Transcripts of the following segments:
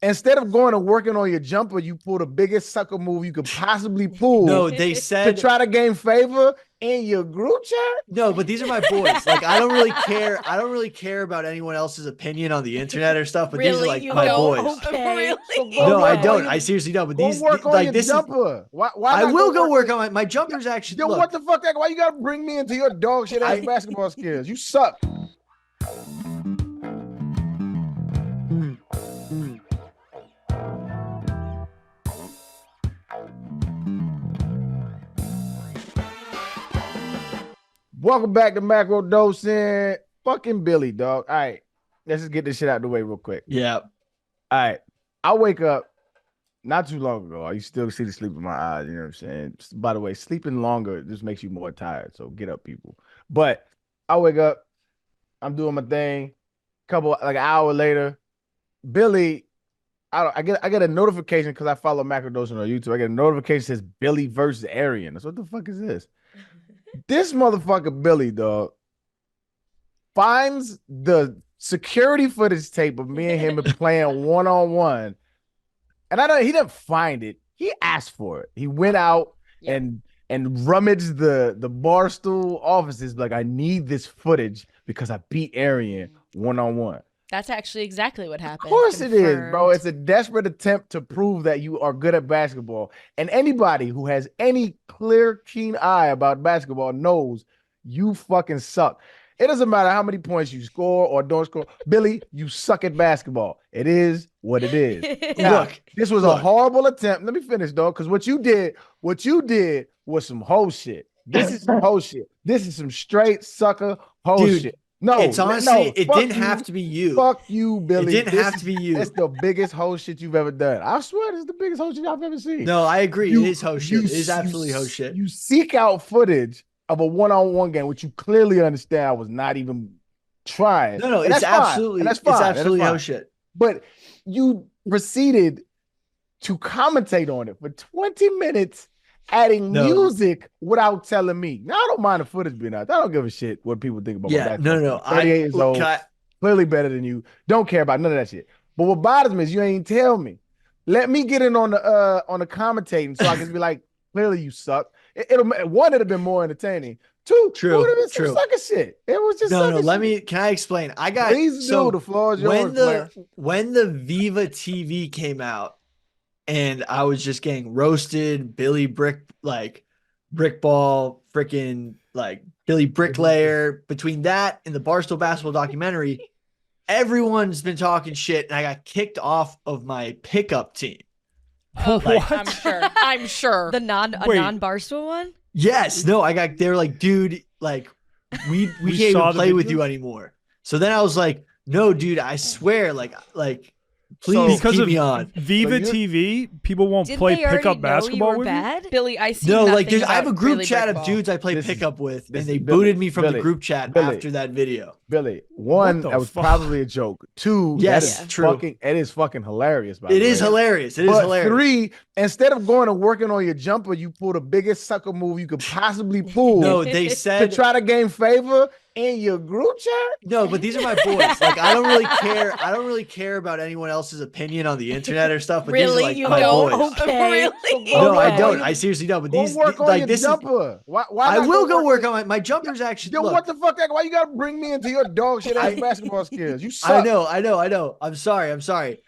instead of going and working on your jumper, you pull the biggest sucker move you could possibly pull. No, they to said try to gain favor in your group chat. no, but these are my boys. Like, I don't really care. I don't really care about anyone else's opinion on the internet or stuff. But these are like my boys. Okay. No, I don't. I seriously don't. But Go these work on like your this jumper. Why I not will go work on my jumpers. Actually, Yo, look, what the fuck? Why you gotta bring me into your dog shit ass basketball skills? You suck. Welcome back to Macrodosing. Fucking Billy, dog. All right, let's just get this shit out of the way real quick. Yeah. All right, I wake up not too long ago. I used to still see the sleep in my eyes. You know what I'm saying? By the way, sleeping longer just makes you more tired. So get up, people. But I wake up, I'm doing my thing. Like an hour later, Billy, I get a notification because I follow Macrodosing on YouTube. I get a notification that says Billy versus Arian. So what the fuck is this? This motherfucker Billy, dog, finds the security footage tape of me and him playing one-on-one. And he didn't find it. He asked for it. He went out and rummaged the Barstool offices like, I need this footage because I beat Arian one-on-one. That's actually exactly what happened. Of course it is, bro. It's a desperate attempt to prove that you are good at basketball. And anybody who has any clear, keen eye about basketball knows you fucking suck. It doesn't matter how many points you score or don't score. Billy, you suck at basketball. It is what it is. Now, this was a horrible attempt. Let me finish, though, because what you did was some hoe shit. This is some hoe shit. This is some straight sucker hoe shit. No, it's honestly, it didn't have to be you. Fuck you, Billy. It didn't have to be you. It's the biggest hoe shit you've ever done. I swear, this is the biggest hoe shit I've ever seen. No, I agree. It is hoe shit. It is absolutely hoe shit. You seek out footage of a one-on-one game, which you clearly understand I was not even trying. No, it's absolutely, it's absolutely hoe shit. But you proceeded to commentate on it for 20 minutes, adding music without telling me. Now, I don't mind the footage being out. I don't give a shit what people think about my basketball. No. 38 years old, clearly better than you. Don't care about none of that shit. But what bothers me is you ain't tell me. Let me get in on the commentating so I can be like, clearly you suck. It'd have been more entertaining. Two, it would have been some sucker shit. It was just Can I explain? Please do. The floor is yours. When the Viva TV came out, and I was just getting roasted, Billy Brickball, freaking like Billy Bricklayer. Between that and the Barstool basketball documentary, everyone's been talking shit, and I got kicked off of my pickup team. Oh, I'm sure. The non-Barstool one? Yes. No, they were like, dude, like we can't even play with you anymore. So then I was like, no, dude, I swear, like please keep me on. Viva TV, people won't play pickup basketball with you? Billy, I see. No, like I have a group chat of dudes I play pickup with, and they booted me from the group chat after that video. Billy, one, that was probably a joke. Two, yes, true. It is fucking hilarious. It is hilarious. It is hilarious. Three, instead of going and working on your jumper, you pull the biggest sucker move you could possibly pull. No, they said to try to gain favor in your group chat. No, but these are my boys. Like, I don't really care. I don't really care about anyone else's opinion on the internet or stuff. But these are like my boys. Okay. No, I don't. I seriously don't. But these work on your jumper. Why I will go work on my jumpers. Actually, yo, what the fuck? Why you gotta bring me into your dog shit ass basketball skills? You suck. I know. I'm sorry.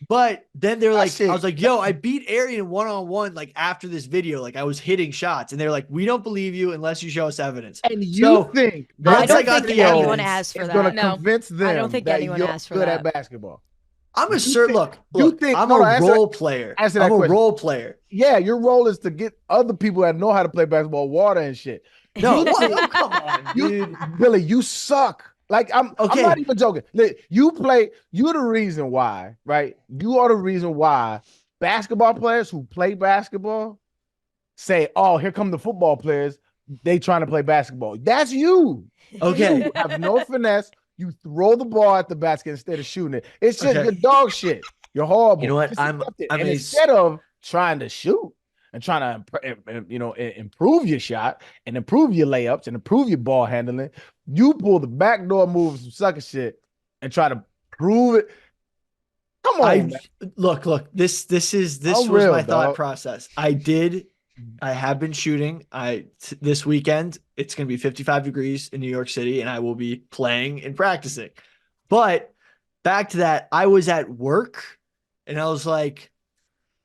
But then they're like, I was like, yo, I beat Arian one-on-one, like after this video, like I was hitting shots, and they're like, we don't believe you unless you show us evidence. And you think I don't think anyone asked for that. Going to convince them I don't think anyone asked for that. Good at basketball. I'm a certain look. I'm a role player. I'm a role player. Yeah, your role is to get other people that know how to play basketball water and shit. No, come on, dude. Billy, you suck. Like I'm not even joking. You're the reason why, right? You are the reason why basketball players who play basketball say, "Oh, here come the football players. They trying to play basketball." That's you. Okay. You have no finesse. You throw the ball at the basket instead of shooting it. It's just your dog shit. You're horrible. You know what? Instead of trying to shoot and trying to improve your shot and improve your layups and improve your ball handling, you pull the backdoor move, some sucker shit, and try to prove it. Come on. Look. This was my thought process. I have been shooting. This weekend it's going to be 55 degrees in New York City, and I will be playing and practicing. But back to that, I was at work, and I was like,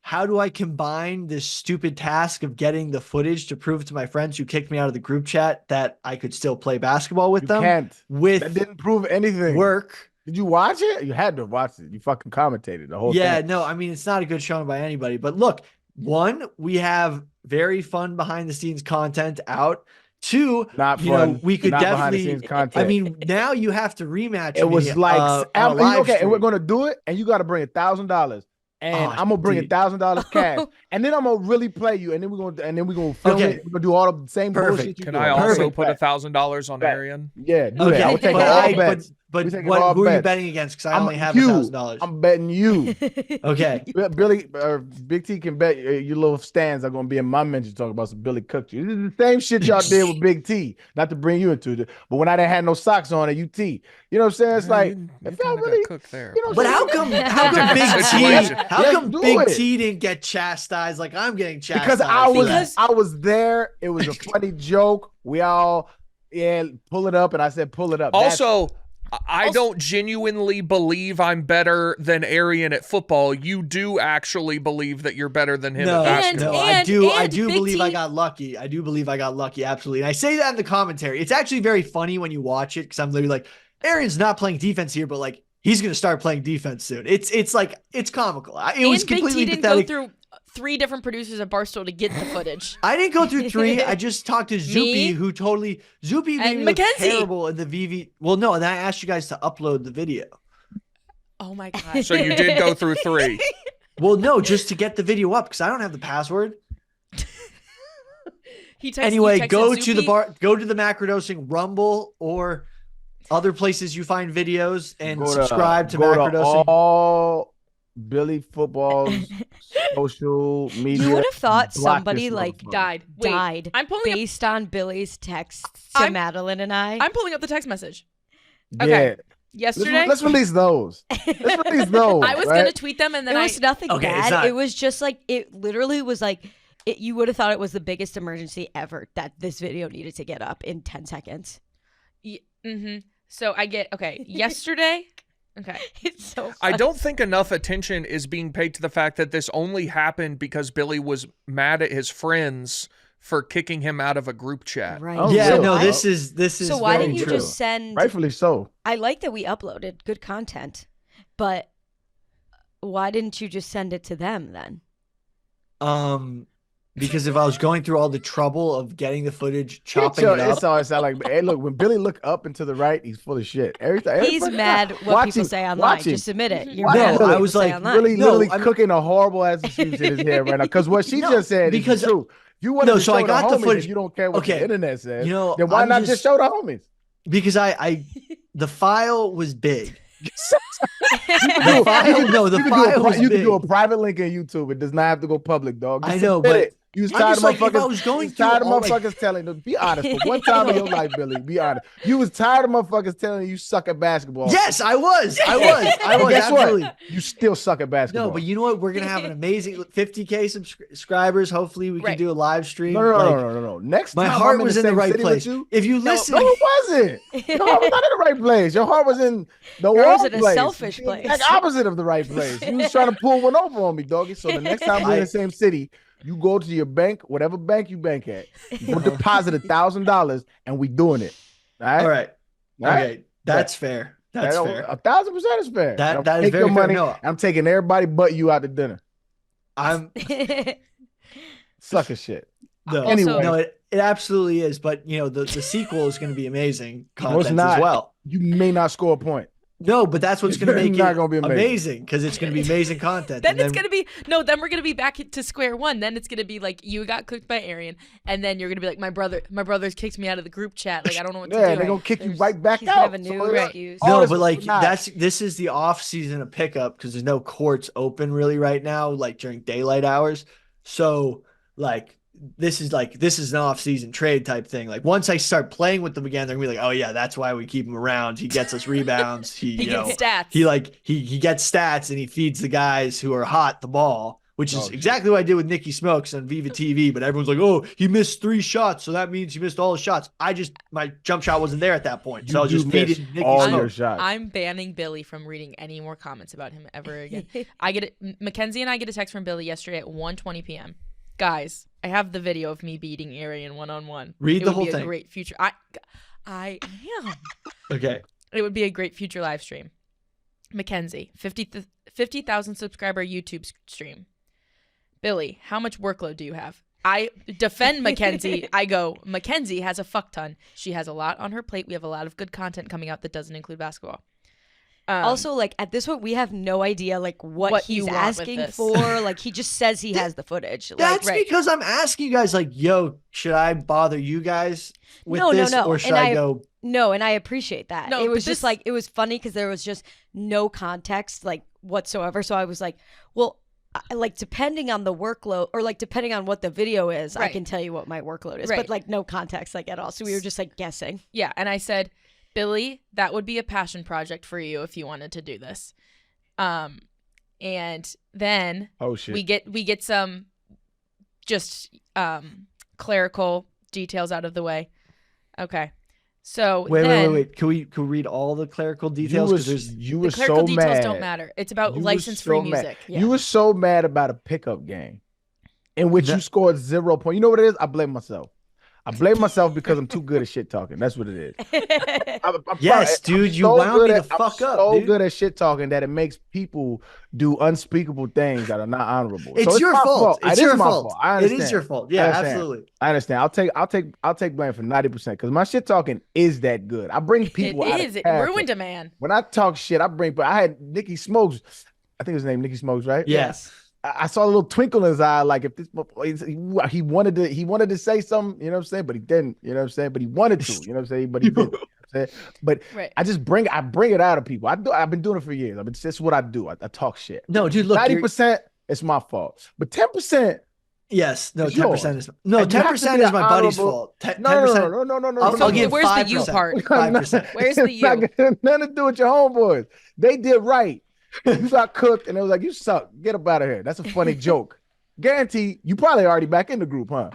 how do I combine this stupid task of getting the footage to prove to my friends who kicked me out of the group chat that I could still play basketball with them? That didn't prove anything. Work. Did you watch it? You had to watch it. You fucking commentated the whole thing. Yeah, no, I mean, it's not a good showing by anybody. But look, one, we have very fun behind the scenes content out. Two, not fun. We could definitely. Content. I mean, now you have to rematch. It was like, okay, and we're gonna do it, and you got to bring $1,000. And I'm gonna bring $1,000 cash, and then I'm gonna really play you, and then we're gonna film it. We're gonna do all the same bullshit. Can I also put $1,000 on Arian? Yeah, do that. I'll take all bets. But who are you betting against? Because I only have $1,000. I'm betting you. Okay. Billy or Big T can bet your little stands are gonna be in my mention talking about some Billy cooked you. This is the same shit y'all did with Big T. Not to bring you into it, but when I didn't have no socks on at UT, you know what I'm saying? It's like if y'all really cook there. You know, but how come Big T didn't get chastised like I'm getting chastised? Because I was there. It was a funny joke. We all pull it up, and I said pull it up. Also, I don't genuinely believe I'm better than Arian at football. You do actually believe that you're better than him at basketball. I do believe I got lucky. I do believe I got lucky, absolutely. And I say that in the commentary. It's actually very funny when you watch it, because I'm literally like, Arian's not playing defense here, but like he's gonna start playing defense soon. It's like it's comical. It was completely Big T pathetic. Didn't go through 3 different producers at Barstool to get the footage. I didn't go through 3. I just talked to Zoopy, who Zoopy made me look terrible in the VV. Well, no, and then I asked you guys to upload the video. Oh my god! So you did go through 3. Well, no, just to get the video up, because I don't have the password. Anyway, go to the Macrodosing Rumble or other places you find videos and subscribe to Macrodosing. All Billy football's social media. You would have thought somebody died. I'm pulling based on Billy's text to Madeline and I. I'm pulling up the text message. Okay. Yeah. Yesterday. Let's release those. Let's release those. I was gonna tweet them, and then it was nothing bad. It was just like it literally was like you would have thought it was the biggest emergency ever that this video needed to get up in 10 seconds. So I get yesterday. Okay. It's so funny. I don't think enough attention is being paid to the fact that this only happened because Billy was mad at his friends for kicking him out of a group chat. Right. Oh, yeah, really? no, this is so why very didn't you true. just send Rightfully so. I like that we uploaded good content, but why didn't you just send it to them then? Because if I was going through all the trouble of getting the footage, chopping it up. It's always sound like, hey, look, when Billy look up and to the right, he's full of shit. He's mad what people say online. Just admit it. You're mad no, what I was like, really, literally cooking a horrible ass excuse in his head right now. Because what she just said is true. You want to show I got the the footage. You don't care what the internet says. You know, then why not just show the homies? Because the file was big. The file was big. You can do a private link on YouTube. It does not have to go public, dog. I know, but you was tired of motherfuckers. I was going tired of motherfuckers telling them. Be honest. For one time in your life, Billy, be honest. You was tired of motherfuckers telling you suck at basketball. Yes, I was. Guess absolutely. What? You still suck at basketball. No, but you know what? We're gonna have an amazing 50K subscribers. Hopefully, we can do a live stream. No. Next time, my heart was in the right place. If you listen, no, it wasn't. Your heart was not in the right place. Your heart was in the wrong place. A selfish place. Like opposite of the right place. You was trying to pull one over on me, doggy. So the next time we're in the same city, you go to your bank, whatever bank you bank at, you deposit $1,000, and we doing it. All right. Okay. That's fair. That's fair. 1,000% is fair. That is very fair. Money. No. I'm taking everybody but you out to dinner. Sucker shit. No. Anyway. No, it absolutely is. But the sequel is going to be amazing content as well. You may not score a point. No, but that's what's going to make it be amazing because it's going to be amazing content. Then it's going to be then we're going to be back to square one. Then it's going to be like you got cooked by Arian, and then you're going to be like my brother's kicked me out of the group chat. Like I don't know what to do. Yeah, they're going to kick you right back out. Have a new excuse. No, but like this is the off season of pickup because there's no courts open really right now, like during daylight hours. So like this is an off-season trade type thing. Like once I start playing with them again, they're gonna be like, oh yeah, that's why we keep him around. He gets us rebounds. He gets stats. He gets stats and he feeds the guys who are hot the ball, which is exactly what I did with Nicky Smokes on Viva TV. But everyone's like, oh, he missed 3 shots, so that means he missed all his shots. my jump shot wasn't there at that point, so I was just feeding Nicky Smokes. I'm banning Billy from reading any more comments about him ever again. Mackenzie and I get a text from Billy yesterday at 1:20 p.m. Guys, I have the video of me beating Arian one-on-one. Read the whole thing. A great future. I am. Okay. It would be a great future live stream. Mackenzie, 50,000 subscriber YouTube stream. Billy, how much workload do you have? I defend Mackenzie. I go, Mackenzie has a fuck ton. She has a lot on her plate. We have a lot of good content coming out that doesn't include basketball. Also, like at this point, we have no idea like what he's asking for. Like he just says he has the footage. That's because I'm asking you guys, like, yo, should I bother you guys with this, or should I go? No, and I appreciate that. No, it was just like it was funny because there was just no context like whatsoever. So I was like, well, like depending on the workload or like depending on what the video is, I can tell you what my workload is, but like no context like at all. So we were just like guessing. Yeah, and I said, Billy, that would be a passion project for you if you wanted to do this. And then we get some just clerical details out of the way. Okay. So wait. Can we read all the clerical details? You were the clerical so details mad. don't matter. It's about license-free music. Yeah. You were so mad about a pickup game in which you scored 0 points. You know what it is? I blame myself. I blame myself because I'm too good at shit talking. That's what it is. Yes, dude, you wound me the fuck up. I'm so good at shit talking that it makes people do unspeakable things that are not honorable. It's your fault. It's your fault. I understand. It is your fault. Yeah, absolutely. I understand. I'll take blame for 90% because my shit talking is that good. I bring people out of it ruined a man. When I talk shit, I had Nicky Smokes. I think his name Nicky Smokes, right? Yes. I saw a little twinkle in his eye, like if this he wanted to say something, you know what I'm saying, but he didn't, you know what I'm saying, but he wanted to, you know what I'm saying, but he didn't. You know what I'm saying? But I bring it out of people. I've been doing it for years. That's what I do. I talk shit. No, dude, look, 90% it's my fault, but 10%. Yes, no, 10% is 10% is my buddy's fault. 10%. No. I'll give where's 5%. the you part? 5%. Where's the you? Nothing to do with your homeboys. They did right. You got cooked, and it was like, you suck. Get up out of here. That's a funny joke. Guarantee you probably already back in the group, huh?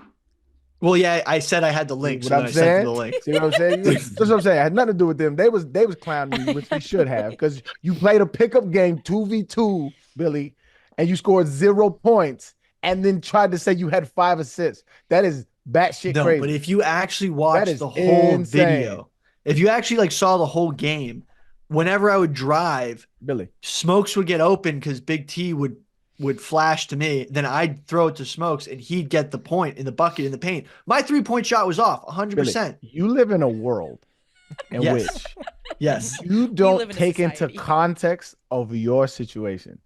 Well, yeah, I said I had the link, so I sent the link. See what I'm saying? That's what I'm saying. It had nothing to do with them. They was clowning me, which they should have, because you played a pickup game 2v2, Billy, and you scored 0 points, and then tried to say you had 5 assists. That is batshit crazy. But if you actually watched the whole video, if you actually like saw the whole game, whenever I would drive, Billy, Smokes would get open because Big T would flash to me. Then I'd throw it to Smokes, and he'd get the point in the bucket in the paint. My 3-point shot was off 100%. You live in a world in which you don't take into context of your situation.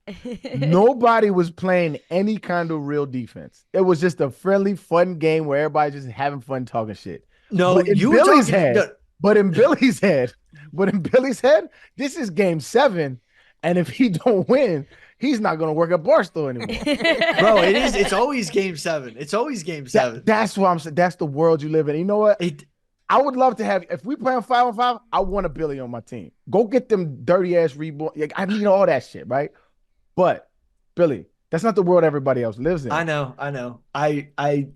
Nobody was playing any kind of real defense. It was just a friendly, fun game where everybody's just having fun talking shit. No, but in Billy's head, this is game 7, and if he don't win, he's not gonna work at Barstool anymore. Bro, it's always game 7. It's always game 7. That's what I'm saying. That's the world you live in. You know what? I would love to have, if we playing 5-on-5, I want a Billy on my team. Go get them dirty ass rebound. I need all that shit, right? But Billy, that's not the world everybody else lives in. I know.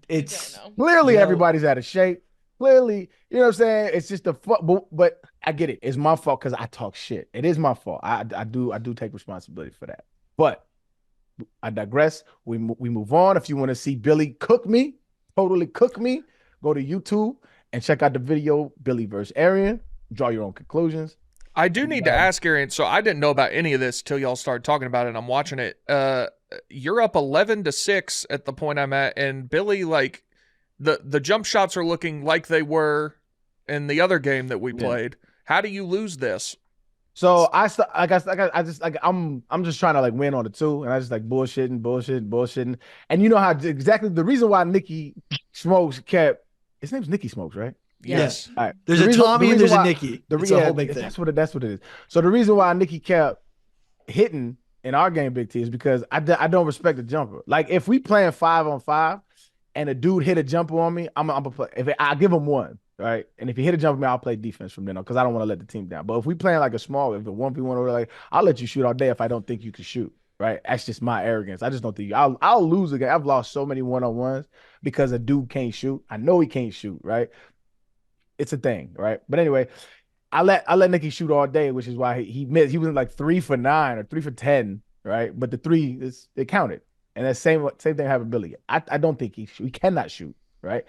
It's clearly everybody's out of shape. Clearly, you know what I'm saying? It's just but I get it. It's my fault because I talk shit. It is my fault. I do take responsibility for that. But I digress. We move on. If you want to see Billy totally cook me, go to YouTube and check out the video, Billy versus Arian. Draw your own conclusions. I do need to ask Arian. So I didn't know about any of this till y'all started talking about it. I'm watching it. You're up 11-6 at the point I'm at, and Billy, like, the jump shots are looking like they were in the other game that we played. How do you lose this? So I'm just trying to like win on the 2, and I just like bullshitting. And you know how exactly the reason why Nicky Smokes kept, his name's Nicky Smokes, right? Yes. All right. There's a Tommy and there's a Nicky. It's a whole big thing. That's what it is. So the reason why Nicky kept hitting in our game, Big T, is because I don't respect the jumper. Like if we playing 5-on-5, and a dude hit a jumper on me, I'm gonna play. I give him one, right? And if he hit a jumper on me, I'll play defense from then on because I don't want to let the team down. But if we playing like a small, if it 1v1 or like, I'll let you shoot all day if I don't think you can shoot. Right? That's just my arrogance. I just don't think I'll lose again. I've lost so many one-on-ones because a dude can't shoot. I know he can't shoot, right? It's a thing, right? But anyway, I let Nicky shoot all day, which is why he missed. He was like 3 for 9 or 3 for 10, right? But the 3 it counted. And that same thing happened to Billy. I don't think he cannot shoot, right?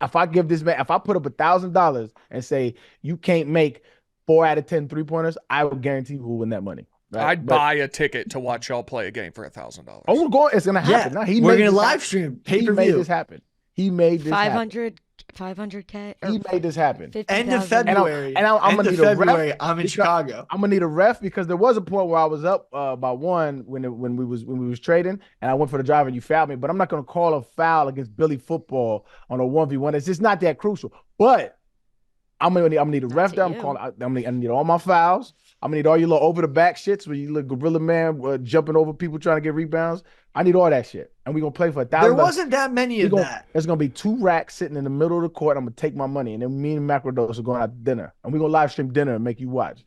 If I give this man, if I put up $1,000 and say you can't make 4 out of 10 3-pointers, I will guarantee you will win that money. Right? I'd buy a ticket to watch y'all play a game for $1,000. Oh, we're going. It's gonna happen. Yeah, We're gonna live stream pay per view. He made this happen. He made this 500K. He made this happen. 50, End of February. I'm gonna need a ref. I'm in Chicago. I'm gonna need a ref because there was a point where I was up by 1 when we was trading, and I went for the drive and you fouled me. But I'm not gonna call a foul against Billy football on a 1v1. It's just not that crucial. But I'm gonna need a ref there. I'm gonna need all my fouls. I'm gonna need all your little over the back shits where you look gorilla man jumping over people trying to get rebounds. I need all that shit, and we're gonna play for $1,000. There wasn't that many of that. There's gonna be 2 racks sitting in the middle of the court. I'm gonna take my money, and then me and Macrodosing are going out to dinner, and we're gonna live stream dinner and make you watch.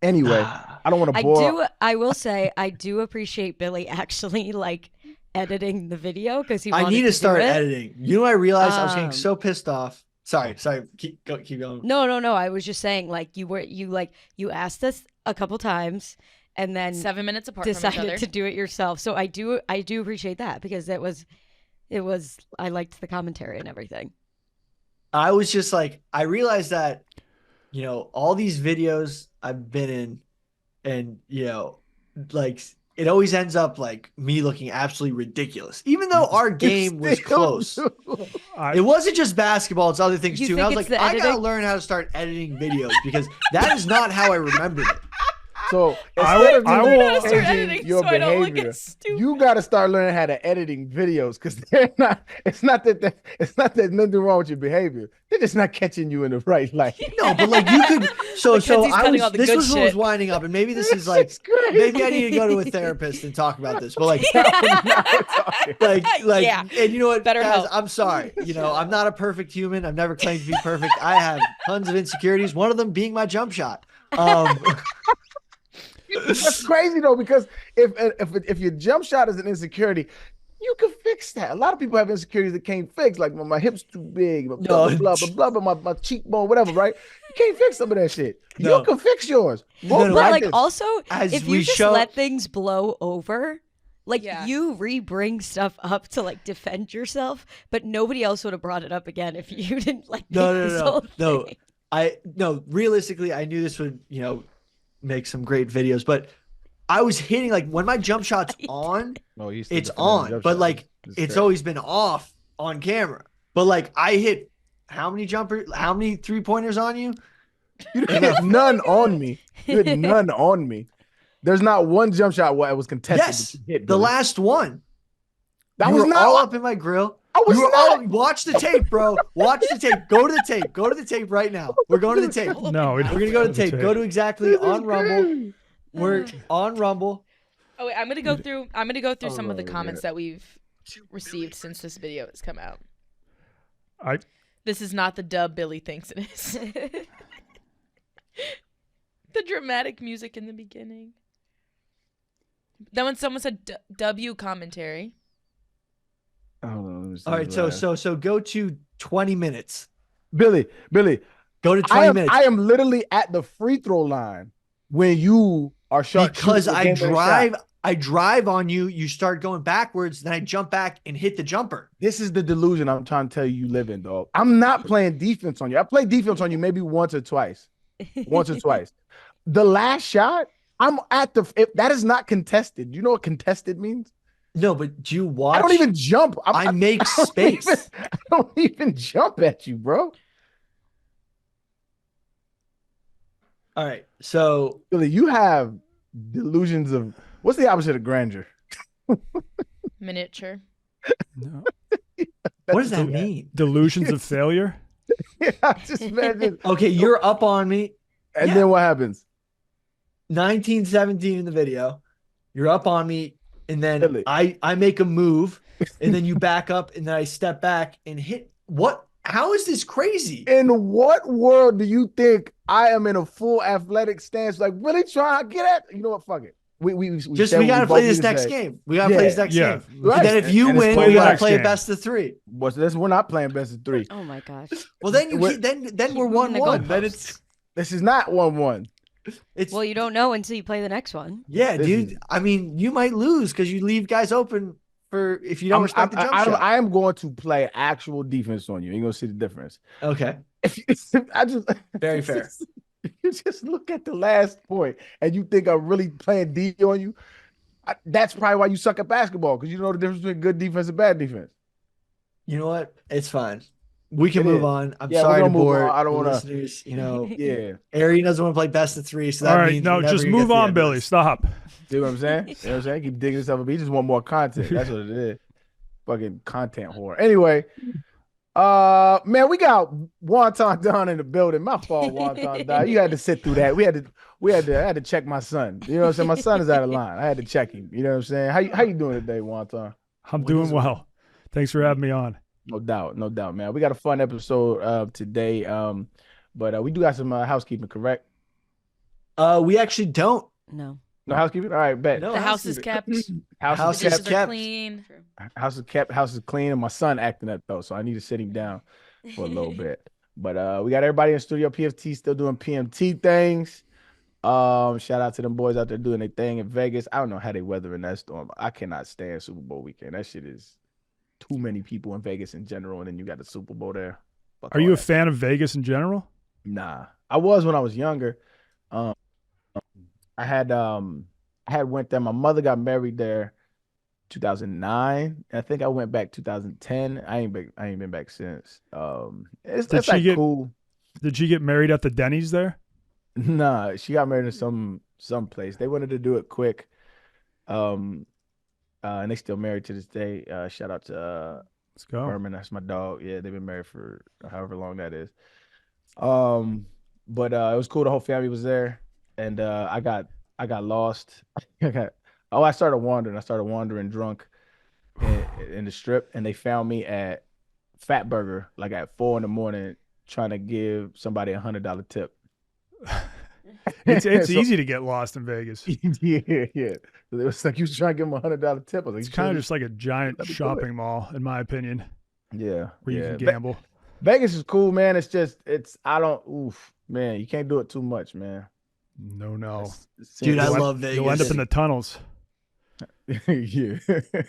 Anyway, I don't want to bore. I will say I do appreciate Billy actually like editing the video because he. I need to start editing. You know, I realized I was getting so pissed off. Sorry. Keep going. No. I was just saying, like, you asked us a couple times, and then 7 minutes apart from each other. Decided to do it yourself. So I do appreciate that because it was. I liked the commentary and everything. I was just like, I realized that, you know, all these videos I've been in, and you know, like. It always ends up like me looking absolutely ridiculous, even though our game was close. It wasn't just basketball; it's other things too. And I was like, I gotta learn how to start editing videos because that is not how I remembered it. So I will start editing your behavior. You got to start learning how to editing videos because they're not. It's not that nothing wrong with your behavior. They're just not catching you in the right light. No, but like you could. So this was what was winding up, and maybe this is like maybe I need to go to a therapist and talk about this. But like, yeah. And you know what? Better guys, help. I'm sorry. You know, I'm not a perfect human. I've never claimed to be perfect. I have tons of insecurities. One of them being my jump shot. That's crazy though, because if your jump shot is an insecurity, you can fix that. A lot of people have insecurities that can't fix, like my hips too big, blah blah blah, my cheekbone, whatever, right? You can't fix some of that shit. You can fix yours. But like also, if you just let things blow over, like you re-bring stuff up to like defend yourself, but nobody else would have brought it up again if you didn't like. No. Realistically, I knew this would, you know, make some great videos, but I was hitting like when my jump shot's on, it's on, but like it's always been off on camera. But like I hit how many 3-pointers on you? You had none on me. You had none on me. There's not one jump shot where it was contested. Yes, that you hit, the last one. That you was were not all up in my grill. Watch the tape, bro. Watch the tape. Go to the tape. Go to the tape right now. We're going to the tape. No, we're gonna go to the tape. Go to exactly on Rumble. We're on Rumble. Oh wait, I'm gonna go through some of the comments that we've received since this video has come out. This is not the dub Billy thinks it is. The dramatic music in the beginning. Then when someone said W commentary. All right, so go to 20 minutes. Billy, go to 20 minutes. I am literally at the free throw line when you are shot. Because I drive on you, you start going backwards, then I jump back and hit the jumper. This is the delusion I'm trying to tell you live in, dog. I'm not playing defense on you. I played defense on you maybe once or twice. The last shot, I'm at that is not contested. You know what contested means? No, but do you watch? I don't even jump. I make space. I don't even jump at you, bro. All right, so Billy, you have delusions of what's the opposite of grandeur? Miniature. No. What does that mean? Delusions of failure. Yeah, just imagine. Okay, you're up on me, and then what happens? 1917 in the video. You're up on me. And then I make a move. and then you back up, and then I step back and hit. What? How is this crazy? In what world do you think I am in a full athletic stance? Like, really trying to get at? You know what? Fuck it. We gotta play this next game. We gotta play this next game. Right. And then if you win, we gotta play a best of 3. We're not playing best of 3. Oh my gosh. Well, then then we're 1-1. Then this is not 1-1. Well, you don't know until you play the next one. Yeah, dude. I mean, you might lose because you leave guys open for if you don't respect the jump shot. I am going to play actual defense on you. You're gonna see the difference. Okay. Very fair. If you just look at the last point and you think I'm really playing D on you, that's probably why you suck at basketball, because you know the difference between good defense and bad defense. You know what? It's fine. We can move on. I'm sorry to bore. I don't want listeners. You know, Arian doesn't want to play best of 3, so that means no, just move on, Billy. Stop. See what I'm saying? You know what I'm saying? Keep digging yourself up. He just want more content. That's what it is. Fucking content whore. Anyway. Man, we got Wonton Don in the building. My fault, Wonton Don. You had to sit through that. I had to check my son. You know what I'm saying? My son is out of line. I had to check him. You know what I'm saying? How you doing today, Wonton? I'm doing well. Thanks for having me on. No doubt, man. We got a fun episode today. But we do got some housekeeping, correct? We actually don't. No. No housekeeping? All right, bet. No, the house is kept. House is kept. Clean. House is kept. House is clean. And my son acting up though, so I need to sit him down for a little bit. But we got everybody in the studio. PFT still doing PMT things. Shout out to them boys out there doing their thing in Vegas. I don't know how they weathering that storm. I cannot stand Super Bowl weekend. That shit is too many people in Vegas in general, and then you got the Super Bowl there. Are you a fan of Vegas in general? Nah, I was when I was younger. I had went there. My mother got married there 2009. I think I went back 2010. I ain't been back since. It's like cool. Did she get married at the Denny's there? Nah, she got married in some place. They wanted to do it quick. And they still married to this day. Shout out to let's go. Herman, that's my dog. Yeah, they've been married for however long that is. But it was cool. The whole family was there. And I got lost. I started wandering drunk in the Strip, and they found me at Fat Burger like at 4 a.m. trying to give somebody $100 tip. It's easy to get lost in Vegas. Yeah. It was like you was trying to give them $100 tip. I was like, it's kind of just like a giant shopping mall, in my opinion. Yeah, where you can gamble. Vegas is cool, man. Man, you can't do it too much, man. No. Dude, I love Vegas. You'll end up in the tunnels. Yeah,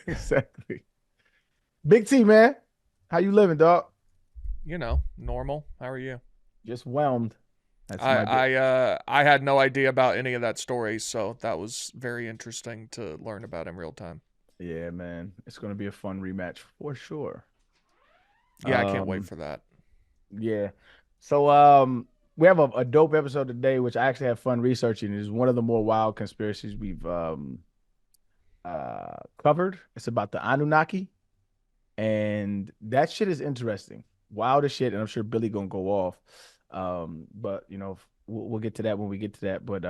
exactly. Big T, man. How you living, dog? You know, normal. How are you? Just whelmed. I had no idea about any of that story, so that was very interesting to learn about in real time. Yeah, man. It's going to be a fun rematch for sure. Yeah, I can't wait for that. Yeah. So, we have a dope episode today, which I actually have fun researching. It's one of the more wild conspiracies we've covered. It's about the Anunnaki, and that shit is interesting. Wild as shit, and I'm sure Billy gonna go off. But you know, we'll get to that when we get to that. But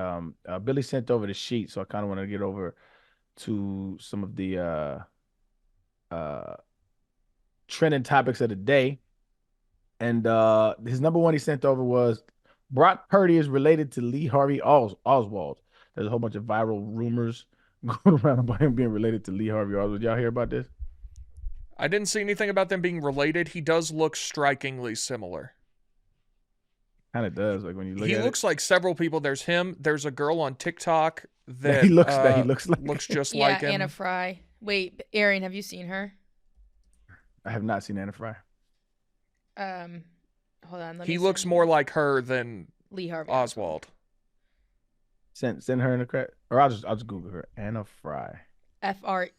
Billy sent over the sheet, so I kind of want to get over to some of the trending topics of the day. And his number one he sent over was Brock Purdy is related to Lee Harvey Oswald. There's a whole bunch of viral rumors going around about him being related to Lee Harvey Oswald. Y'all hear about this? I didn't see anything about them being related. He does look strikingly similar. Kind of does. Like when you look at he looks like several people. There's him. There's a girl on TikTok that he looks just like him. Anna Fry. Wait, Arian, have you seen her? I have not seen Anna Fry. Hold on. He looks more like her than Lee Harvey Oswald. Send her in the credit, or I'll just Google her. Anna Fry. Frey.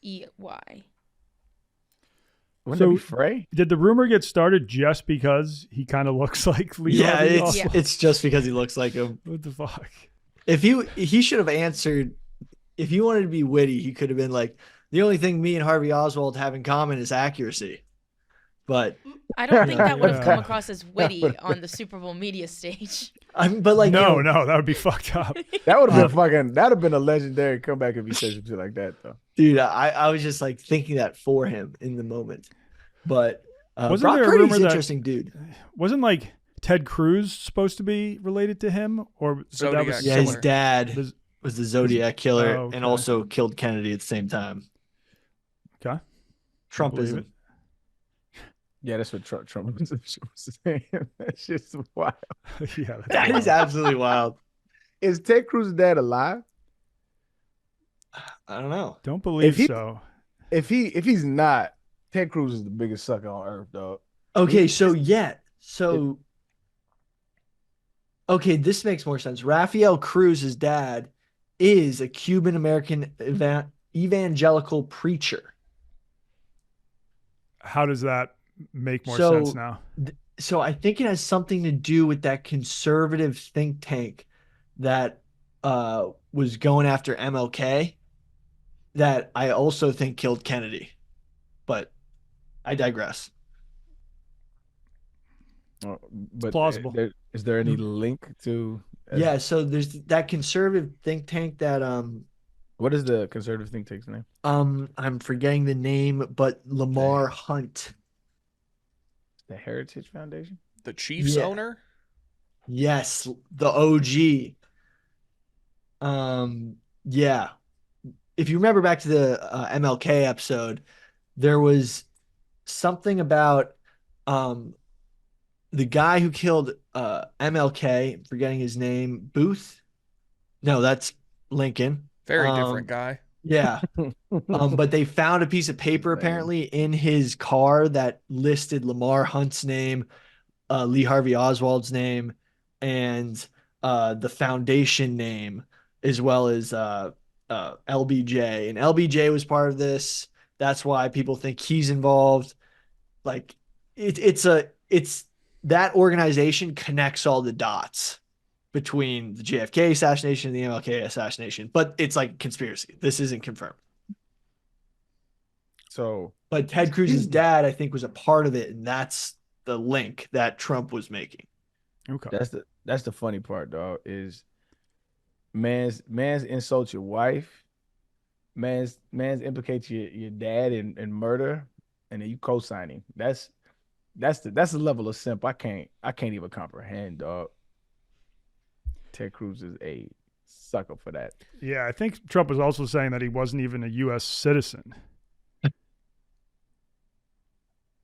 Wouldn't it be Frey? Did the rumor get started just because he kind of looks like Lee Harvey Oswald? It's just because he looks like him. What the fuck? If he should have answered, if he wanted to be witty, he could have been like, the only thing me and Harvey Oswald have in common is accuracy. But I don't think that would have come across as witty on the Super Bowl media stage. But like, no, that would be fucked up. That would have been that'd have been a legendary comeback if he said some shit like that, though. Dude, I was just like thinking that for him in the moment. But wasn't Brock there a Purdy's rumor an that interesting dude. Wasn't like Ted Cruz supposed to be related to him, or Zodiac that was Yeah, his dad His- was the Zodiac killer Oh, okay. and also killed Kennedy at the same time. Okay. Trumpism. Yeah, that's what Trump was saying. That's just wild. Yeah, That is absolutely wild. Is Ted Cruz's dad alive? I don't know. Don't believe he- so. If he's not, Ted Cruz is the biggest sucker on earth, dog. Okay, okay, this makes more sense. Rafael Cruz's dad is a Cuban American evangelical preacher. How does that make more sense now? So I think it has something to do with that conservative think tank that was going after MLK that I also think killed Kennedy. But I digress. But plausible. Is there any link to? Yeah, so there's that conservative think tank that What is the conservative think tank's name? I'm forgetting the name, but Lamar Hunt. The Heritage Foundation? The Chiefs owner? Yes, the OG. Yeah. If you remember back to the MLK episode, there was something about the guy who killed MLK, forgetting his name, Booth. No, that's Lincoln. Very different guy. Yeah. But they found a piece of paper apparently in his car that listed Lamar Hunt's name, Lee Harvey Oswald's name, and the foundation name, as well as LBJ. And LBJ was part of this. That's why people think he's involved. Like it's that organization connects all the dots between the JFK assassination and the MLK assassination, but it's like conspiracy. This isn't confirmed. So, but Ted Cruz's dad, I think, was a part of it, and that's the link that Trump was making. Okay. That's the funny part, dog, is man's insults your wife, man's implicates your dad in murder, and then you co-signing. That's the level of simp I can't even comprehend, dog. Ted Cruz is a sucker for that. Yeah, I think Trump was also saying that he wasn't even a U.S. citizen.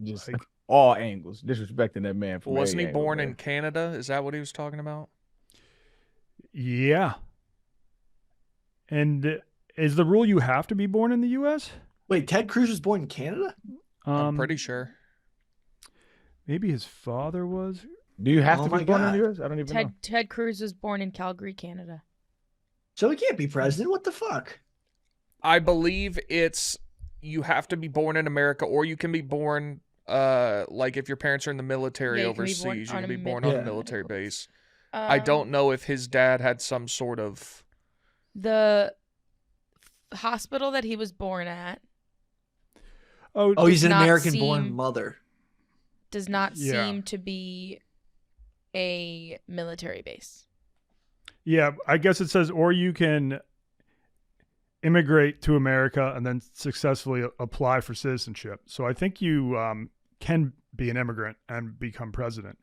Just like all angles, disrespecting that man. Wasn't he born in Canada? Is that what he was talking about? Yeah. And is the rule you have to be born in the U.S.? Wait, Ted Cruz was born in Canada? I'm pretty sure. Maybe his father was. Do you have to be born in the U.S.? I don't even know. Ted Cruz was born in Calgary, Canada. So he can't be president. What the fuck? I believe you have to be born in America, or you can be born like if your parents are in the military overseas, you can be born on a military base. I don't know if his dad had some sort of the hospital that he was born at. Oh, he's an American-born mother. Does not seem to be a military base. Yeah, I guess it says, or you can immigrate to America and then successfully apply for citizenship. So I think you can be an immigrant and become president.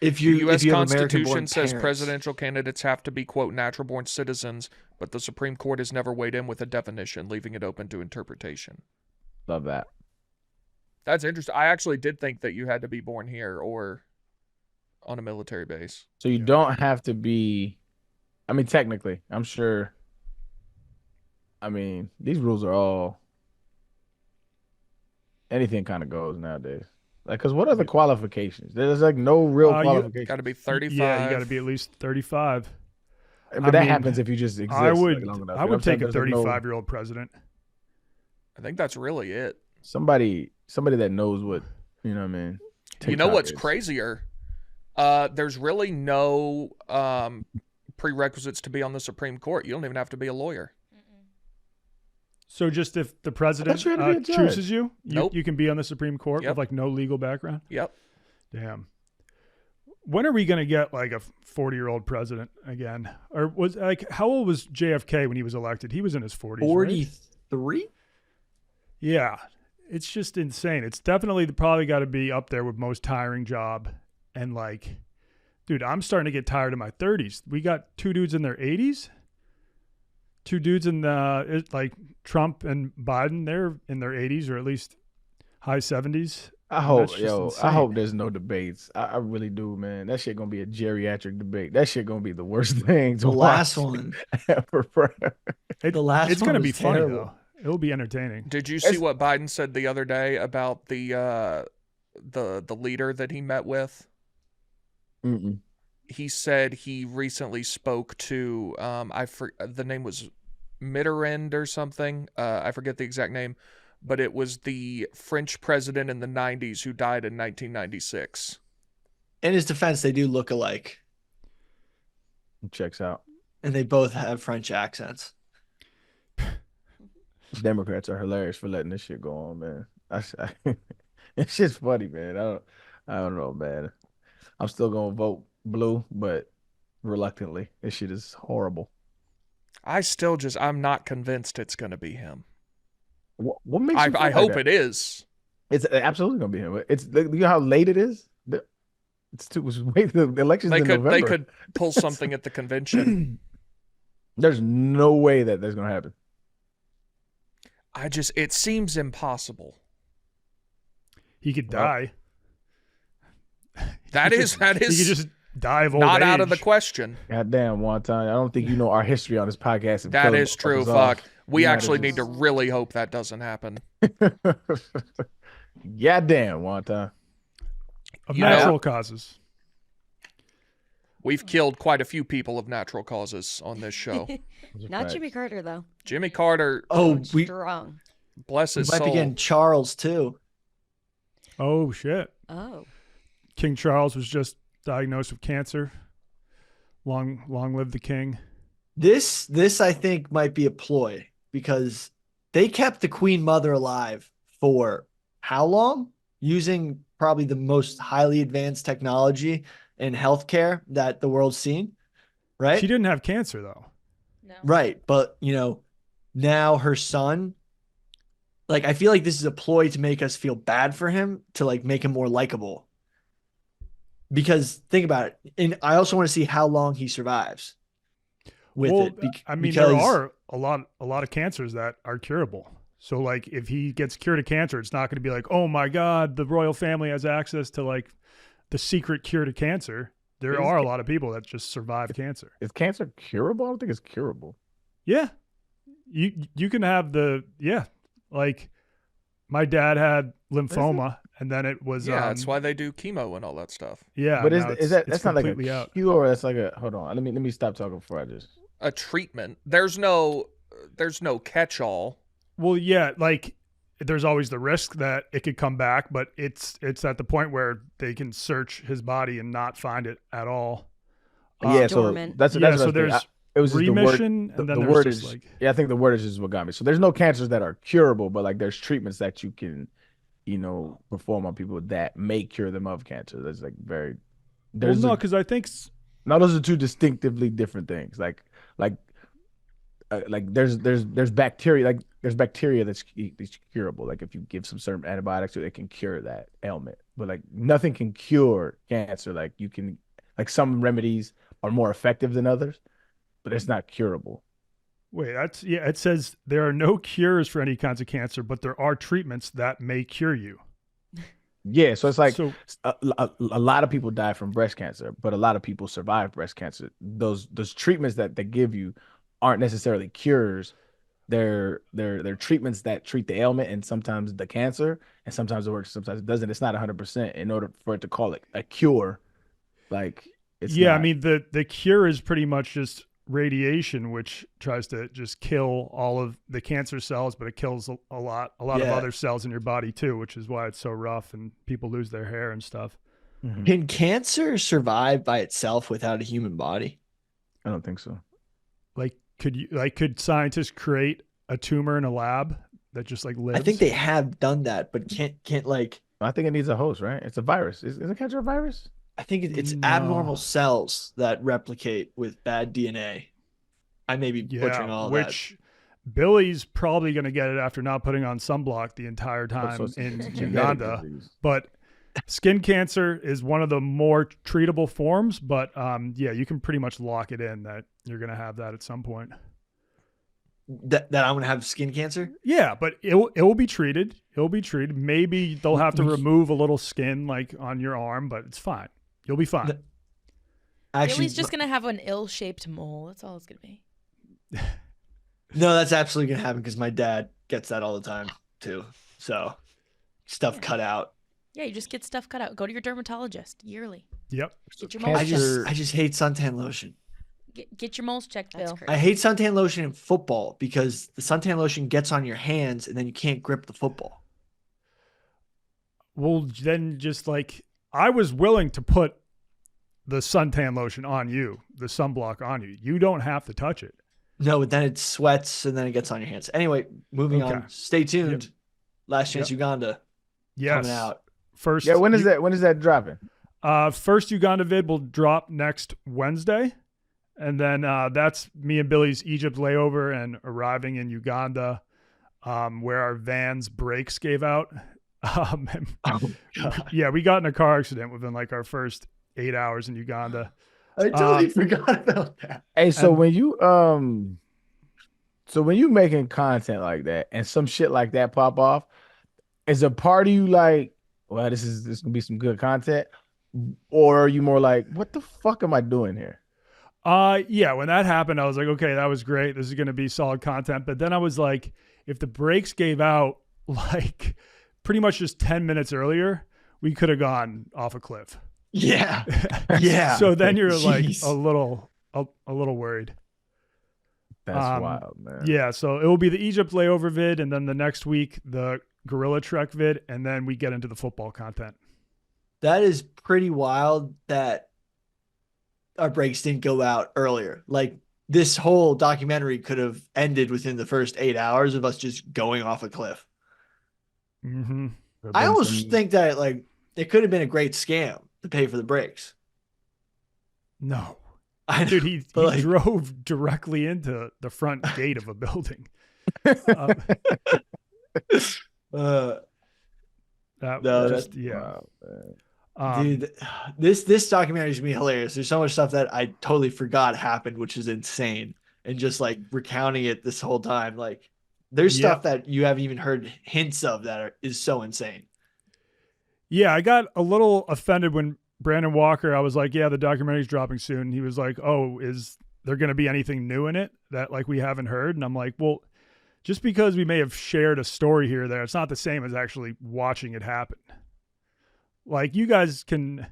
The U.S. Constitution says presidential candidates have to be, quote, natural-born citizens, but the Supreme Court has never weighed in with a definition, leaving it open to interpretation. Love that. That's interesting. I actually did think that you had to be born here or on a military base. So you don't have to be, I mean, technically, I'm sure. I mean, these rules are all, anything kind of goes nowadays. Like, because what are the qualifications? There's like no real qualifications. You got to be 35. Yeah, you got to be at least 35. But that happens if you just exist. I would long enough. I would take a 35-year-old president. I think that's really it. Somebody that knows what, you know what I mean? You know what's crazier? There's really no prerequisites to be on the Supreme Court. You don't even have to be a lawyer. So just if the president chooses you, you can be on the Supreme Court with like no legal background? Yep. Damn. When are we going to get like a 40-year-old president again? Or was like, how old was JFK when he was elected? He was in his 40s. 43? Right? Yeah. It's just insane. It's definitely probably got to be up there with most tiring job. And like, dude, I'm starting to get tired of my 30s. We got 2 dudes in their 80s. 2 dudes in like Trump and Biden. They're in their 80s or at least high 70s. I hope there's no debates. I really do, man. That shit gonna be a geriatric debate. That shit gonna be the worst thing to watch. Last one ever. The last it's one gonna be terrible. Funny though. It'll be entertaining. Did you see what Biden said the other day about the leader that he met with? Mm-mm. He said he recently spoke to the name was Mitterrand or something. I forget the exact name. But it was the French president in the 90s who died in 1996. In his defense, they do look alike. Checks out. And they both have French accents. Democrats are hilarious for letting this shit go on, man. It's just funny, man. I don't know, man. I'm still gonna vote blue, but reluctantly. This shit is horrible. I'm not convinced it's gonna be him. What makes you I hope it is. It's absolutely gonna be him. It's you know how late it is. It's wait. The election's in November. They could pull something at the convention. There's no way that that's gonna happen. It seems impossible. He could die. That is. He could just die of old not age. Out of the question. Goddamn, Wonton. I don't think you know our history on this podcast. That is true. Fuck. We actually need to really hope that doesn't happen. Goddamn, Wonton. Of natural causes. We've killed quite a few people of natural causes on this show. Not Jimmy Carter, though. Jimmy Carter. Strong. Bless his soul. Might be getting Charles, too. Oh, shit. Oh. King Charles was just diagnosed with cancer. Long live the king. This I think might be a ploy because they kept the Queen Mother alive for how long? Using probably the most highly advanced technology in healthcare that the world's seen, right? She didn't have cancer though. No. Right, but now her son, like I feel like this is a ploy to make us feel bad for him, to like make him more likable. Because think about it, and I also want to see how long he survives with it. There are a lot of cancers that are curable. So like if he gets cured of cancer, it's not going to be like, oh my God, the royal family has access to like the secret cure to cancer. There are a lot of people that just survive cancer. Is cancer curable? I don't think it's curable. Yeah. You can have like my dad had lymphoma and then it was that's why they do chemo and all that stuff. Yeah. But that's not like a cure, that's like hold on. Let me stop talking before I just a treatment. There's no catch-all. Well, yeah, like there's always the risk that it could come back, but it's at the point where they can search his body and not find it at all. So that's so there's it was remission, the word, and then the word is like I think the word is just what got me. So there's no cancers that are curable, but like there's treatments that you can, perform on people that may cure them of cancer. That's like very. Because I think those are two distinctively different things. Like there's bacteria, like there's bacteria that's curable. Like if you give some certain antibiotics, it can cure that ailment. But like nothing can cure cancer. Like you can, like some remedies are more effective than others, but it's not curable. Wait, it says there are no cures for any kinds of cancer, but there are treatments that may cure you. Yeah, so it's like a lot of people die from breast cancer, but a lot of people survive breast cancer. Those treatments that they give you aren't necessarily cures. They're treatments that treat the ailment and sometimes the cancer, and sometimes it works, sometimes it doesn't. It's not 100% in order for it to call it a cure. Like it's not. I mean the cure is pretty much just radiation, which tries to just kill all of the cancer cells, but it kills a lot of other cells in your body too, which is why it's so rough and people lose their hair and stuff. Mm-hmm. Can cancer survive by itself without a human body? I don't think so. Could scientists create a tumor in a lab that just like lives? I think they have done that, but can't like. I think it needs a host, right? It's a virus. Is it catcher a virus? I think it's No. abnormal cells that replicate with bad DNA. I may be butchering all that. Which Billy's probably going to get it after not putting on sunblock the entire time in Uganda. But skin cancer is one of the more treatable forms. But yeah, you can pretty much lock it in that you're going to have that at some point. That I'm going to have skin cancer? Yeah, but it will be treated. It will be treated. Maybe they'll have to remove a little skin like on your arm, but it's fine. You'll be fine. Actually, Billy's just going to have an ill-shaped mole. That's all it's going to be. No, that's absolutely going to happen because my dad gets that all the time too. So stuff cut out. Yeah, you just get stuff cut out. Go to your dermatologist yearly. Yep. Get your moles checked. I just hate suntan lotion. Get your moles checked, Bill. I hate suntan lotion in football because the suntan lotion gets on your hands and then you can't grip the football. Well, then just like I was willing to put the suntan lotion on you, the sunblock on you. You don't have to touch it. No, but then it sweats and then it gets on your hands. Anyway, moving on. Stay tuned. Yep. Last Chance Uganda. Yes. Coming out. First. Yeah, when is that? When is that dropping? First Uganda vid will drop next Wednesday. And then that's me and Billy's Egypt layover and arriving in Uganda, where our van's brakes gave out. Yeah, we got in a car accident within like our first 8 hours in Uganda. I totally forgot about that. Hey, so when you making content like that and some shit like that pop off, is a part of you like, well, this gonna be some good content, or are you more like, what the fuck am I doing here? Yeah, when that happened, I was like, okay, that was great. This is gonna be solid content. But then I was like, if the brakes gave out like pretty much just 10 minutes earlier, we could have gone off a cliff. Yeah. Yeah. So then you're like a little worried. That's wild, man. Yeah. So it will be the Egypt layover vid, and then the next week the Gorilla Trek vid, and then we get into the football content. That is pretty wild that our brakes didn't go out earlier. Like this whole documentary could have ended within the first 8 hours of us just going off a cliff. Mm-hmm. I almost think that like it could have been a great scam to pay for the brakes. No. Dude, he drove directly into the front gate of a building. Dude, this documentary is gonna be hilarious. There's so much stuff that I totally forgot happened, which is insane. And just like recounting it this whole time, like there's stuff that you haven't even heard hints of that is so insane. Yeah, I got a little offended when Brandon Walker, I was like, yeah, the documentary's dropping soon. He was like, oh, is there going to be anything new in it that like we haven't heard? And I'm like, well, just because we may have shared a story here or there, it's not the same as actually watching it happen. Like you guys can,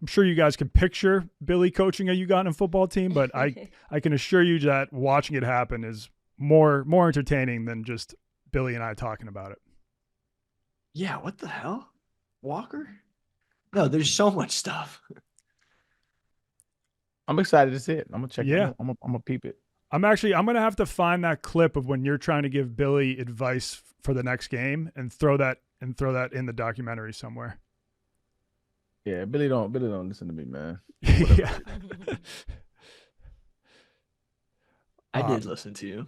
I'm sure you guys can picture Billy coaching a Ugandan football team, but I can assure you that watching it happen is more entertaining than just Billy and I talking about it. Yeah, what the hell? Walker? No, there's so much stuff. I'm excited to see it. I'm gonna check it. I'm gonna peep it. I'm gonna have to find that clip of when you're trying to give Billy advice for the next game and throw that in the documentary somewhere. Yeah, Billy don't listen to me, man. Yeah. I did listen to you.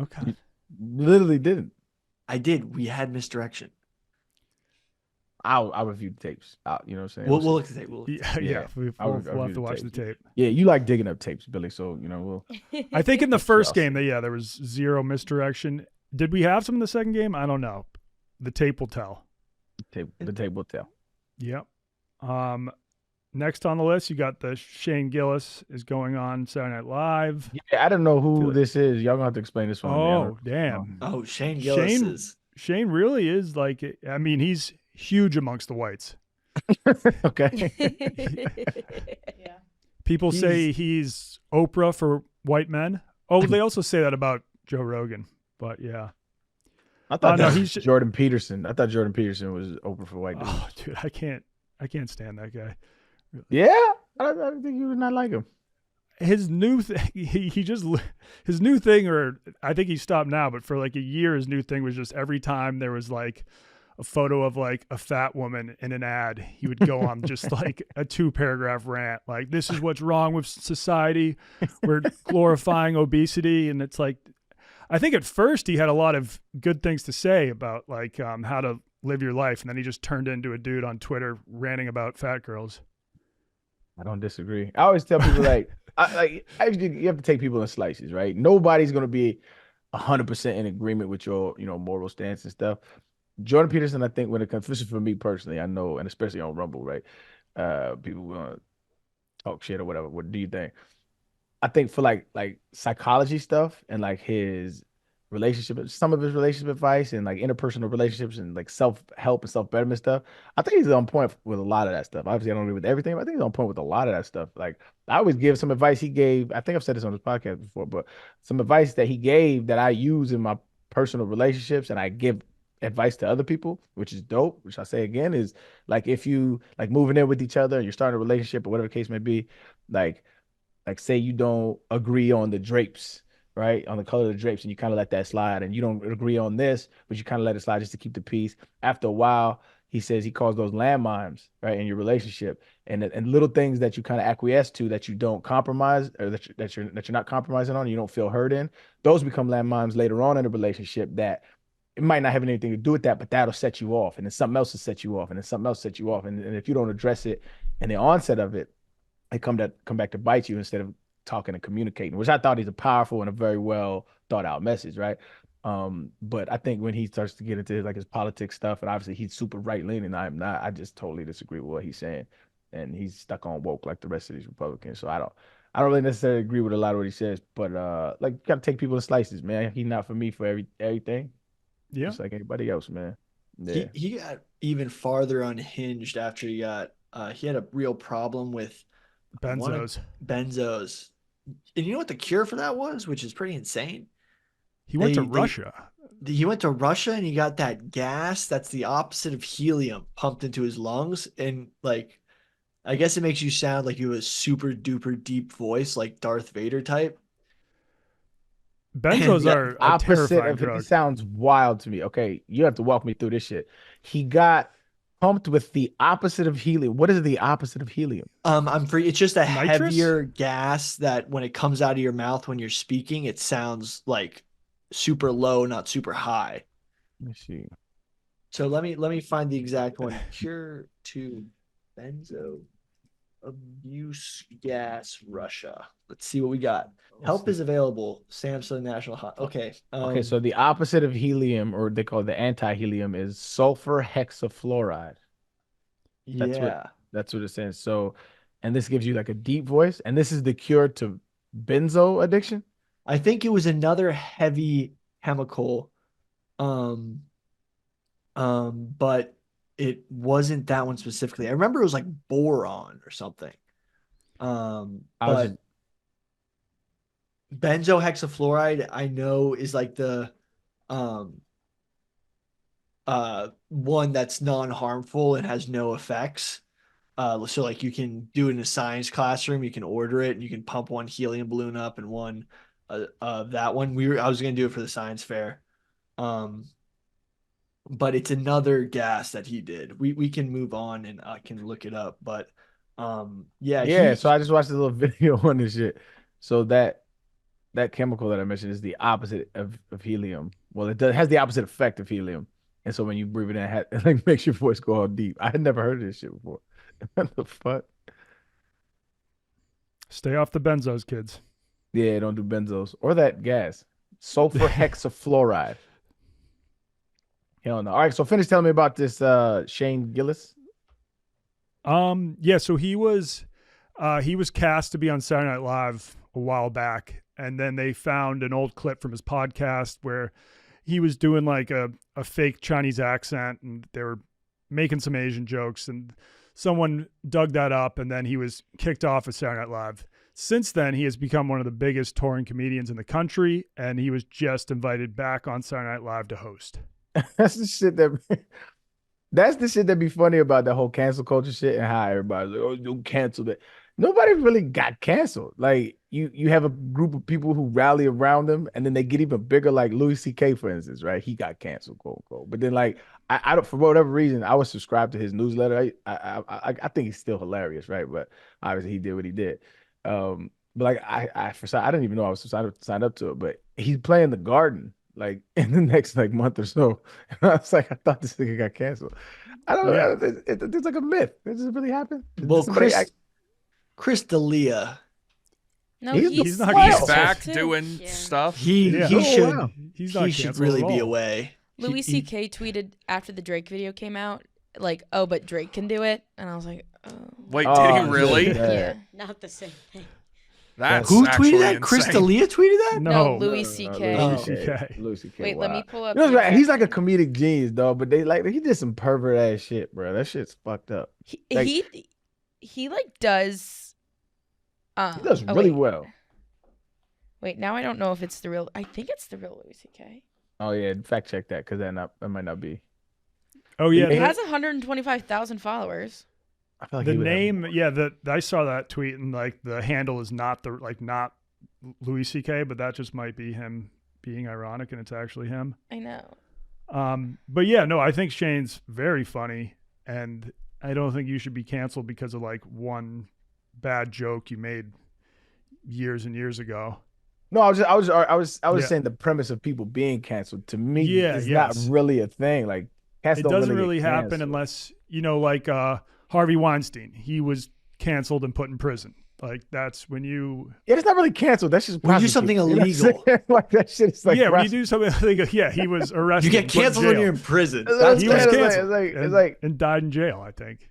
Okay. You literally didn't. I did. We had misdirection. I'll review the tapes. You know what I'm saying? We'll look at the tape. We'll have to watch the tape. Yeah, you like digging up tapes, Billy. So we'll. I think in the first game, there was zero misdirection. Did we have some in the second game? I don't know. The tape will tell. The tape will tell. Yep. Next on the list, you got the Shane Gillis is going on Saturday Night Live. Yeah, I don't know who this is. Y'all gonna have to explain this one. Oh, damn. Oh, Shane Gillis Shane really is like. I mean, he's huge amongst the whites. Okay. Yeah. People say he's Oprah for white men. Oh, they also say that about Joe Rogan. But yeah. I thought he's Jordan Peterson. I thought Jordan Peterson was Oprah for white dudes. Oh, dude, I can't stand that guy. Yeah? I didn't think you would not like him. his new thing, his new thing, or I think he stopped now, but for like a year, his new thing was just every time there was like a photo of like a fat woman in an ad, he would go on just like a 2-paragraph rant. Like, this is what's wrong with society. We're glorifying obesity. And it's like, I think at first he had a lot of good things to say about like how to live your life. And then he just turned into a dude on Twitter ranting about fat girls. I don't disagree. I always tell people you have to take people in slices, right? Nobody's going to be 100% in agreement with your, moral stance and stuff. Jordan Peterson, I think when it comes, this is for me personally, I know, and especially on Rumble, right? People want to talk shit or whatever. What do you think? I think for like psychology stuff and like his relationship, some of his relationship advice and like interpersonal relationships and like self-help and self-betterment stuff, I think he's on point with a lot of that stuff. Obviously, I don't agree with everything, but I think he's on point with a lot of that stuff. Like, I always give some advice he gave. I think I've said this on this podcast before, but some advice that he gave that I use in my personal relationships and I give advice to other people, which is dope, which I say again is like, if you like moving in with each other and you're starting a relationship or whatever the case may be, like say you don't agree on the drapes, right? On the color of the drapes, and you kind of let that slide, and you don't agree on this, but you kind of let it slide just to keep the peace. After a while, he says he calls those landmines, right, in your relationship, and little things that you kind of acquiesce to that you don't compromise, or that you're not compromising on, you don't feel hurt in. Those become landmines later on in a relationship that it might not have anything to do with that, but that'll set you off, and then something else will set you off, and then something else set you off, and if you don't address it in the onset of it, it come back to bite you instead of talking and communicating, which I thought is a powerful and a very well thought out message, right? But I think when he starts to get into like his politics stuff, and obviously he's super right leaning, I'm not. I just totally disagree with what he's saying, and he's stuck on woke like the rest of these Republicans. So I don't really necessarily agree with a lot of what he says, but like, you gotta take people in slices, man. He's not for me for everything. Yeah, just like anybody else, man. Yeah. He got even farther unhinged after he had a real problem with benzos. And you know what the cure for that was, which is pretty insane? He went to Russia. He went to Russia and he got that gas that's the opposite of helium pumped into his lungs. And like, I guess it makes you sound like you have a super duper deep voice, like Darth Vader type. Benzos are opposite of drug. It sounds wild to me. Okay, you have to walk me through this shit. He got pumped with the opposite of helium. What is the opposite of helium? I'm free. It's just a nitrous? Heavier gas that when it comes out of your mouth when you're speaking, it sounds like super low, not super high. Let me see. So let me find the exact one. Cure to benzo abuse gas, Russia. Let's see what we got. Help is available. Samsung National Okay. Okay, so the opposite of helium, or they call it the anti-helium, is sulfur hexafluoride. That's what it says. So, and this gives you like a deep voice, and this is the cure to benzo addiction. I think it was another heavy chemical, but it wasn't that one specifically. I remember it was like boron or something. But benzohexafluoride, I know, is like the one that's non-harmful and has no effects. So like you can do it in a science classroom, you can order it, and you can pump one helium balloon up and one that one. I was gonna do it for the science fair. But it's another gas that he did. We can move on and I can look it up. But so I just watched a little video on this shit. So that chemical that I mentioned is the opposite of helium. Well, it has the opposite effect of helium. And so when you breathe it in, it like makes your voice go all deep. I had never heard of this shit before. What the fuck? Stay off the benzos, kids. Yeah, don't do benzos or that gas. Sulfur hexafluoride. Hell no. All right, so finish telling me about this Shane Gillis. So he was cast to be on Saturday Night Live a while back, and then they found an old clip from his podcast where he was doing like a fake Chinese accent, and they were making some Asian jokes, and someone dug that up, and then he was kicked off of Saturday Night Live. Since then, he has become one of the biggest touring comedians in the country, and he was just invited back on Saturday Night Live to host. That's the shit that be funny about the whole cancel culture shit and how everybody's like, oh, don't cancel that. nobody really got canceled. Like you have a group of people who rally around them, and then they get even bigger. Like Louis C.K., for instance, right? He got canceled, quote unquote. But then, like, I don't, for whatever reason, I was subscribed to his newsletter. I think he's still hilarious, right? But obviously, he did what he did. But like, I didn't even know I was signed up to it. But he's playing the Garden like in the next like month or so. And I was like, I thought this nigga got canceled. I don't know. It's like a myth. Does it really happen? Well, Chris D'Elia. No, he's not. He's back doing stuff. He should. He should really be away. Louis C.K. tweeted after the Drake video came out, like, "Oh, but Drake can do it," and I was like, "Oh, wait, did he really?" Yeah, not the same thing. That's who tweeted that? Insane. Chris D'Elia tweeted that? No, Louis C.K. Louis C.K. Wait, let me pull up. He's like a comedic genius, dog. But he did some pervert ass shit, bro. That shit's fucked up. He like does. He does really well. Wait, now I don't know if it's the real. I think it's the real Louis C.K. Oh yeah, fact check that because that might not be. Oh yeah, it has 125,000 followers. I feel like the name, I saw that tweet and like the handle is not not Louis C.K., but that just might be him being ironic and it's actually him. I know. But yeah, no, I think Shane's very funny, and I don't think you should be canceled because of like one bad joke you made years and years ago. No, I was saying the premise of people being canceled to me is not really a thing. Like, it doesn't really happen unless like Harvey Weinstein. He was canceled and put in prison. Like that's when you. Yeah, it's not really canceled. That's just when you do something illegal. Like that shit is like. Yeah, when you do something illegal. Yeah, he was arrested. You get canceled when you're in prison. He was canceled. It's like and died in jail, I think.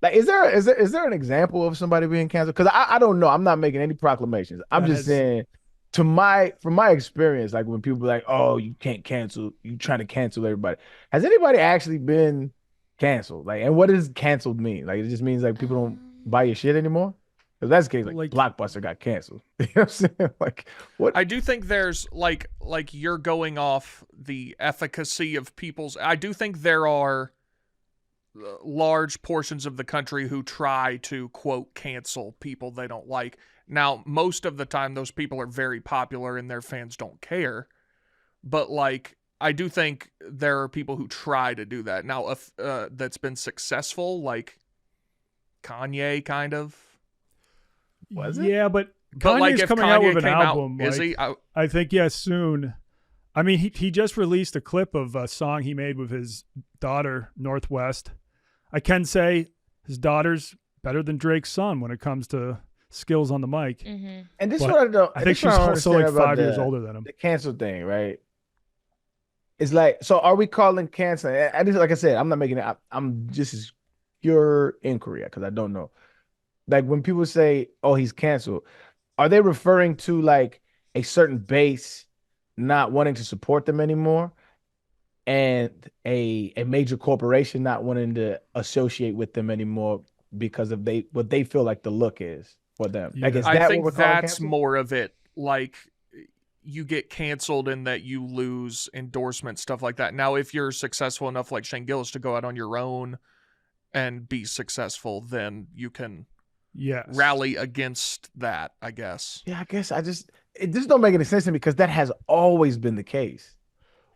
Like, is there an example of somebody being canceled? Because I don't know. I'm not making any proclamations. I'm just saying, from my experience, like when people be like, "Oh, you can't cancel. You trying to cancel everybody." Has anybody actually been canceled? Like, and what does canceled mean? Like, it just means like people don't buy your shit anymore. If that's the case, like Blockbuster got canceled. You know what I'm saying? Like, what? I do think there's like you're going off the efficacy of people's. I do think there are large portions of the country who try to quote cancel people they don't like. Now, most of the time, those people are very popular and their fans don't care. But like, I do think there are people who try to do that. Now, if that's been successful, like Kanye, kind of. Was it? Yeah, but Kanye's like if coming Kanye out with an came album. Out, is like, he? I think soon. I mean, he just released a clip of a song he made with his daughter, Northwest. I can say his daughter's better than Drake's son when it comes to skills on the mic. Mm-hmm. And this is what I don't. I think she's also like 5 years older than him. The cancel thing, right? It's like, so are we calling canceling? I just, like I said, I'm not making it. I'm just as pure inquiry because I don't know. Like when people say, "Oh, he's canceled," are they referring to like a certain base not wanting to support them anymore, and a major corporation not wanting to associate with them anymore because of what they feel like the look is for them? Yeah. Like, is I that think what we're that's calling more of it. Like, you get canceled in that you lose endorsement, stuff like that. Now, if you're successful enough, like Shane Gillis, to go out on your own and be successful, then you can rally against that, I guess. Yeah, I guess it just don't make any sense to me because that has always been the case.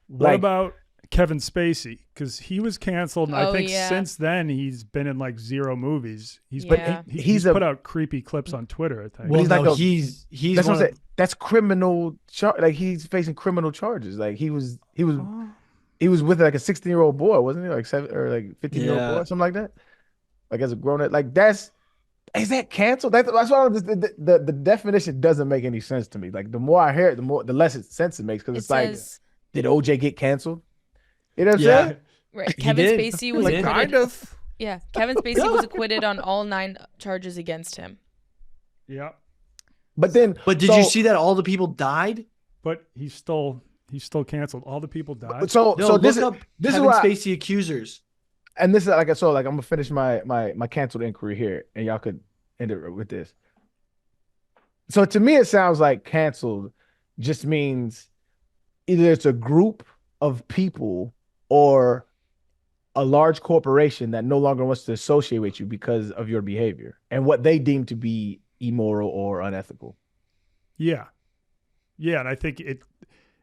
What about Kevin Spacey? Because he was canceled, and I think since then he's been in like 0 movies. He's put out creepy clips on Twitter, I think. Well, he's that's what I'm saying. That's criminal. Like he's facing criminal charges. Like he was with like a 16-year-old boy, wasn't he? Like 7 or like 15-year-old boy, something like that. Like as a grown up, like is that canceled? That's why the definition doesn't make any sense to me. Like the more I hear it, the less sense it makes because it's like, did OJ get canceled? You know what I'm saying? Right. Kevin Spacey was acquitted. Kind of. Yeah, Kevin Spacey was acquitted on all 9 charges against him. Yeah. But did you see that all the people died? But he's still canceled. All the people died. So this is Kevin Spacey accusers. And this is like I'm gonna finish my canceled inquiry here, and y'all could end it with this. So to me, it sounds like canceled just means either it's a group of people or a large corporation that no longer wants to associate with you because of your behavior and what they deem to be immoral or unethical. Yeah. Yeah. And I think it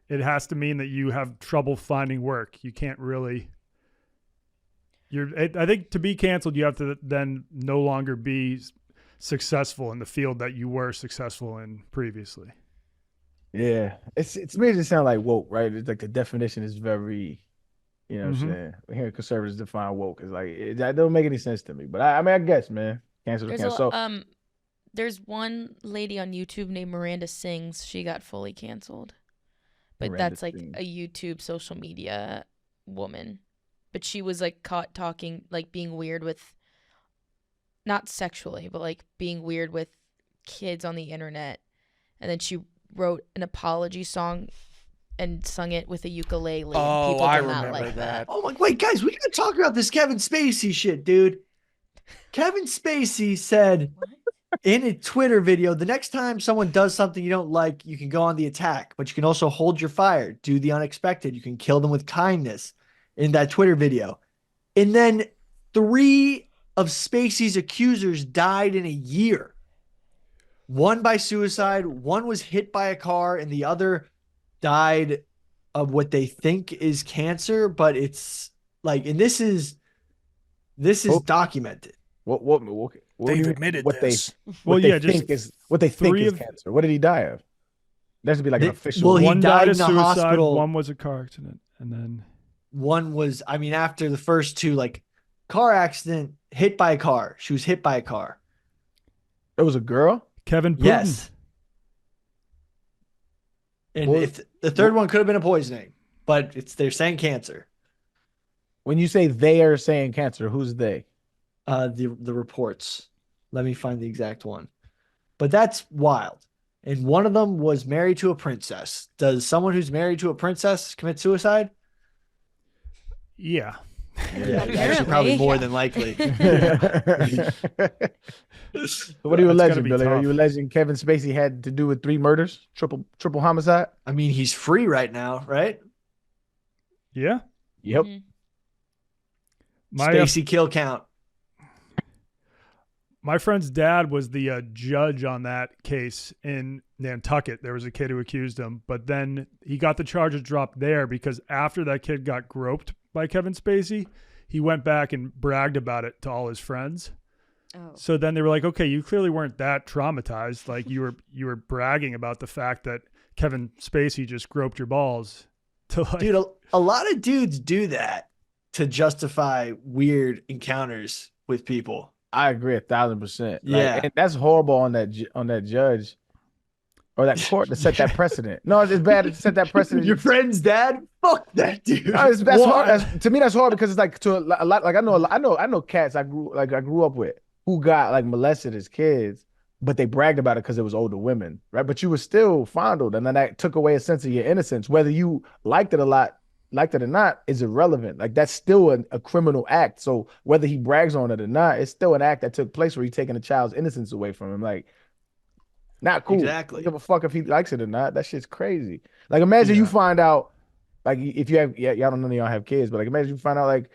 has to mean that you have trouble finding work. You can't really, I think to be canceled, you have to then no longer be successful in the field that you were successful in previously. Yeah. It's made it sound like woke, right? It's like the definition is very, you know what I'm saying? Hearing conservatives define woke is like, that don't make any sense to me. But I mean, I guess, man, there's one lady on YouTube named Miranda Sings. She got fully canceled. But that's like a YouTube social media woman. But she was like caught talking, like being weird with, not sexually, but like being weird with kids on the internet. And then she wrote an apology song and sung it with a ukulele. Oh, and people I did not remember like that. Oh my, wait, guys, we gotta talk about this Kevin Spacey shit, dude. Kevin Spacey said in a Twitter video, the next time someone does something you don't like, you can go on the attack, but you can also hold your fire, do the unexpected. You can kill them with kindness in that Twitter video. And then 3 of Spacey's accusers died in a year. One by suicide, one was hit by a car, and the other died of what they think is cancer, but it's like, and this is documented. They've admitted this. What they think is cancer. What did he die of? There should be like an official. Well, he one died of in the suicide, hospital. one was a car accident, and then one was, I mean, after the first 2, like car accident, hit by a car. She was hit by a car. It was a girl? Kevin Putin. Yes. And if the third one could have been a poisoning, but they're saying cancer. When you say they are saying cancer, who's they? The reports. Let me find the exact one. But that's wild. And one of them was married to a princess. Does someone who's married to a princess commit suicide? Yeah. Yeah, actually probably more than likely. So what are you alleging, Billy? Are you alleging Kevin Spacey had to do with 3 murders? Triple homicide? I mean, he's free right now, right? Yeah. Yep. Spacey kill count. My friend's dad was the judge on that case in Nantucket. There was a kid who accused him, but then he got the charges dropped there because after that kid got groped by Kevin Spacey, he went back and bragged about it to all his friends. Oh. So then they were like, okay, you clearly weren't that traumatized. Like you were bragging about the fact that Kevin Spacey just groped your balls. Dude, a lot of dudes do that to justify weird encounters with people. I agree 1,000%. Yeah, and that's horrible on that judge or that court to set that precedent. No, it's bad to set that precedent. Your friend's dad, fuck that dude. No, that's hard. To me, that's hard because it's like to a lot. Like I know cats I grew up with who got like molested as kids, but they bragged about it because it was older women, right? But you were still fondled, and then that took away a sense of your innocence. Whether you liked it or not is irrelevant. Like that's still a criminal act. So whether he brags on it or not, it's still an act that took place where he's taking a child's innocence away from him. Like, not cool. Exactly. Don't give a fuck if he likes it or not. That shit's crazy. Like imagine you find out, like if you have, y'all don't know y'all have kids, but like imagine you find out like,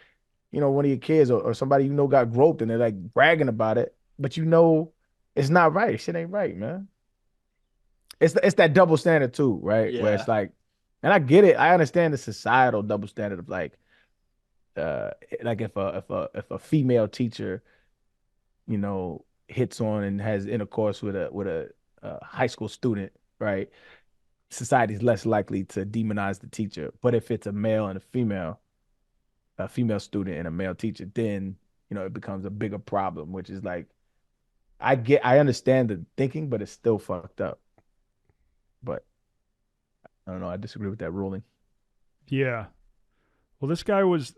you know, one of your kids or somebody you know got groped and they're like bragging about it, but you know it's not right. Shit ain't right, man. It's that double standard too, right? Yeah. Where it's like, and I get it. I understand the societal double standard of like if a female teacher, you know, hits on and has intercourse with a high school student, right? Society's less likely to demonize the teacher. But if it's a male and a female student and a male teacher, then you know it becomes a bigger problem. Which is like, I understand the thinking, but it's still fucked up. But I don't know. I disagree with that ruling. Yeah. Well, this guy was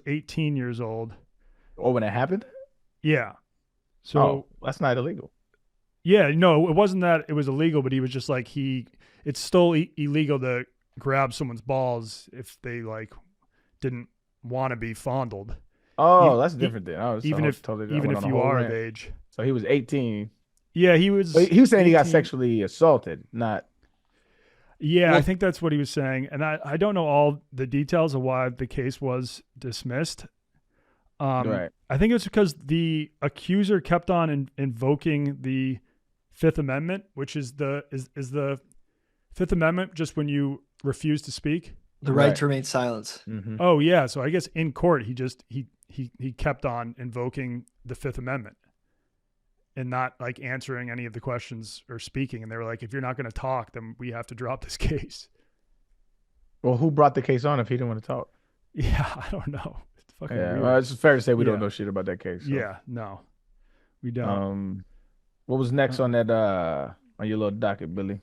18 years old. Oh, when it happened? Yeah. So that's not illegal. Yeah, no, it wasn't that it was illegal, but he was just like it's still illegal to grab someone's balls if they like didn't want to be fondled. Oh, that's different then. Even if you are of age. So he was 18. Yeah, he was. He was saying 18. He got sexually assaulted, not. Yeah, well, I think that's what he was saying, and I don't know all the details of why the case was dismissed. Right. I think it's because the accuser kept on invoking the Fifth Amendment, which is the Fifth Amendment just when you refuse to speak. The right to remain silent. Mm-hmm. Oh yeah, so I guess in court he kept on invoking the Fifth Amendment and not like answering any of the questions or speaking. And they were like, if you're not going to talk, then we have to drop this case. Well, who brought the case on if he didn't want to talk? Yeah, I don't know. It's fucking weird. Well, it's fair to say we don't know shit about that case. So. Yeah, no, we don't. What was next on that on your little docket, Billy?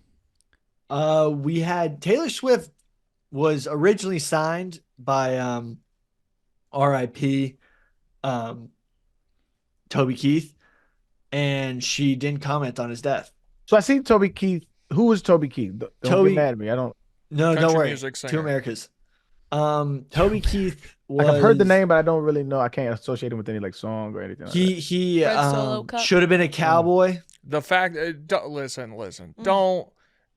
We had Taylor Swift was originally signed by R.I.P. Toby Keith, and she didn't comment on his death. So I see Toby Keith. Who was Toby Keith? Don't get mad at me. I don't. No, don't worry. Music singer. Two Americas. Toby Keith was. Like I've heard the name, but I don't really know. I can't associate him with any like song or anything. He Solo Cup? should have been a cowboy. The fact, listen. Don't.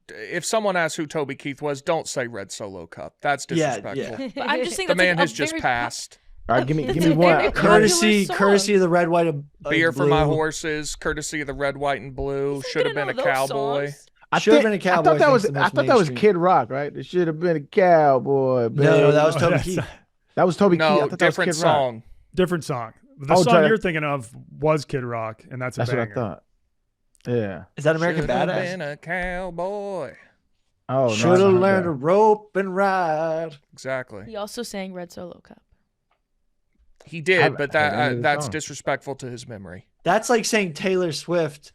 If someone asks who Toby Keith was, don't say Red Solo Cup. That's disrespectful. Yeah. But I'm just saying The that's man like has just passed. All right, give me That's a one. very Courtesy popular song. of the red, white, and Beer for blue. my horses, courtesy of the red, white, and blue. Who's Should have gonna been a know those cowboy. songs? I Should have think- been a cowboy. I thought that was. thanks to I thought that was mainstream. Kid Rock, right? It should have been a cowboy. Baby. No, that was Toby that's Keith. That was Toby Keith. I No, thought that was different Kid Rock. song. Different song. The Oh, song sorry. you're thinking of was Kid Rock, and that's a That's what I banger. thought. Yeah. Is that American Should have Badass? been a cowboy. Oh, no, Should I have don't learned to know rope and ride. Exactly. He also sang Red Solo Cup. He did, haven't but heard any of the that's songs. disrespectful to his memory. That's like saying Taylor Swift's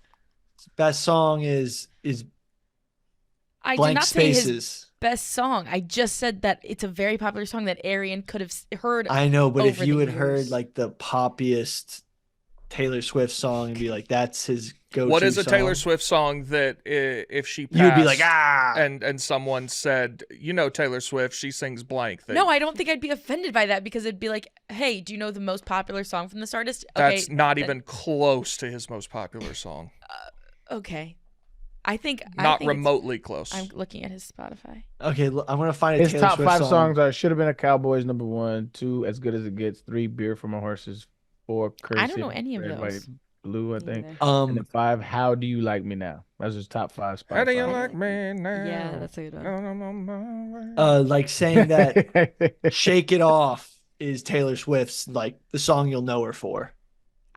best song is I did blank not say his spaces. best song. I just said that it's a very popular song that Arian could have heard. I know, but if over you the had heard years. like the poppiest Taylor Swift song and be like, that's his go-to What is a song, Taylor Swift song that if she passed, you'd be like, ah. and someone said, you know Taylor Swift, she sings blank. That, No, I don't think I'd be offended by that because it'd be like, hey, do you know the most popular song from this artist? that's not then- even close to his most popular song. Okay. I think Not it's- remotely close. I'm looking at his Spotify. Okay, I'm gonna find a His Taylor top Swift 5 song. songs are "Should Have Been a Cowboy's" number 1, 2, "As Good as It Gets," 3, "Beer for My Horses," 4, "Courtesy." I don't know any of Red, those. White, Blue, I think. Neither. And then 5, "How Do You Like Me Now?" That's his top 5 Spotify. How do you like me now? Yeah, that's a good one. I'm on my way. Like saying that "Shake It Off" is Taylor Swift's like the song you'll know her for.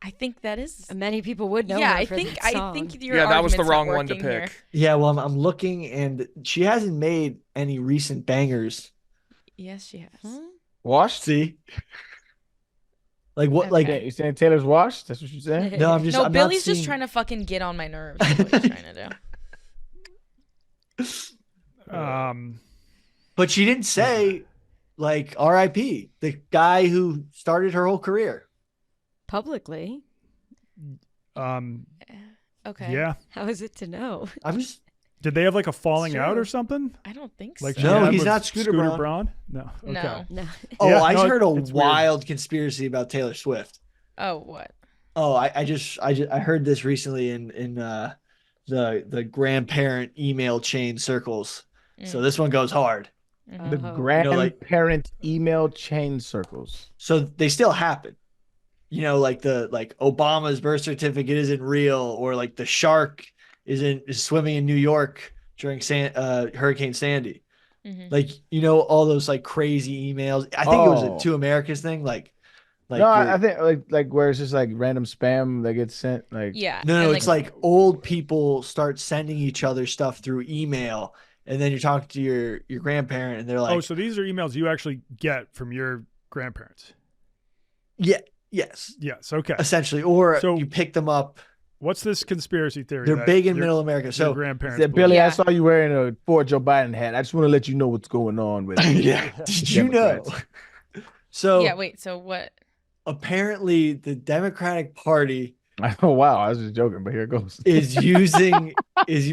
I think that is. Many people would know. Yeah, her I for think that song. your Yeah, that was the argument's not wrong one to working here. pick. Yeah, well, I'm looking, and she hasn't made any recent bangers. Yes, she has. Hmm? Washed? See, like what? Like Okay. You saying Taylor's washed? That's what you're saying? no, I'm just. No, I'm not Billy's just seeing- trying to fucking get on my nerves. That's what he's trying to do. But she didn't say like R.I.P. the guy who started her whole career. Publicly. Okay. Yeah. How is it to know? I'm just. Did they have like a falling out True. or something? I don't think Like so. she No, had he's with not Scooter Braun. Braun? No. Okay. No. No. Oh, Yeah, I no, heard a it's weird. wild conspiracy about Taylor Swift. Oh, what? Oh, I heard this recently in the grandparent email chain circles. So this one goes hard. The Mhm. Oh. grandparent email chain circles. So they still happen. You know, like Obama's birth certificate isn't real, or like the shark is swimming in New York during Hurricane Sandy. Mhm. Like, you know, all those like crazy emails. I think it was Oh. a Two Americas thing. Like no, you're- I think like where it's just like random spam that gets sent. Like Yeah. no, and, it's like old people start sending each other stuff through email, and then you're talking to your grandparent, and they're like, Oh, so these are emails you actually get from your grandparents. yeah, yes, Yes. Okay. essentially, or So- you pick them up. What's this conspiracy theory? They're that big in your- Middle America. your So grandparents. said, Billy, Yeah. I saw you wearing a Ford Joe Biden hat. I just want to let you know what's going on with it. yeah, did you know? Democrats. So yeah. Wait. So what? apparently, the Democratic Party Oh wow, I was just joking, but here it goes. is using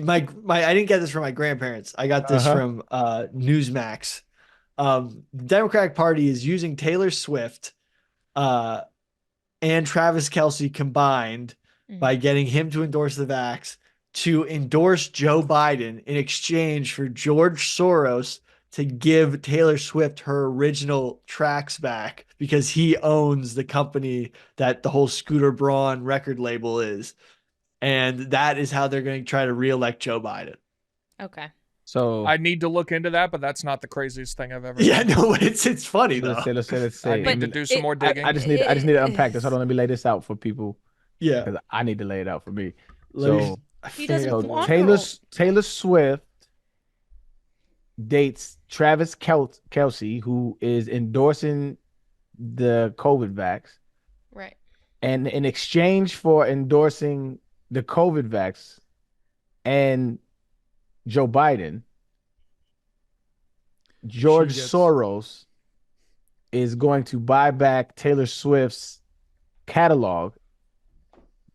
my I didn't get this from my grandparents. I got this from Newsmax. The Democratic Party is using Taylor Swift and Travis Kelce combined by getting him to endorse the vax to endorse Joe Biden in exchange for George Soros to give Taylor Swift her original tracks back because he owns the company that the whole Scooter Braun record label is. And that is how they're going to try to reelect Joe Biden. Okay. So I need to look into that, but that's not the craziest thing I've ever. Yeah, no, it's funny though. Let's say. I need to do some more digging. I just need to unpack this. Hold on, let me lay this out for people. Yeah, because I need to lay it out for me. He doesn't want Taylor Swift dates Travis Kelce, who is endorsing the COVID vax. Right. And in exchange for endorsing the COVID vax and Joe Biden, George Soros is going to buy back Taylor Swift's catalog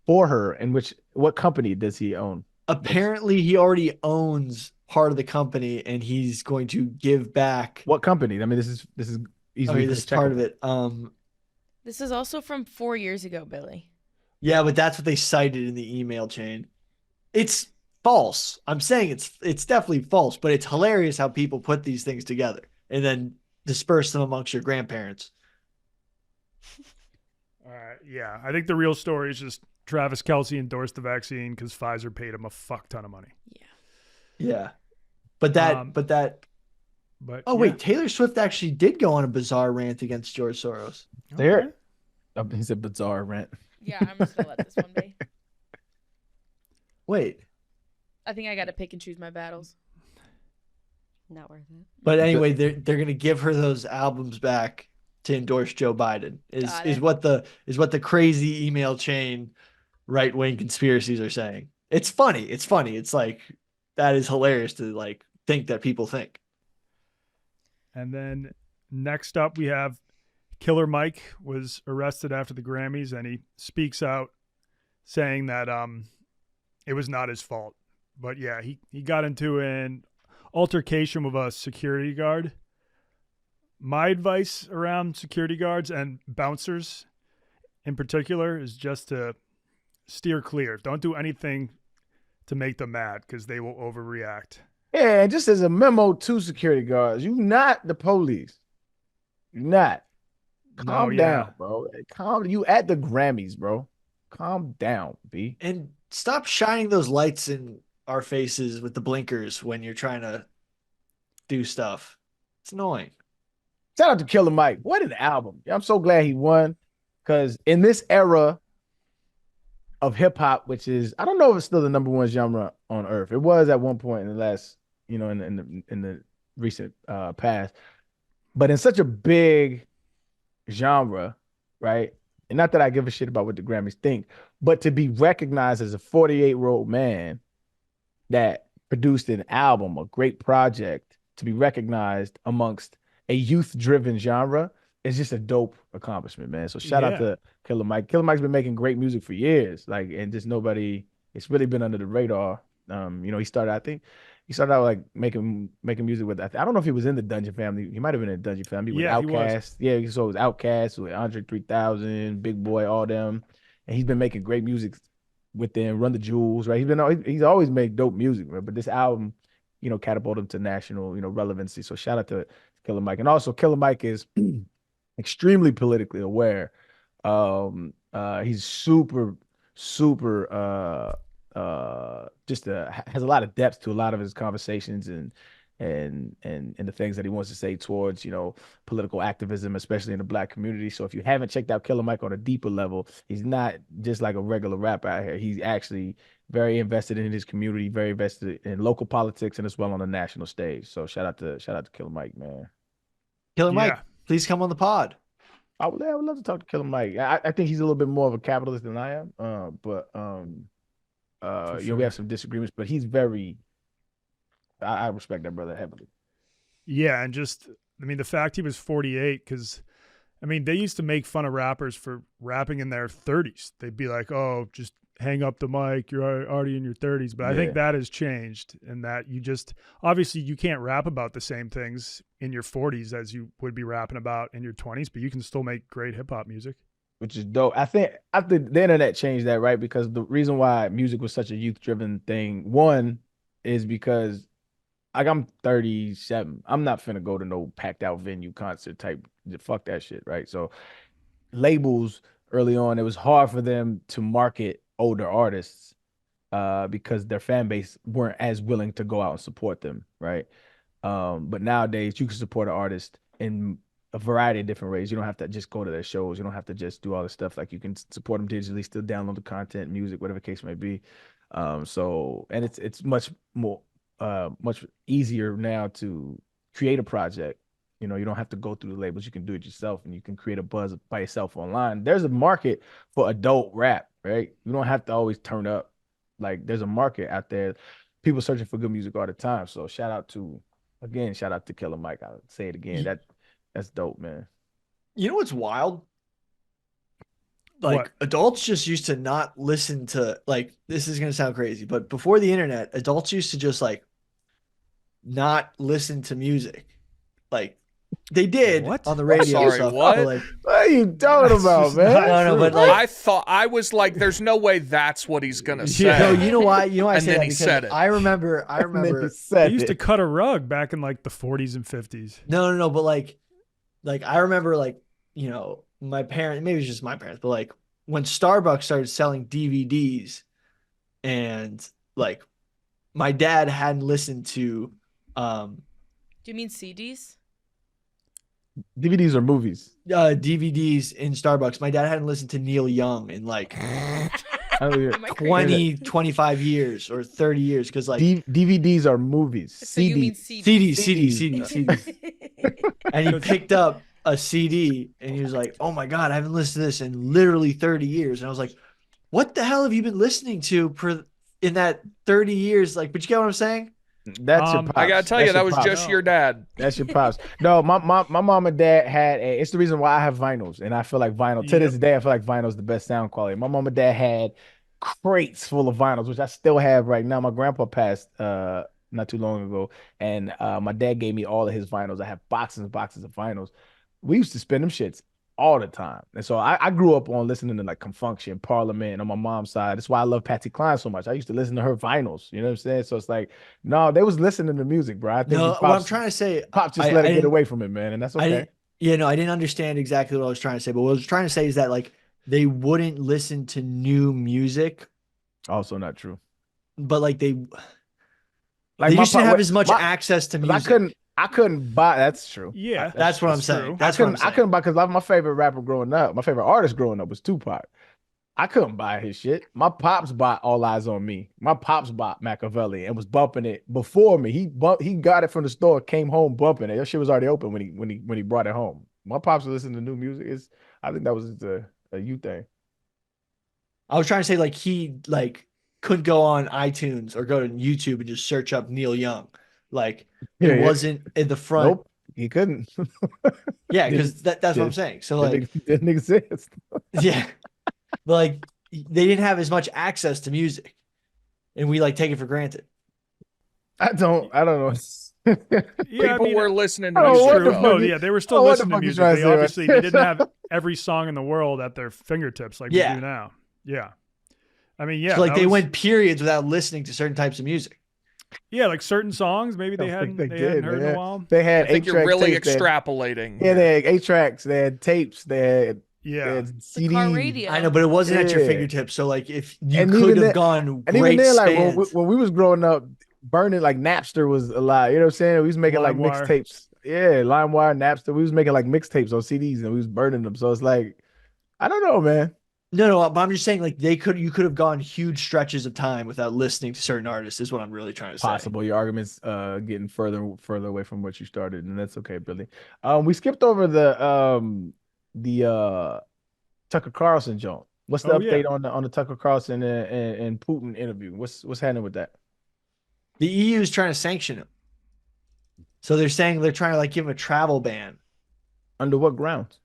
for her. In what company does he own? Apparently, he already owns part of the company, and he's going to give back. What company? I mean, this is easily this is part of it. This is also from 4 years ago, Billy. Yeah, but that's what they cited in the email chain. It's false. I'm saying it's definitely false, but it's hilarious how people put these things together and then disperse them amongst your grandparents. Yeah, I think the real story is just Travis Kelce endorsed the vaccine because Pfizer paid him a fuck ton of money. Yeah. But wait, Taylor Swift actually did go on a bizarre rant against George Soros. There, he's a bizarre rant. Yeah, I'm just gonna let this one be. Wait. I think I got to pick and choose my battles. Not worth it. But anyway, they're going to give her those albums back to endorse Joe Biden. Is what the crazy email chain right-wing conspiracies are saying. It's funny. It's like that is hilarious to like think that people think. And then next up we have Killer Mike was arrested after the Grammys, and he speaks out saying that it was not his fault. But yeah, he got into an altercation with a security guard. My advice around security guards and bouncers in particular is just to steer clear. Don't do anything to make them mad because they will overreact. Yeah, and just as a memo to security guards, you're not the police. You're not. Calm down, bro. You at the Grammys, bro. Calm down, B. And stop shining those lights in our faces with the blinkers when you're trying to do stuff. It's annoying. Shout out to Killer Mike. What an album. I'm so glad he won, because in this era of hip hop, which is, I don't know if it's still the number one genre on earth. It was at one point in the last, in the recent past, but in such a big genre, right? And not that I give a shit about what the Grammys think, but to be recognized as a 48-year-old man that produced an album, a great project, to be recognized amongst a youth-driven genre is just a dope accomplishment, man. So shout out to Killer Mike. Killer Mike's been making great music for years, and just nobody, it's really been under the radar. He started out like making music with, I don't know if he was in the Dungeon Family. He might have been in the Dungeon Family with Outkast. Yeah, so it was Outkast with Andre 3000, Big Boy, all them. And he's been making great music with them, Run the Jewels, right? He's always made dope music, right? But this album, catapulted him to national, relevancy. So shout out to Killer Mike. And also Killer Mike is extremely politically aware. He's super has a lot of depth to a lot of his conversations and the things that he wants to say towards, political activism, especially in the Black community. So if you haven't checked out Killer Mike on a deeper level, he's not just like a regular rapper out here. He's actually very invested in his community, very invested in local politics, and as well on the national stage. So shout out to Killer Mike, man. Killer Mike, please come on the pod. I would love to talk to Killer Mike. I think he's a little bit more of a capitalist than I am. We have some disagreements, but he's very, I respect that brother heavily. Yeah. And the fact he was 48, because they used to make fun of rappers for rapping in their 30s. They'd be like, oh, just hang up the mic, you're already in your 30s. But I think that has changed, and that obviously you can't rap about the same things in your 40s as you would be rapping about in your 20s, but you can still make great hip hop music. Which is dope. I think the internet changed that, right? Because the reason why music was such a youth-driven thing, one, is because like I'm 37. I'm not finna go to no packed out venue concert type. Fuck that shit, right? So labels early on, it was hard for them to market older artists because their fan base weren't as willing to go out and support them, right? But nowadays you can support an artist in a variety of different ways. You don't have to just go to their shows. You don't have to just do all this stuff. Like you can support them digitally, still download the content, music, whatever the case may be. So and it's much more much easier now to create a project. You know, you don't have to go through the labels. You can do it yourself, and you can create a buzz by yourself online. There's a market for adult rap, right? You don't have to always turn up. Like there's a market out there. People searching for good music all the time. So shout out to Killer Mike. I'll say it again. That's dope, man. You know what's wild? Like what? Adults just used to not listen to, like, this is gonna sound crazy, but before the internet, adults used to just like not listen to music. Like they did on the radio. Sorry, stuff, what? like, What are you talking about, man? No, but like, I thought I was like, "There's no way that's what he's gonna say." no, you know why? You know why I And say then that? he Because said it. I remember. They used to cut a rug back in like the 40s and 50s. No, but like I remember, like, you know, my parents, maybe it's just my parents, but like when Starbucks started selling DVDs, and like my dad hadn't listened to Do you mean CDs? DVDs or movies? DVDs in Starbucks. My dad hadn't listened to Neil Young in like Oh, yeah. Am I crazy? 25 years or 30 years, because like DVDs are movies. So you mean CDs. CDs. And he picked up a CD and he was like, "Oh my God, I haven't listened to this in literally 30 years." And I was like, "What the hell have you been listening to in that 30 years?" Like, but you get what I'm saying? That's your pops. I gotta tell you, that was just your dad. That's your pops. No, my mom and dad had it's the reason why I have vinyls, and I feel like vinyl to this day. I feel like vinyl is the best sound quality. My mom and dad had crates full of vinyls, which I still have right now. My grandpa passed not too long ago, and my dad gave me all of his vinyls. I have boxes and boxes of vinyls. We used to spin them shits all the time. And so I grew up on listening to like Confunction, Parliament on my mom's side. That's why I love Patsy Cline so much. I used to listen to her vinyls. You know what I'm saying? So it's like, no, they was listening to music, bro. I think No, what I'm trying to say, Pop just let it get away from it, man. And that's okay. I didn't understand exactly what I was trying to say, but what I was trying to say is that like they wouldn't listen to new music. Also not true. But like they used to have as much access to music. I couldn't buy. That's true. Yeah, that's what I'm saying. I couldn't buy, because my favorite rapper growing up, my favorite artist growing up was Tupac. I couldn't buy his shit. My pops bought All Eyes on Me. My pops bought Machiavelli and was bumping it before me. He got it from the store, came home bumping it. That shit was already open when he brought it home. My pops was listening to new music. I think that was a you thing. I was trying to say like he like could go on iTunes or go to YouTube and just search up Neil Young. Like it wasn't in the front. Nope, he couldn't. Yeah, because that's what I'm saying. So like it didn't exist. Yeah, but like they didn't have as much access to music, and we like take it for granted. I don't know. People were listening to music. No, yeah, they were still listening to music. They obviously they didn't have every song in the world at their fingertips like we do now. Yeah, I mean, yeah. So like they went periods without listening to certain types of music. Yeah, like certain songs maybe they hadn't heard in a while. They had. I think you're really extrapolating. Yeah, they had 8 tracks. They had tapes. They had CDs. The car radio. I know, but it wasn't at your fingertips. So like if you could have gone, and even then, like when we was growing up, burning like Napster was a lot. You know what I'm saying? We was making like mixtapes. Yeah, LimeWire, Napster. We was making like mixtapes on CDs and we was burning them. So it's like, I don't know, man. No, but I'm just saying like you could have gone huge stretches of time without listening to certain artists is what I'm really trying to say. Possible. Your argument's getting further away from what you started, and that's okay, Billy. We skipped over the Tucker Carlson joint. What's the update on the Tucker Carlson and Putin interview? What's happening with that? The EU is trying to sanction him. So they're saying they're trying to like give him a travel ban. Under what grounds?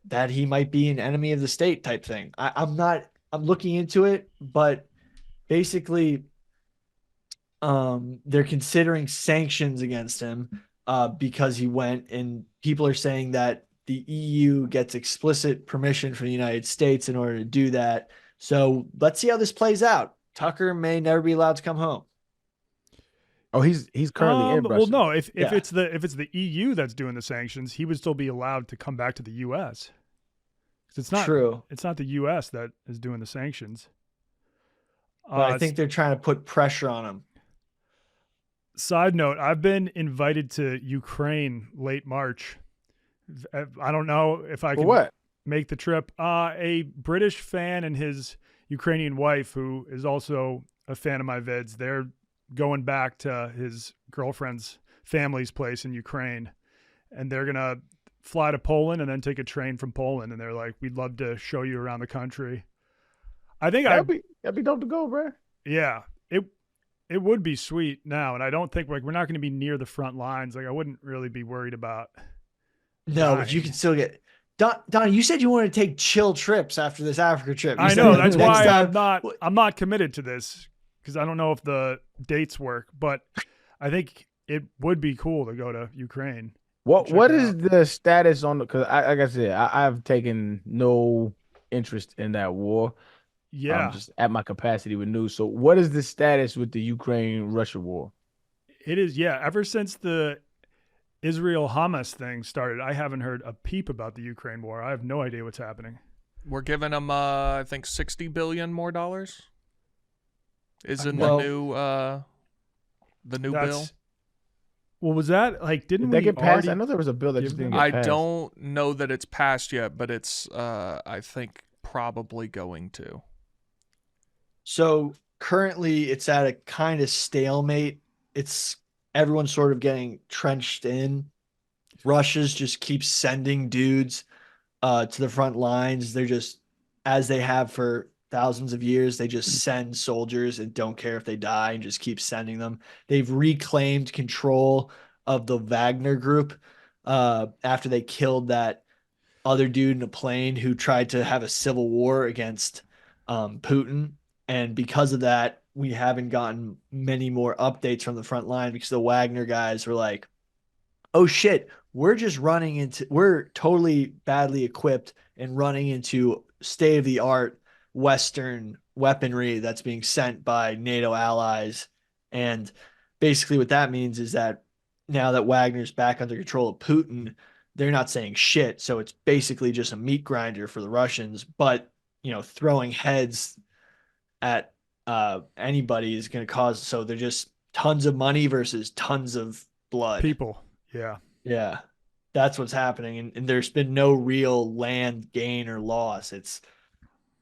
That he might be an enemy of the state type thing. I'm looking into it, but basically they're considering sanctions against him because he went, and people are saying that the EU gets explicit permission from the United States in order to do that. So let's see how this plays out. Tucker may never be allowed to come home. Oh, he's currently in Russia. Well, no. If it's the EU that's doing the sanctions, he would still be allowed to come back to the U.S. It's not true. It's not the U.S. that is doing the sanctions. But I think they're trying to put pressure on him. Side note: I've been invited to Ukraine late March. I don't know if I can make the trip. A British fan and his Ukrainian wife, who is also a fan of my vids, they're going back to his girlfriend's family's place in Ukraine, and they're gonna fly to Poland and then take a train from Poland. And they're like, "We'd love to show you around the country." I think that'd be dope to go, bro. Yeah, it would be sweet now, and I don't think we're not going to be near the front lines. Like I wouldn't really be worried about. No, but you can still get. Don, you said you wanted to take chill trips after this Africa trip. I know, that's why I'm not committed to this, because I don't know if the dates work, but I think it would be cool to go to Ukraine. What is the status on the? Because like I said, I've taken no interest in that war. Yeah, I'm just at my capacity with news. So, what is the status with the Ukraine-Russia war? It is, ever since the Israel-Hamas thing started, I haven't heard a peep about the Ukraine war. I have no idea what's happening. We're giving them, I think, $60 billion more dollars. Is in the new bill. Well, was that like? Didn't they we get passed? I know there was a bill that just didn't get passed. I don't know that it's passed yet, but it's, I think, probably going to. So currently it's at a kind of stalemate. Everyone's sort of getting trenched in. Russia's just keeps sending dudes to the front lines. They're just, as they have for thousands of years, they just send soldiers and don't care if they die and just keep sending them. They've reclaimed control of the Wagner group after they killed that other dude in a plane who tried to have a civil war against Putin. And because of that, we haven't gotten many more updates from the front line, because the Wagner guys were like, oh shit, we're totally badly equipped and running into state-of-the-art Western weaponry that's being sent by NATO allies. And basically what that means is that now that Wagner's back under control of Putin, they're not saying shit. So it's basically just a meat grinder for the Russians, but throwing heads at anybody is going to cause. So they're just tons of money versus tons of blood. People. Yeah. That's what's happening. And there's been no real land gain or loss. It's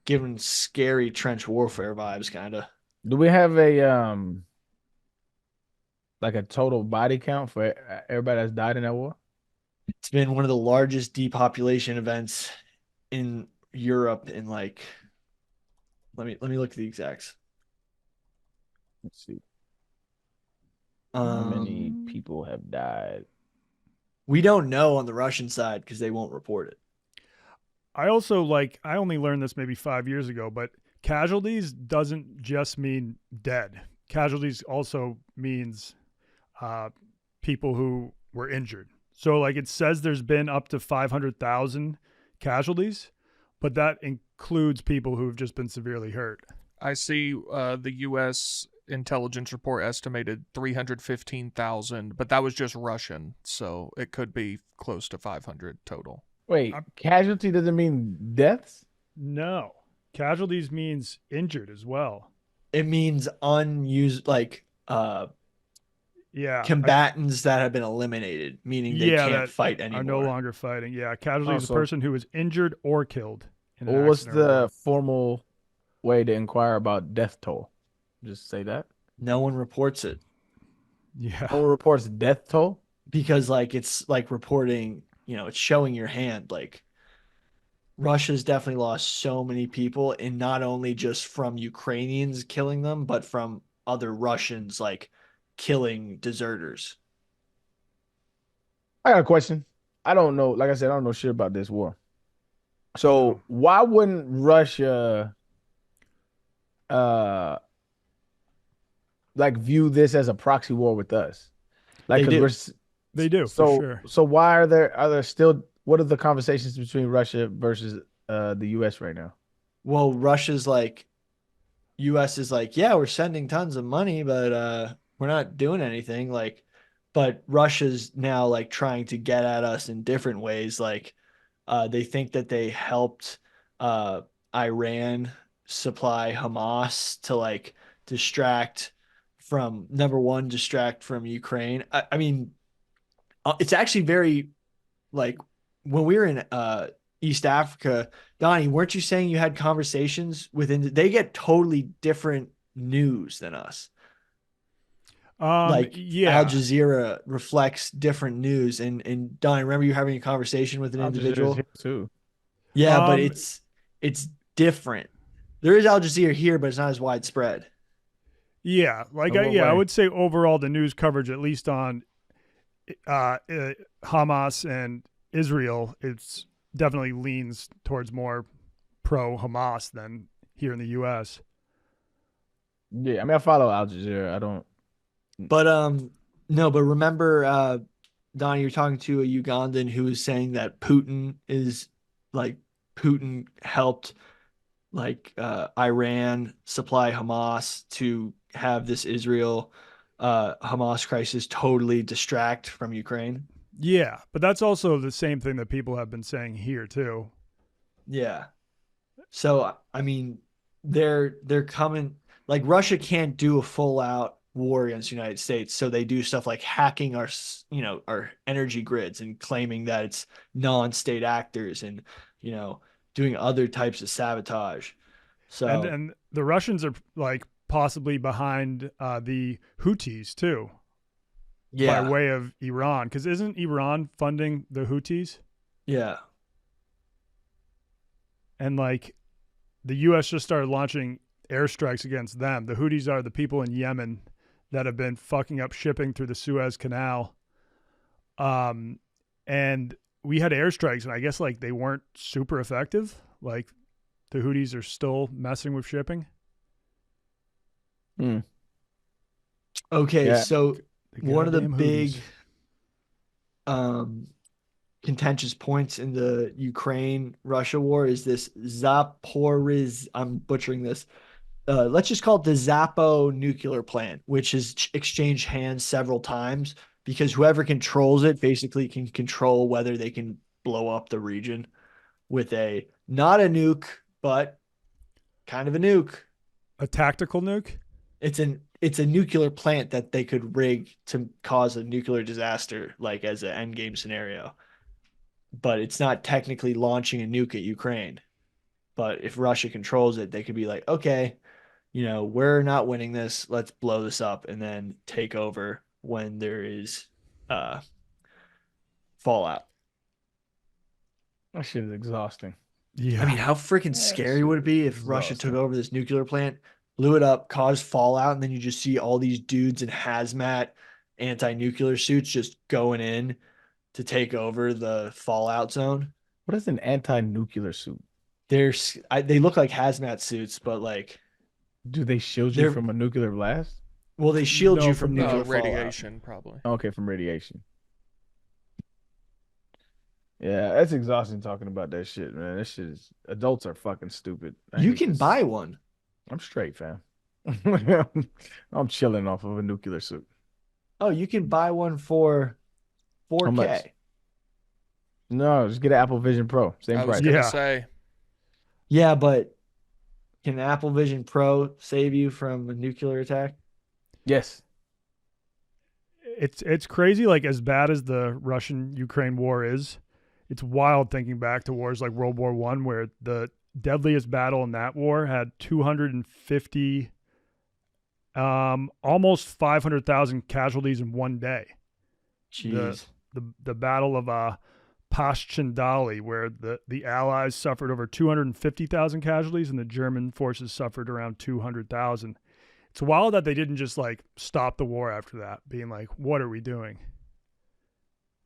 given scary trench warfare vibes, kind of. Do we have a like a total body count for everybody that's died in that war? It's been one of the largest depopulation events in Europe in like, let me look at the exacts. Let's see. How many people have died? We don't know on the Russian side because they won't report it. I also I only learned this maybe 5 years ago, but casualties doesn't just mean dead. Casualties also means people who were injured. So it says there's been up to 500,000 casualties, but that includes people who have just been severely hurt. I see the U.S. intelligence report estimated 315,000, but that was just Russian, so it could be close to 500 total. Wait, casualty doesn't mean deaths? No. Casualties means injured as well. It means unused, combatants that have been eliminated, meaning they can't fight anymore. Are no longer fighting. Yeah, casualty is a person who was injured or killed. What's the formal way to inquire about death toll? Just say that? No one reports it. Yeah. No one reports death toll? Because it's like reporting, it's showing your hand. Russia's definitely lost so many people, and not only just from Ukrainians killing them, but from other Russians killing deserters. I got a question. I don't know. Like I said, I don't know shit about this war. So why wouldn't Russia view this as a proxy war with us? They do. They do, so, for sure. So why are there still, what are the conversations between Russia versus the US right now? Well, Russia's US is yeah, we're sending tons of money, but we're not doing anything. Like, but Russia's now like trying to get at us in different ways. Like, they think that they helped Iran supply Hamas to like distract from Ukraine. I mean, it's actually very like when we were in East Africa, Donnie, weren't you saying you had conversations they get totally different news than us? Like Al Jazeera reflects different news, and Donnie, remember you having a conversation with an individual too. Yeah, but it's different. There is Al Jazeera here, but it's not as widespread. Yeah, like I would say overall the news coverage, at least on Hamas and Israel, it's definitely leans towards more pro Hamas than here in the U.S. Yeah, I mean I follow Al Jazeera. I don't. But no, but remember, Donnie, you're talking to a Ugandan who is saying that Putin helped Iran supply Hamas to have this Israel Hamas crisis totally distract from Ukraine. Yeah, but that's also the same thing that people have been saying here too. Yeah. So I mean, they're coming. Like Russia can't do a full out war against the United States, so they do stuff like hacking our energy grids and claiming that it's non-state actors and doing other types of sabotage. So and the Russians are like possibly behind the Houthis too. Yeah. By way of Iran, because isn't Iran funding the Houthis? Yeah. And like the U.S. just started launching airstrikes against them. The Houthis are the people in Yemen that have been fucking up shipping through the Suez Canal. And we had airstrikes, and I guess like they weren't super effective. Like the Houthis are still messing with shipping. Okay, yeah. So one of the big contentious points in the Ukraine-Russia war is this I'm butchering this. Let's just call it the Zapo nuclear plant, which has exchanged hands several times because whoever controls it basically can control whether they can blow up the region with not a nuke, but kind of a nuke. A tactical nuke? It's a nuclear plant that they could rig to cause a nuclear disaster, like as an end game scenario. But it's not technically launching a nuke at Ukraine. But if Russia controls it, they could be like, okay, we're not winning this. Let's blow this up and then take over when there is fallout. That shit is exhausting. Yeah. I mean, how freaking scary would it be if Russia took over this nuclear plant, blew it up, caused fallout, and then you just see all these dudes in hazmat anti-nuclear suits just going in to take over the fallout zone? What is an anti-nuclear suit? They look like hazmat suits, but like, do they shield you from a nuclear blast? Well, they shield you from nuclear radiation, fallout. Probably. Okay, from radiation. Yeah, that's exhausting talking about that shit, man. That shit is, adults are fucking stupid. You can buy one. I'm straight, fam. I'm chilling off of a nuclear suit. Oh, you can buy one for $4K. No, just get an Apple Vision Pro. Same price. I was gonna say. Yeah, but can Apple Vision Pro save you from a nuclear attack? Yes. It's crazy. Like as bad as the Russian-Ukraine war is, it's wild thinking back to wars like World War I, where the deadliest battle in that war had 250, almost 500,000 casualties in one day. Jeez. The Battle of Passchendaele, where the Allies suffered over 250,000 casualties and the German forces suffered around 200,000. It's wild that they didn't just like stop the war after that, being like, what are we doing?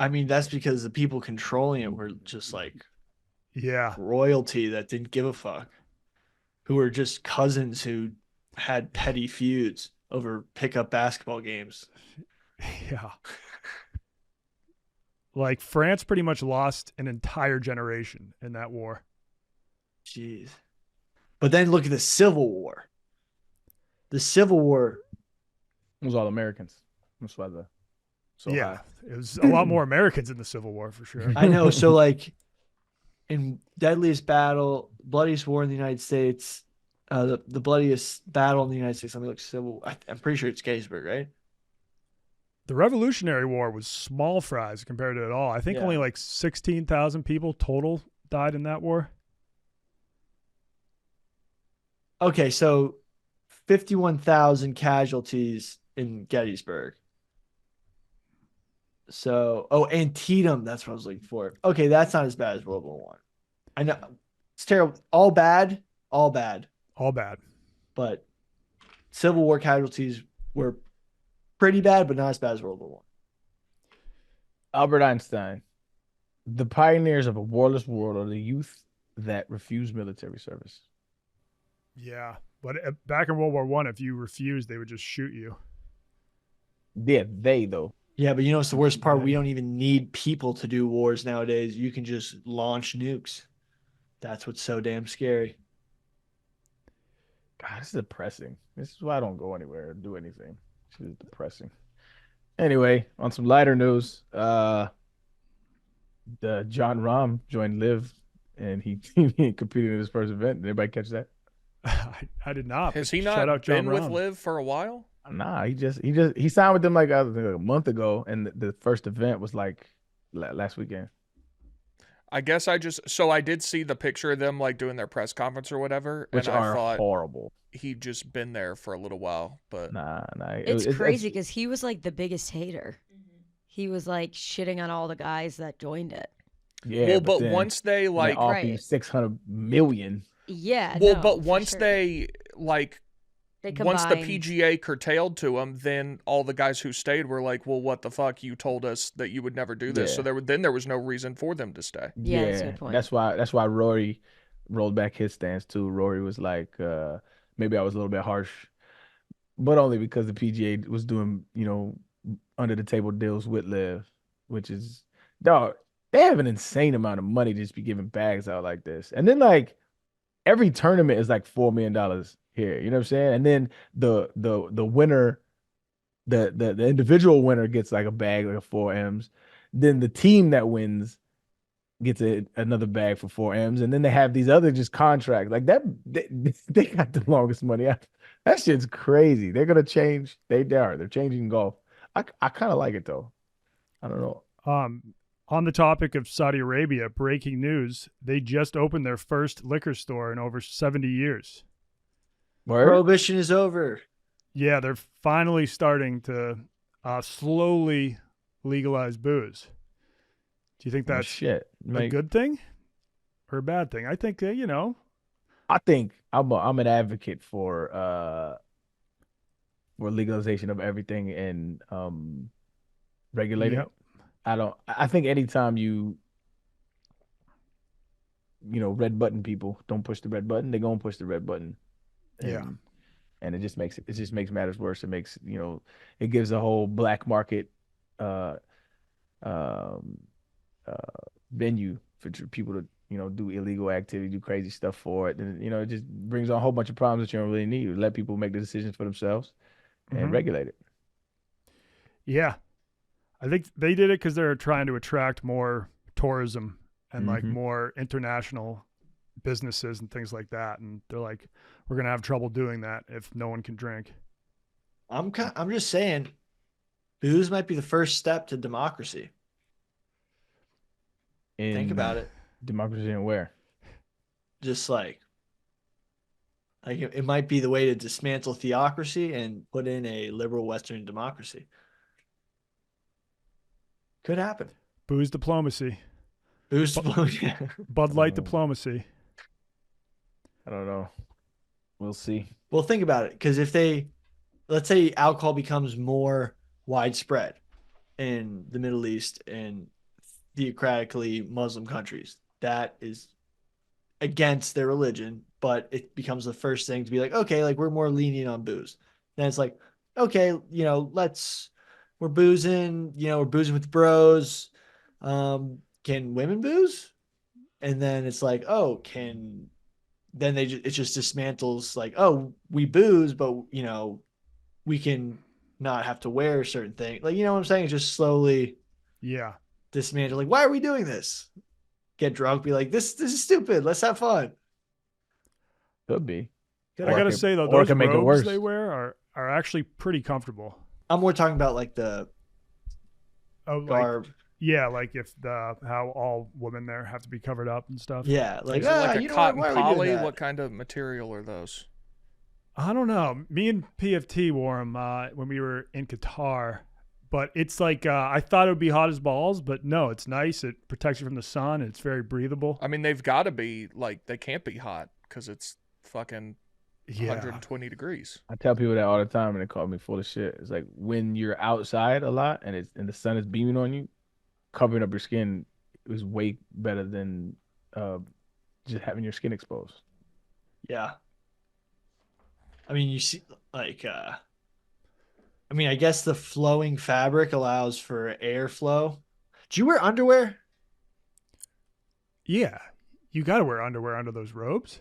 I mean, that's because the people controlling it were just like royalty that didn't give a fuck, who were just cousins who had petty feuds over pickup basketball games. Yeah. Like France pretty much lost an entire generation in that war. Jeez. But then look at the Civil War. The Civil War It was all Americans. That's why high. It was a lot more Americans in the Civil War for sure. I know. So like in deadliest battle, bloodiest war in the United States, the bloodiest battle in the United States, something like Civil. I'm pretty sure it's Gettysburg, right? The Revolutionary War was small fries compared to it all. I think only like 16,000 people total died in that war. Okay, so 51,000 casualties in Gettysburg. So, Antietam, that's what I was looking for. Okay, that's not as bad as World War One. I know it's terrible. All bad. But Civil War casualties were pretty bad, but not as bad as World War One. Albert Einstein, the pioneers of a warless world are the youth that refuse military service. Yeah, but back in World War One, if you refused, they would just shoot you. Yeah, though. Yeah, but you know what's the worst part? We don't even need people to do wars nowadays. You can just launch nukes. That's what's so damn scary. God, this is depressing. This is why I don't go anywhere or do anything. This is depressing. Anyway, on some lighter news, the John Rahm joined LIV, and he competed in his first event. Did anybody catch that? I did not. Has he not been with LIV for a while? Nah, he signed with them like a month ago, and the first event was like last weekend. I guess I did see the picture of them like doing their press conference or whatever, which and I thought horrible. He'd just been there for a little while, but nah. It's crazy because he was like the biggest hater. He was like shitting on all the guys that joined it. Yeah, well, but once they like offer you $600 million. Yeah. Well, but once they like. Once the PGA curtailed to them, then all the guys who stayed were like, "Well, what the fuck? You told us that you would never do this." So there was no reason for them to stay. Yeah, that's a good point. That's why Rory rolled back his stance too. Rory was like, maybe I was a little bit harsh, but only because the PGA was doing, under the table deals with LIV, which is, dog, they have an insane amount of money to just be giving bags out like this, and then like every tournament is like $4 million. Here, you know what I'm saying? And then the winner, the individual winner gets like a bag, like a 4Ms. Then the team that wins gets another bag for 4Ms. And then they have these other just contracts. Like that, they got the longest money. That shit's crazy. They're gonna change. They're changing golf. I kind of like it though. I don't know. On the topic of Saudi Arabia, breaking news: they just opened their first liquor store in over 70 years. Word? Prohibition is over. Yeah, they're finally starting to slowly legalize booze. Do you think that's a good thing or a bad thing? I think I think I'm an advocate for legalization of everything and regulating. Yep. I think anytime you red button people, don't push the red button, they're gonna push the red button. And it just makes matters worse. It makes, it gives a whole black market venue for people to, do illegal activity, do crazy stuff for it. And, it just brings on a whole bunch of problems that you don't really need. Let people make the decisions for themselves and regulate it. Yeah. I think they did it because they're trying to attract more tourism and like more international businesses and things like that, and they're like, we're gonna have trouble doing that if no one can drink. I'm just saying, booze might be the first step to democracy. Think about it. Democracy in where? Just like it might be the way to dismantle theocracy and put in a liberal Western democracy. Could happen. Booze diplomacy. Bud Light diplomacy. I don't know. We'll see. Well, think about it. Because let's say alcohol becomes more widespread in the Middle East and theocratically Muslim countries, that is against their religion, but it becomes the first thing to be like, okay, like we're more lenient on booze. Then it's like, okay, we're boozing, we're boozing with bros. Can women booze? And then it's like, then it just dismantles like, oh, we booze, but we can not have to wear a certain thing. Like, you know what I'm saying? Just slowly dismantle. Like, why are we doing this? Get drunk, be like, this is stupid. Let's have fun. Could be. I gotta say though, those robes they wear are actually pretty comfortable. I'm more talking about like the garb. Like if how all women there have to be covered up and stuff. Yeah, like, like a cotton poly. What kind of material are those? I don't know. Me and PFT wore them when we were in Qatar, but it's like I thought it would be hot as balls, but no, it's nice. It protects you from the sun. And it's very breathable. I mean, they've got to be like they can't be hot because it's fucking 120 degrees. I tell people that all the time, and they call me full of shit. It's like when you're outside a lot and the sun is beaming on you, covering up your skin is way better than just having your skin exposed. Yeah. I mean, you see, like, I guess the flowing fabric allows for airflow. Do you wear underwear? Yeah. You got to wear underwear under those robes.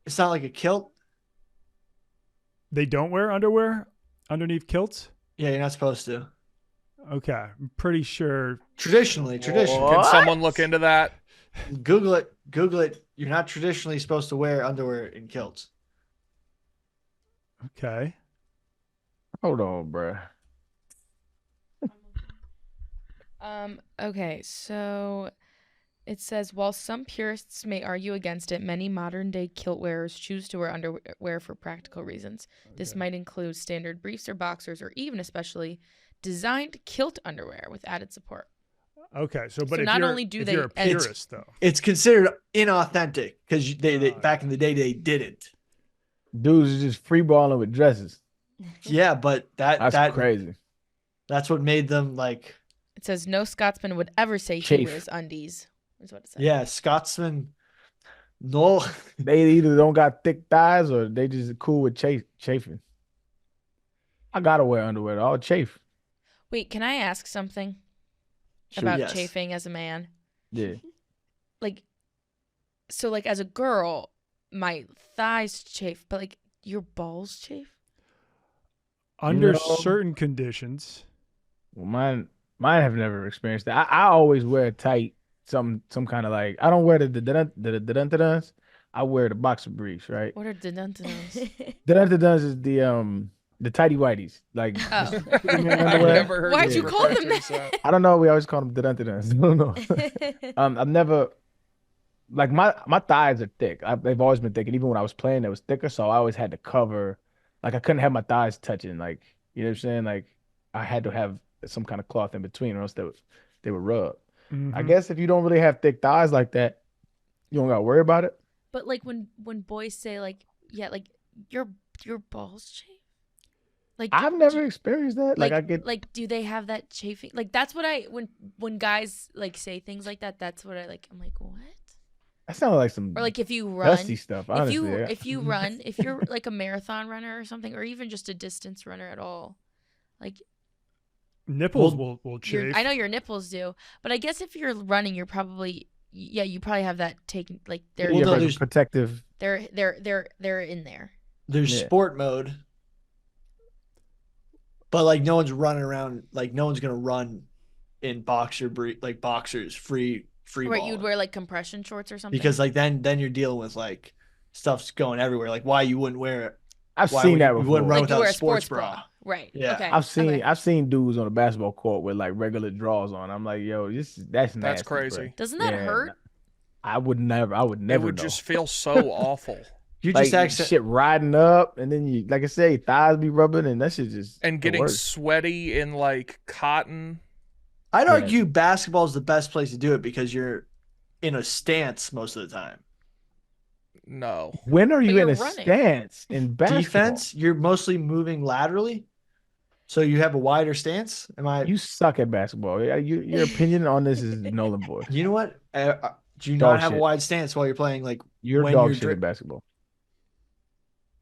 It's not like a kilt? They don't wear underwear underneath kilts? Yeah, you're not supposed to. Okay. I'm pretty sure. Traditionally. Can someone look into that? Google it. You're not traditionally supposed to wear underwear in kilts. Okay. Hold on, bruh. Okay, so it says, while some purists may argue against it, many modern-day kilt wearers choose to wear underwear for practical reasons. Okay. This might include standard briefs or boxers, or even especially designed kilt underwear with added support. Okay, so but you're a purist, though, it's considered inauthentic because they back in the day they didn't. Dudes are just free balling with dresses. Yeah, but that's crazy. That's what made them like. It says no Scotsman would ever say he wears undies. Is what it says. Yeah, Scotsman. No, they either don't got thick thighs or they just cool with chafing. I gotta wear underwear. I'll chafe. Wait, can I ask something about chafing as a man? Yeah. So as a girl, my thighs chafe, but like your balls chafe? Under certain conditions. Well, mine have never experienced that. I always wear tight, some kind of like, I don't wear the dun-dun-duns. I wear the boxer briefs, right? What are dun-dun-duns? Dun-dun-duns is the tighty whities. Like, I've never heard. Why'd you call them that? I don't know. We always call them dun-dun-duns. I don't know. I've never, like my thighs are thick. They've always been thick, and even when I was playing, it was thicker. So I always had to cover. Like I couldn't have my thighs touching. Like, you know what I'm saying? Like I had to have some kind of cloth in between, or else they would rub. Mm-hmm. I guess if you don't really have thick thighs like that, you don't gotta worry about it. But like when boys say like your balls chafe. Like I've never experienced that. Like I get like, do they have that chafing? Like that's what when guys like say things like that, that's what I'm like, what? That sounded like some or like if you run dusty stuff. Honestly, if you run, if you're like a marathon runner or something, or even just a distance runner at all, like nipples will chafe. I know your nipples do, but I guess if you're running, you're probably you probably have that taken like they're protective. They're in there. There's sport mode. But like no one's running around, like no one's gonna run in boxers free right, you'd wear like compression shorts or something. Because like then you're dealing with like stuff's going everywhere. Like why you wouldn't wear it. I've seen that before. You wouldn't run without a sports bra. Right. Yeah. Okay. I've seen dudes on a basketball court with like regular drawers on. I'm like, yo, that's nasty. That's crazy. Bro. Doesn't that hurt? I would never. It would just feel so awful. You like, just shit riding up, and then you, like I say, thighs be rubbing, and that shit just and getting sweaty in like cotton. I'd argue basketball is the best place to do it because you're in a stance most of the time. No. When are you in a stance in basketball? Defense, you're mostly moving laterally, so you have a wider stance. You suck at basketball. Your opinion on this is Nolan boy. You know what? Do you not have a wide stance while you're playing? Like you're dog shit at basketball.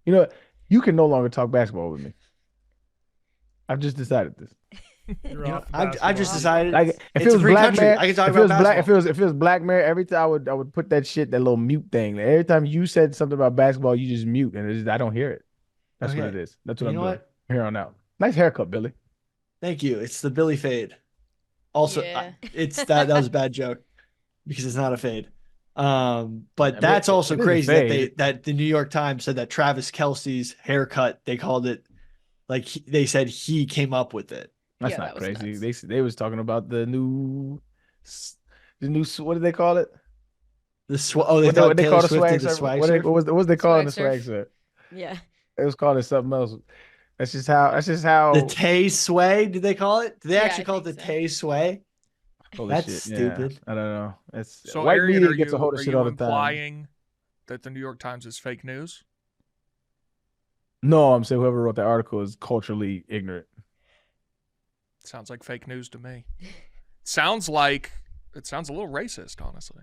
You know, you can no longer talk basketball with me. I've just decided this. I've just decided. Like if it was Black Mirror, I can talk about basketball. If it was Black Mirror, every time I would put that little mute thing. Every time you said something about basketball, you just mute, and I don't hear it. That's what it is. That's what I'm doing. Here on out. Nice haircut, Billy. Thank you. It's the Billy fade. Also, Yeah. it's that was a bad joke because it's not a fade. But I that's mean, also it is a crazy fade. that the New York Times said that Travis Kelce's haircut, they called it like they said he came up with it. That's Yeah, not that was crazy. nuts. They was talking about the new what did they call it? They thought What they Taylor call the Swift swag did the surf? swag What surf. what was they calling the Swag swag surf? Yeah. It was calling it something else. That's just how. The Tay Sway, did they call it? Did they Yeah, actually I call it think the so. Tay Sway? Holy That's shit. stupid. Yeah, I don't know. It's So, white Arian, media gets a hold are of shit you all the time. implying that the New York Times is fake news? No, I'm saying whoever wrote that article is culturally ignorant. Sounds like fake news to me. Sounds a little racist, honestly.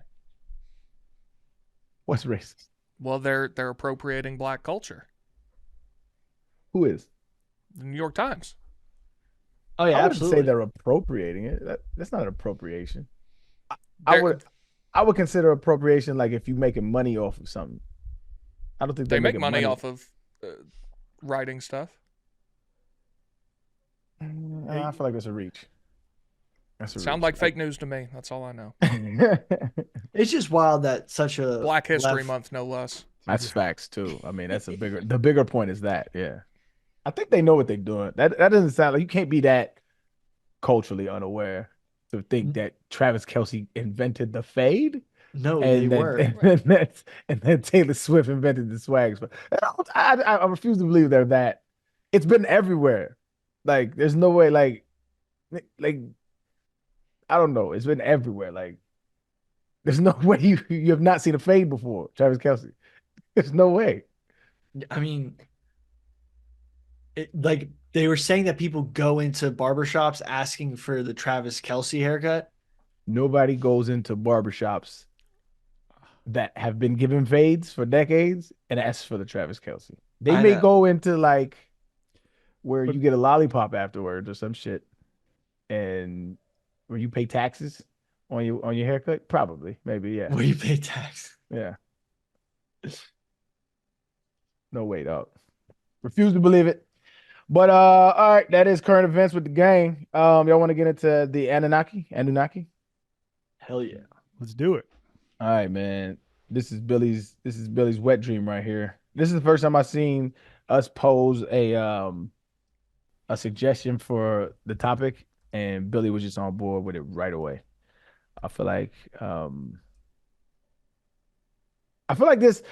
What's racist? Well, they're appropriating black culture. Who is? The New York Times. Oh yeah, I wouldn't absolutely. say they're appropriating it. That's not an appropriation. I would consider appropriation like if you're making money off of something. I don't think They they're make making money off of writing stuff. I feel like that's a reach. Sound like fake news to me. That's all I know. It's just wild that such a Black History Month, no less. That's facts too. I mean, that's the bigger point is that, yeah. I think they know what they're doing. That doesn't sound like you can't be that culturally unaware to think that Travis Kelce invented the fade. No, And they then, were. and then Taylor Swift invented the swags. But I refuse to believe they're that. It's been everywhere. Like, there's no way. Like I don't know. It's been everywhere. Like, there's no way you have not seen a fade before, Travis Kelce. There's no way. I mean, like they were saying that people go into barbershops asking for the Travis Kelce haircut. Nobody goes into barbershops that have been given fades for decades and asks for the Travis Kelce. They may go into like where you get a lollipop afterwards or some shit, and where you pay taxes on your haircut. Probably, maybe, yeah. Where you pay tax? Yeah. No way, dog. Refuse to believe it. But all right, that is current events with the gang. Y'all want to get into the Anunnaki? Hell yeah. Let's do it. All right, man. This is Billy's wet dream right here. This is the first time I've seen us pose a suggestion for the topic, and Billy was just on board with it right away. I feel like this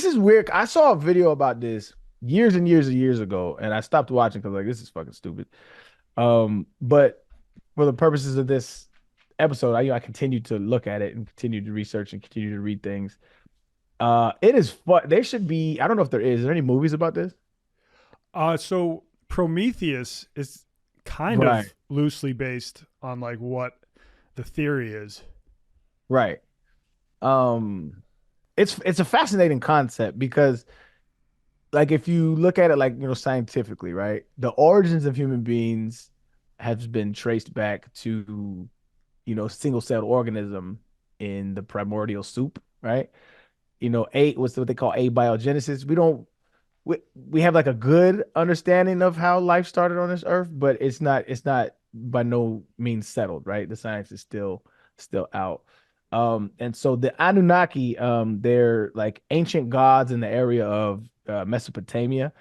is weird. I saw a video about this years and years ago, and I stopped watching because like this is fucking stupid. But for the purposes of this episode, I continue to look at it and continue to research and continue to read things. It is fun. There should be. I don't know if there is. Is there any movies about this? So Prometheus is kind of loosely based on like what the theory is. Right. It's a fascinating concept because like if you look at it like, scientifically, right? The origins of human beings has been traced back to, single-celled organism in the primordial soup, right? What's what they call abiogenesis. We have like a good understanding of how life started on this earth, but it's not by no means settled, right? The science is still out. And so the Anunnaki, they're like ancient gods in the area of Mesopotamia,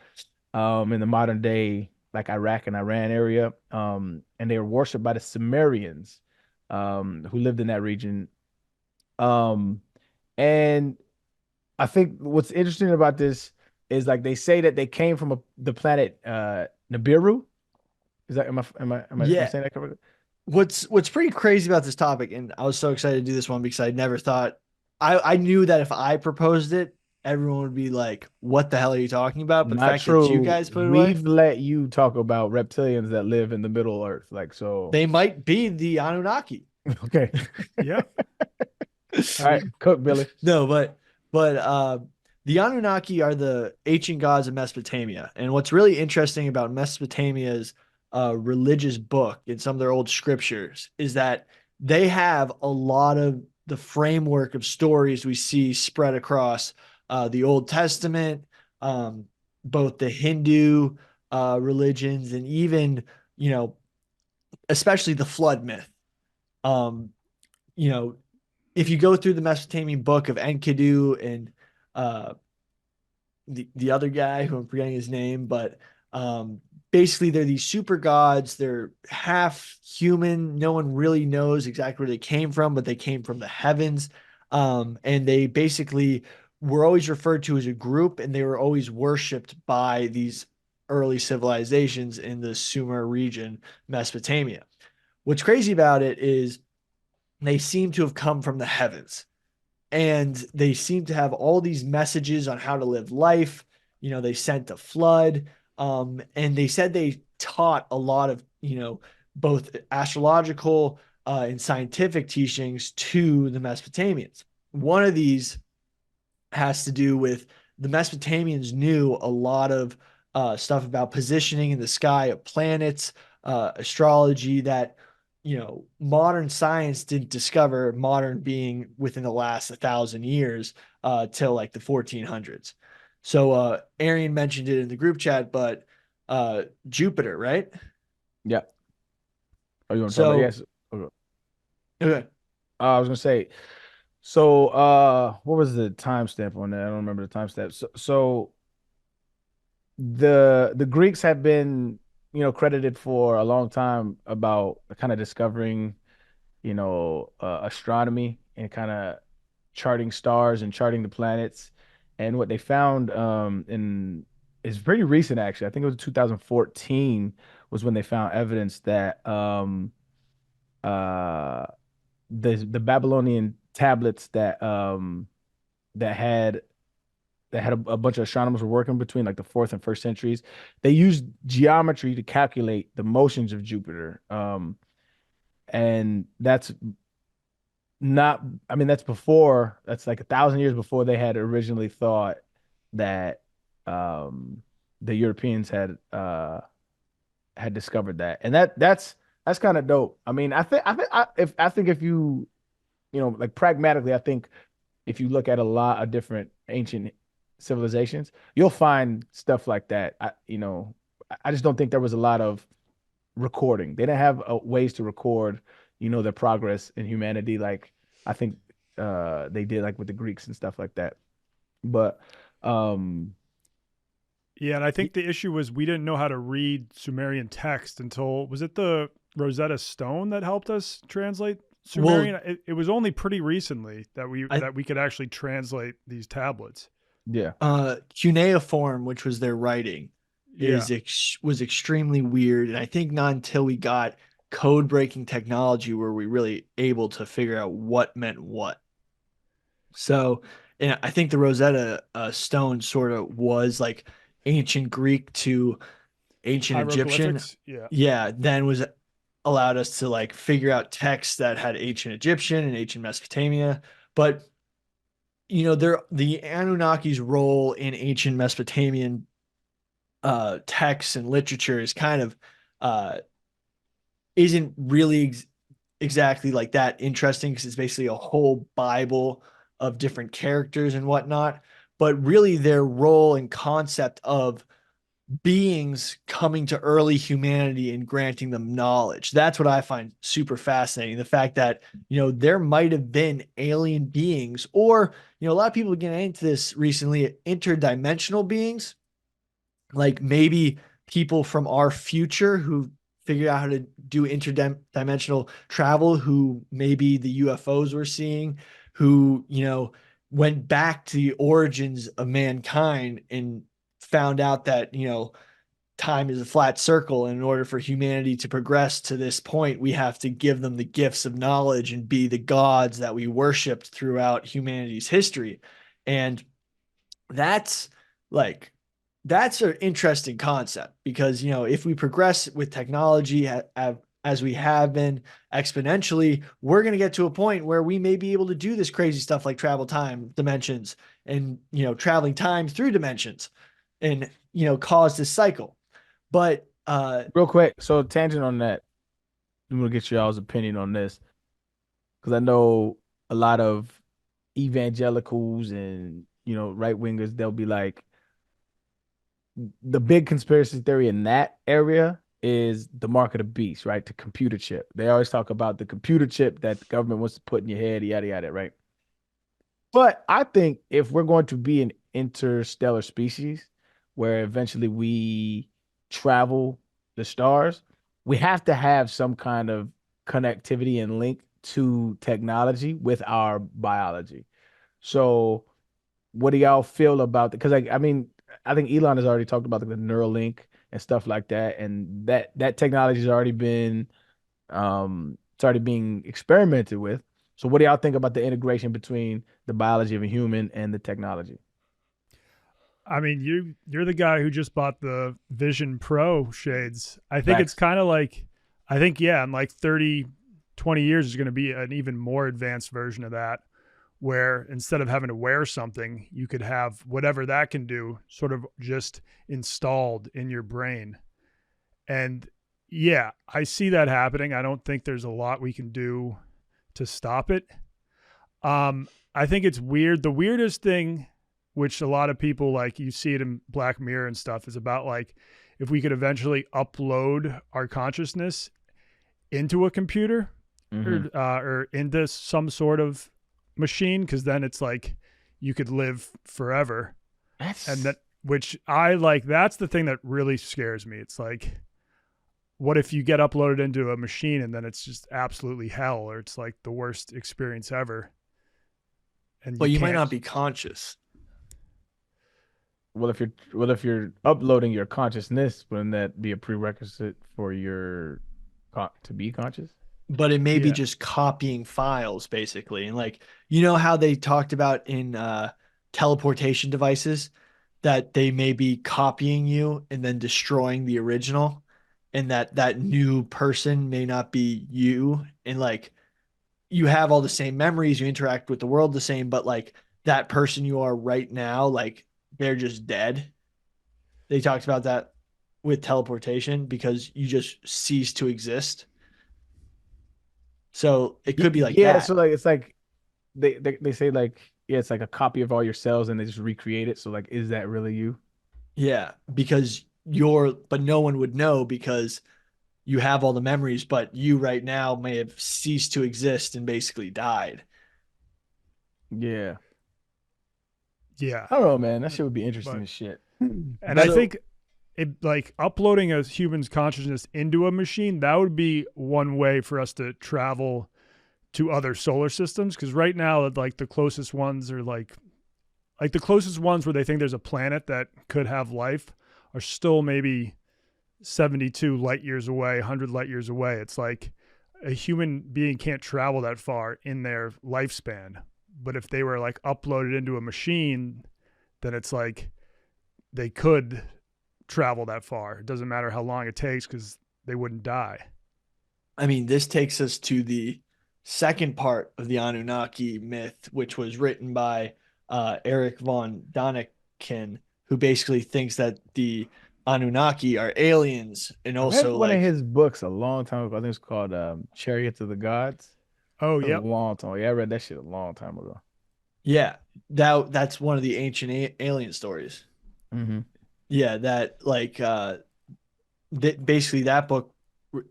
in the modern day, like Iraq and Iran area. And they were worshipped by the Sumerians, who lived in that region. And I think what's interesting about this is like they say that they came from the planet Nibiru. Is that am I saying that correctly? What's pretty crazy about this topic, and I was so excited to do this one because I never thought I knew that if I proposed it, everyone would be like, "What the hell are you talking about?" But Not the fact true. that you guys put it We've away, let you talk about reptilians that live in the Middle Earth, like so. They might be the Anunnaki. Okay. Yeah. All right, cook Billy. No, but the Anunnaki are the ancient gods of Mesopotamia, and what's really interesting about Mesopotamia's religious book in some of their old scriptures is that they have a lot of the framework of stories we see spread across the Old Testament, both the Hindu, religions, and even, you know, especially the flood myth. You know, if you go through the Mesopotamian book of Enkidu and the other guy who I'm forgetting his name, but basically they're these super gods. They're half human. No one really knows exactly where they came from, but they came from the heavens. And they basically were always referred to as a group, and they were always worshipped by these early civilizations in the Sumer region, Mesopotamia. What's crazy about it is they seem to have come from the heavens, and they seem to have all these messages on how to live life. You know, they sent a flood, and they said they taught a lot of, you know, both astrological and scientific teachings to the Mesopotamians. One of these has to do with the Mesopotamians knew a lot of stuff about positioning in the sky of planets, astrology that, you know, modern science didn't discover, modern being within the last 1,000 years till like the 1400s. So Arian mentioned it in the group chat, but Jupiter, right? Yeah. Are you going to talk about? Yes. Okay. I was going to say, so what was the timestamp on that? I don't remember the timestamp. So the Greeks have been, you know, credited for a long time about kind of discovering, you know, astronomy and kind of charting stars and charting the planets. And what they found in is pretty recent, actually. I think it was 2014 was when they found evidence that uh the Babylonian tablets that had a bunch of astronomers were working between like the fourth and first centuries. They used geometry to calculate the motions of Jupiter. And that's not, I mean, that's like 1,000 years before they had originally thought that the Europeans had discovered that. And that's kind of dope. I mean, I think if you, you know, like pragmatically, I think if you look at a lot of different ancient civilizations, you'll find stuff like that. I just don't think there was a lot of recording. They didn't have ways to record, you know, their progress in humanity. Like I think they did like with the Greeks and stuff like that. But yeah, and I think the issue was we didn't know how to read Sumerian text until, was it the Rosetta Stone that helped us translate Sumerian? Well, it was only pretty recently that we could actually translate these tablets. Yeah. Cuneiform, which was their writing, was extremely weird, and I think not until we got code breaking technology were we really able to figure out what meant what. So, and I think the Rosetta Stone sort of was like ancient Greek to ancient Egyptian. Yeah, then was allowed us to like figure out texts that had ancient Egyptian and ancient Mesopotamia. But you know, the Anunnaki's role in ancient Mesopotamian texts and literature is kind of isn't really exactly like that interesting, because it's basically a whole Bible of different characters and whatnot. But really, their role and concept of beings coming to early humanity and granting them knowledge. That's what I find super fascinating. The fact that, you know, there might have been alien beings, or, you know, a lot of people get into this recently, interdimensional beings, like maybe people from our future who figured out how to do interdimensional travel, who maybe the UFOs we're seeing, who, you know, went back to the origins of mankind and found out that, you know, time is a flat circle. And in order for humanity to progress to this point, we have to give them the gifts of knowledge and be the gods that we worshiped throughout humanity's history. And that's an interesting concept, because, you know, if we progress with technology as we have been exponentially, we're going to get to a point where we may be able to do this crazy stuff like travel time dimensions and, you know, traveling time through dimensions and, you know, cause this cycle. But real quick, so tangent on that, I'm gonna get y'all's opinion on this, because I know a lot of evangelicals and, you know, right wingers, they'll be like, the big conspiracy theory in that area is the mark of the beast, right? The computer chip. They always talk about the computer chip that the government wants to put in your head, yada yada, right? But I think if we're going to be an interstellar species where eventually we travel the stars, we have to have some kind of connectivity and link to technology with our biology. So what do y'all feel about that? Because I mean, I think Elon has already talked about the Neuralink and stuff like that, and that technology has already been it's already being experimented with. So what do y'all think about the integration between the biology of a human and the technology? I mean, you're the guy who just bought the Vision Pro shades. I think it's kind of like, I think, yeah, in like 30, 20 years is going to be an even more advanced version of that, where instead of having to wear something, you could have whatever that can do sort of just installed in your brain. And yeah, I see that happening. I don't think there's a lot we can do to stop it. I think it's weird. The weirdest thing, which a lot of people, like, you see it in Black Mirror and stuff, is about like if we could eventually upload our consciousness into a computer or into some sort of machine, because then it's like you could live forever. And that, which I like, that's the thing that really scares me. It's like, what if you get uploaded into a machine and then it's just absolutely hell, or it's like the worst experience ever? And but you might not be conscious. Well, if you're uploading your consciousness, wouldn't that be a prerequisite for your to be conscious? But it may be just copying files, basically. And like, you know how they talked about in teleportation devices that they may be copying you and then destroying the original, and that new person may not be you. And like, you have all the same memories, you interact with the world the same, but like that person you are right now, like they're just dead. They talked about that with teleportation because you just cease to exist. So it could be like that. So like it's like they say like, yeah, it's like a copy of all your cells and they just recreate it. So like, is that really you? Yeah, because but no one would know because you have all the memories, but you right now may have ceased to exist and basically died. Yeah. Yeah. I don't know, man. That shit would be interesting as shit. And I think it, like, uploading a human's consciousness into a machine, that would be one way for us to travel to other solar systems. Because right now, like, the closest ones are like the closest ones where they think there's a planet that could have life are still maybe 72 light years away, 100 light years away. It's like a human being can't travel that far in their lifespan. But if they were like uploaded into a machine, then it's like they could travel that far. It doesn't matter how long it takes because they wouldn't die. I mean, this takes us to the second part of the Anunnaki myth, which was written by Eric von Daniken, who basically thinks that the Anunnaki are aliens, and also I read one of his books a long time ago. I think it's called Chariots of the Gods. Oh yeah, a long time. Yeah, I read that shit a long time ago. Yeah, that's one of the ancient alien stories. Mm-hmm. Yeah, that like basically that book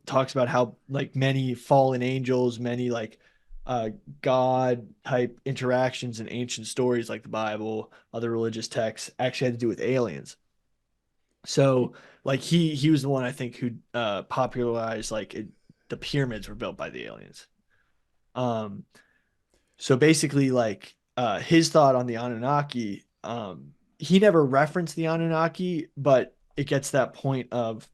talks about how like many fallen angels, many like God type interactions in ancient stories like the Bible, other religious texts actually had to do with aliens. So like he was the one I think who popularized the pyramids were built by the aliens. So basically like his thought on the Anunnaki, he never referenced the Anunnaki, but it gets that point of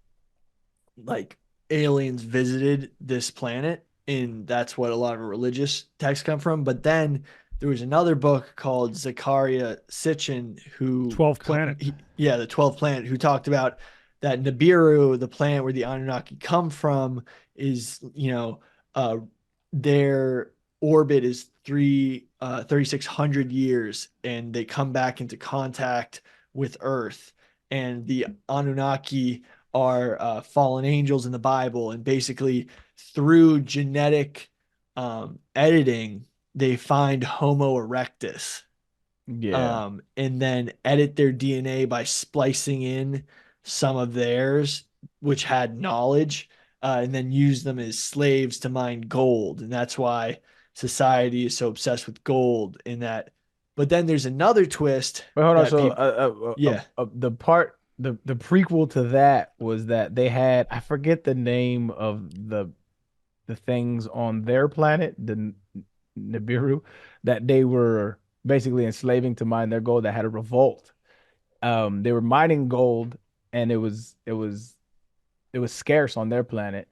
like aliens visited this planet, and that's what a lot of religious texts come from. But then there was another book called Zechariah Sitchin, who 12th Planet. The 12th Planet, who talked about that Nibiru, the planet where the Anunnaki come from, is, their orbit is 3,600 years, and they come back into contact with Earth. And the Anunnaki are fallen angels in the Bible, and basically through genetic editing, they find Homo erectus, Yeah. And then edit their DNA by splicing in some of theirs, which had knowledge, and then use them as slaves to mine gold. And that's why society is so obsessed with gold in that. But then there's another twist. But hold on. that So, peop- yeah. the prequel to that was that they had, I forget the name of the things on their planet, the Nibiru, that they were basically enslaving to mine their gold, that had a revolt. They were mining gold, and it was scarce on their planet.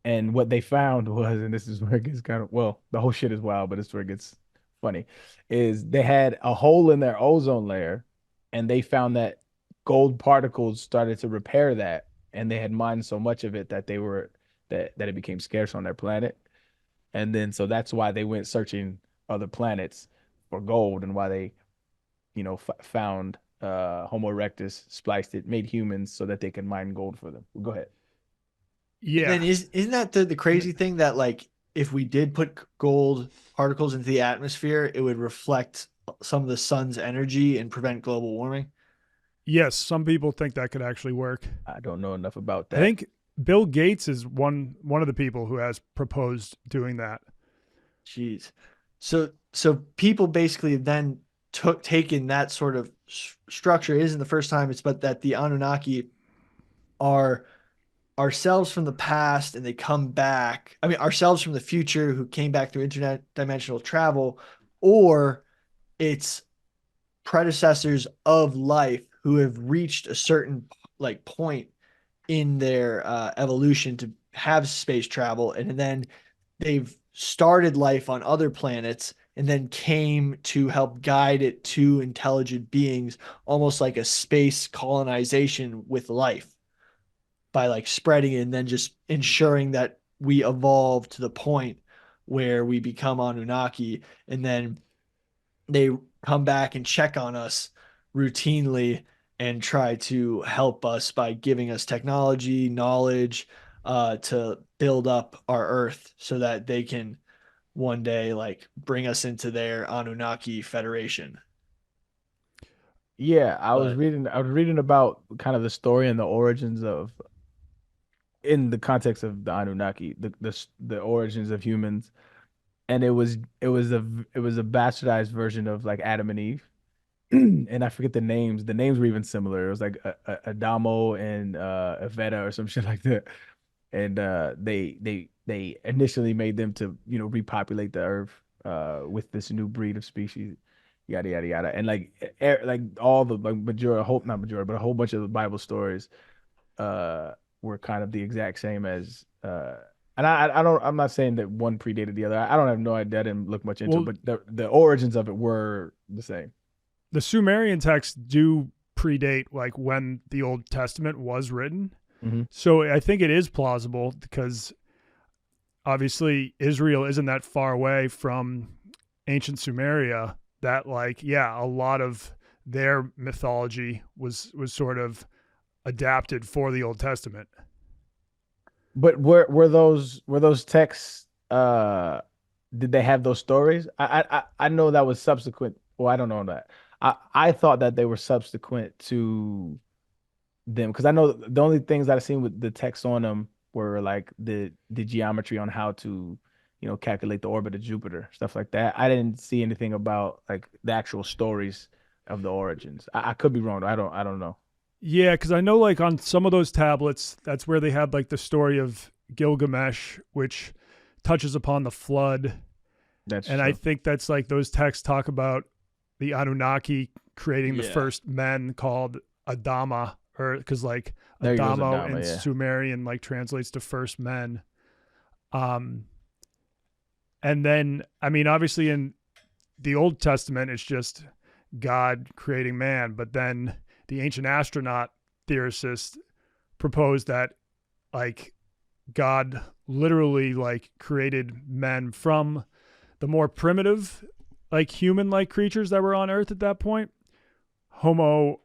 And what they found was, and this is where it gets kind of, well, the whole shit is wild, but it's where it gets funny, is they had a hole in their ozone layer, and they found that gold particles started to repair that, and they had mined so much of it that that it became scarce on their planet. And then so that's why they went searching other planets for gold, and why they, found Homo erectus, spliced it, made humans so that they can mine gold for them. Go ahead. Yeah. And then isn't that the crazy thing that, like, if we did put gold particles into the atmosphere, it would reflect some of the sun's energy and prevent global warming? Yes, some people think that could actually work. I don't know enough about that. I think Bill Gates is one of the people who has proposed doing that. Jeez. So people basically then taken that sort of structure. It isn't the first time but that the Anunnaki are ourselves from the past, and they come back. I mean, ourselves from the future who came back through interdimensional travel, or it's predecessors of life who have reached a certain like point in their evolution to have space travel, and then they've started life on other planets and then came to help guide it to intelligent beings, almost like a space colonization with life, by like spreading it and then just ensuring that we evolve to the point where we become Anunnaki, and then they come back and check on us routinely and try to help us by giving us technology, knowledge, to build up our Earth so that they can one day like bring us into their Anunnaki Federation. Yeah, I was reading about kind of the story and the origins of, in the context of the Anunnaki, the origins of humans, and it was a bastardized version of like Adam and Eve. And I forget the names. The names were even similar. It was like Adamo and Aveta or some shit like that. And they initially made them to repopulate the earth with this new breed of species, yada yada yada. And like all the like majority, hope not majority, but a whole bunch of the Bible stories were kind of the exact same as and I'm not saying that one predated the other. I don't have no idea. I didn't look much into it, but the origins of it were the same. The Sumerian texts do predate like when the Old Testament was written. Mm-hmm. So I think it is plausible, because obviously Israel isn't that far away from ancient Sumeria, that like, yeah, a lot of their mythology was sort of adapted for the Old Testament. But were those texts, did they have those stories? I know that was subsequent. Well, I don't know that. I thought that they were subsequent to them, because I know the only things that I've seen with the text on them were like the geometry on how to, calculate the orbit of Jupiter, stuff like that. I didn't see anything about like the actual stories of the origins. I could be wrong. I don't know. Yeah, because I know like on some of those tablets, that's where they had like the story of Gilgamesh, which touches upon the flood. And true. I think that's like those texts talk about the Anunnaki creating the first men called Adama, or because like Adamo in Sumerian like translates to first men. And then, I mean, obviously in the Old Testament, it's just God creating man, but then the ancient astronaut theorists proposed that like God literally like created men from the more primitive, like human-like creatures that were on Earth at that point. Homo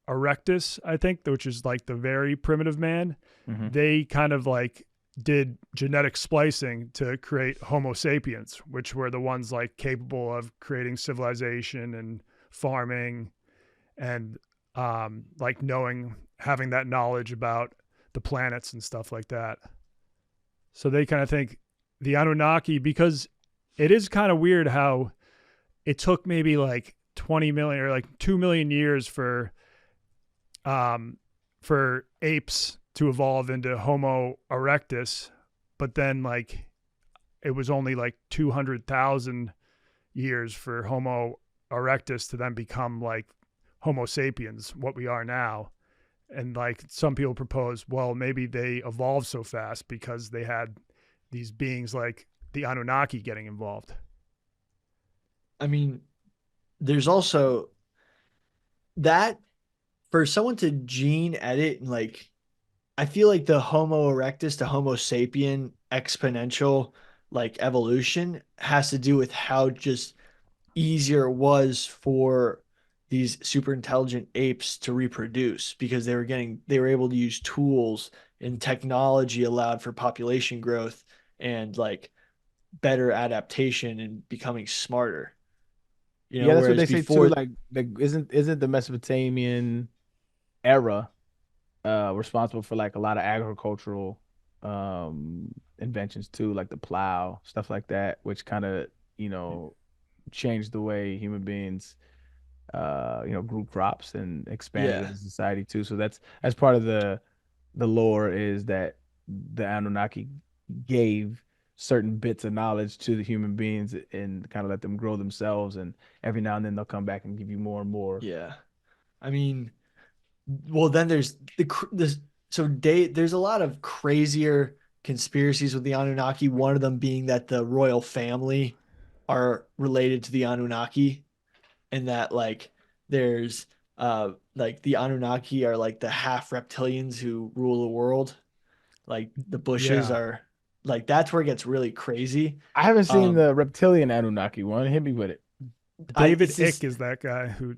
erectus, I think, which is like the very primitive man. Mm-hmm. They kind of like did genetic splicing to create Homo sapiens, which were the ones like capable of creating civilization and farming and like having that knowledge about the planets and stuff like that. So they kind of think the Anunnaki, because it is kind of weird how it took maybe like 20 million or like 2 million years for apes to evolve into Homo erectus, but then like it was only like 200,000 years for Homo erectus to then become like Homo sapiens, what we are now. And like some people propose, well, maybe they evolved so fast because they had these beings like the Anunnaki getting involved. I mean, there's also that for someone to gene edit and like, I feel like the Homo erectus to Homo sapien exponential like evolution has to do with how just easier it was for these super intelligent apes to reproduce, because they were able to use tools and technology allowed for population growth and like better adaptation and becoming smarter. You know, yeah, that's what they before, say too. Like isn't the Mesopotamian era responsible for like a lot of agricultural inventions too, like the plow, stuff like that, which kind of, you know, changed the way human beings grew crops and expanded in society too. So that's part of the lore, is that the Anunnaki gave certain bits of knowledge to the human beings and kind of let them grow themselves, and every now and then they'll come back and give you more and more. Yeah. I mean, well, then there's there's a lot of crazier conspiracies with the Anunnaki, one of them being that the royal family are related to the Anunnaki, and that like there's like the Anunnaki are like the half reptilians who rule the world. Like the Bushes are like, that's where it gets really crazy. I haven't seen the reptilian Anunnaki one. Hit me with it. David Icke is that guy who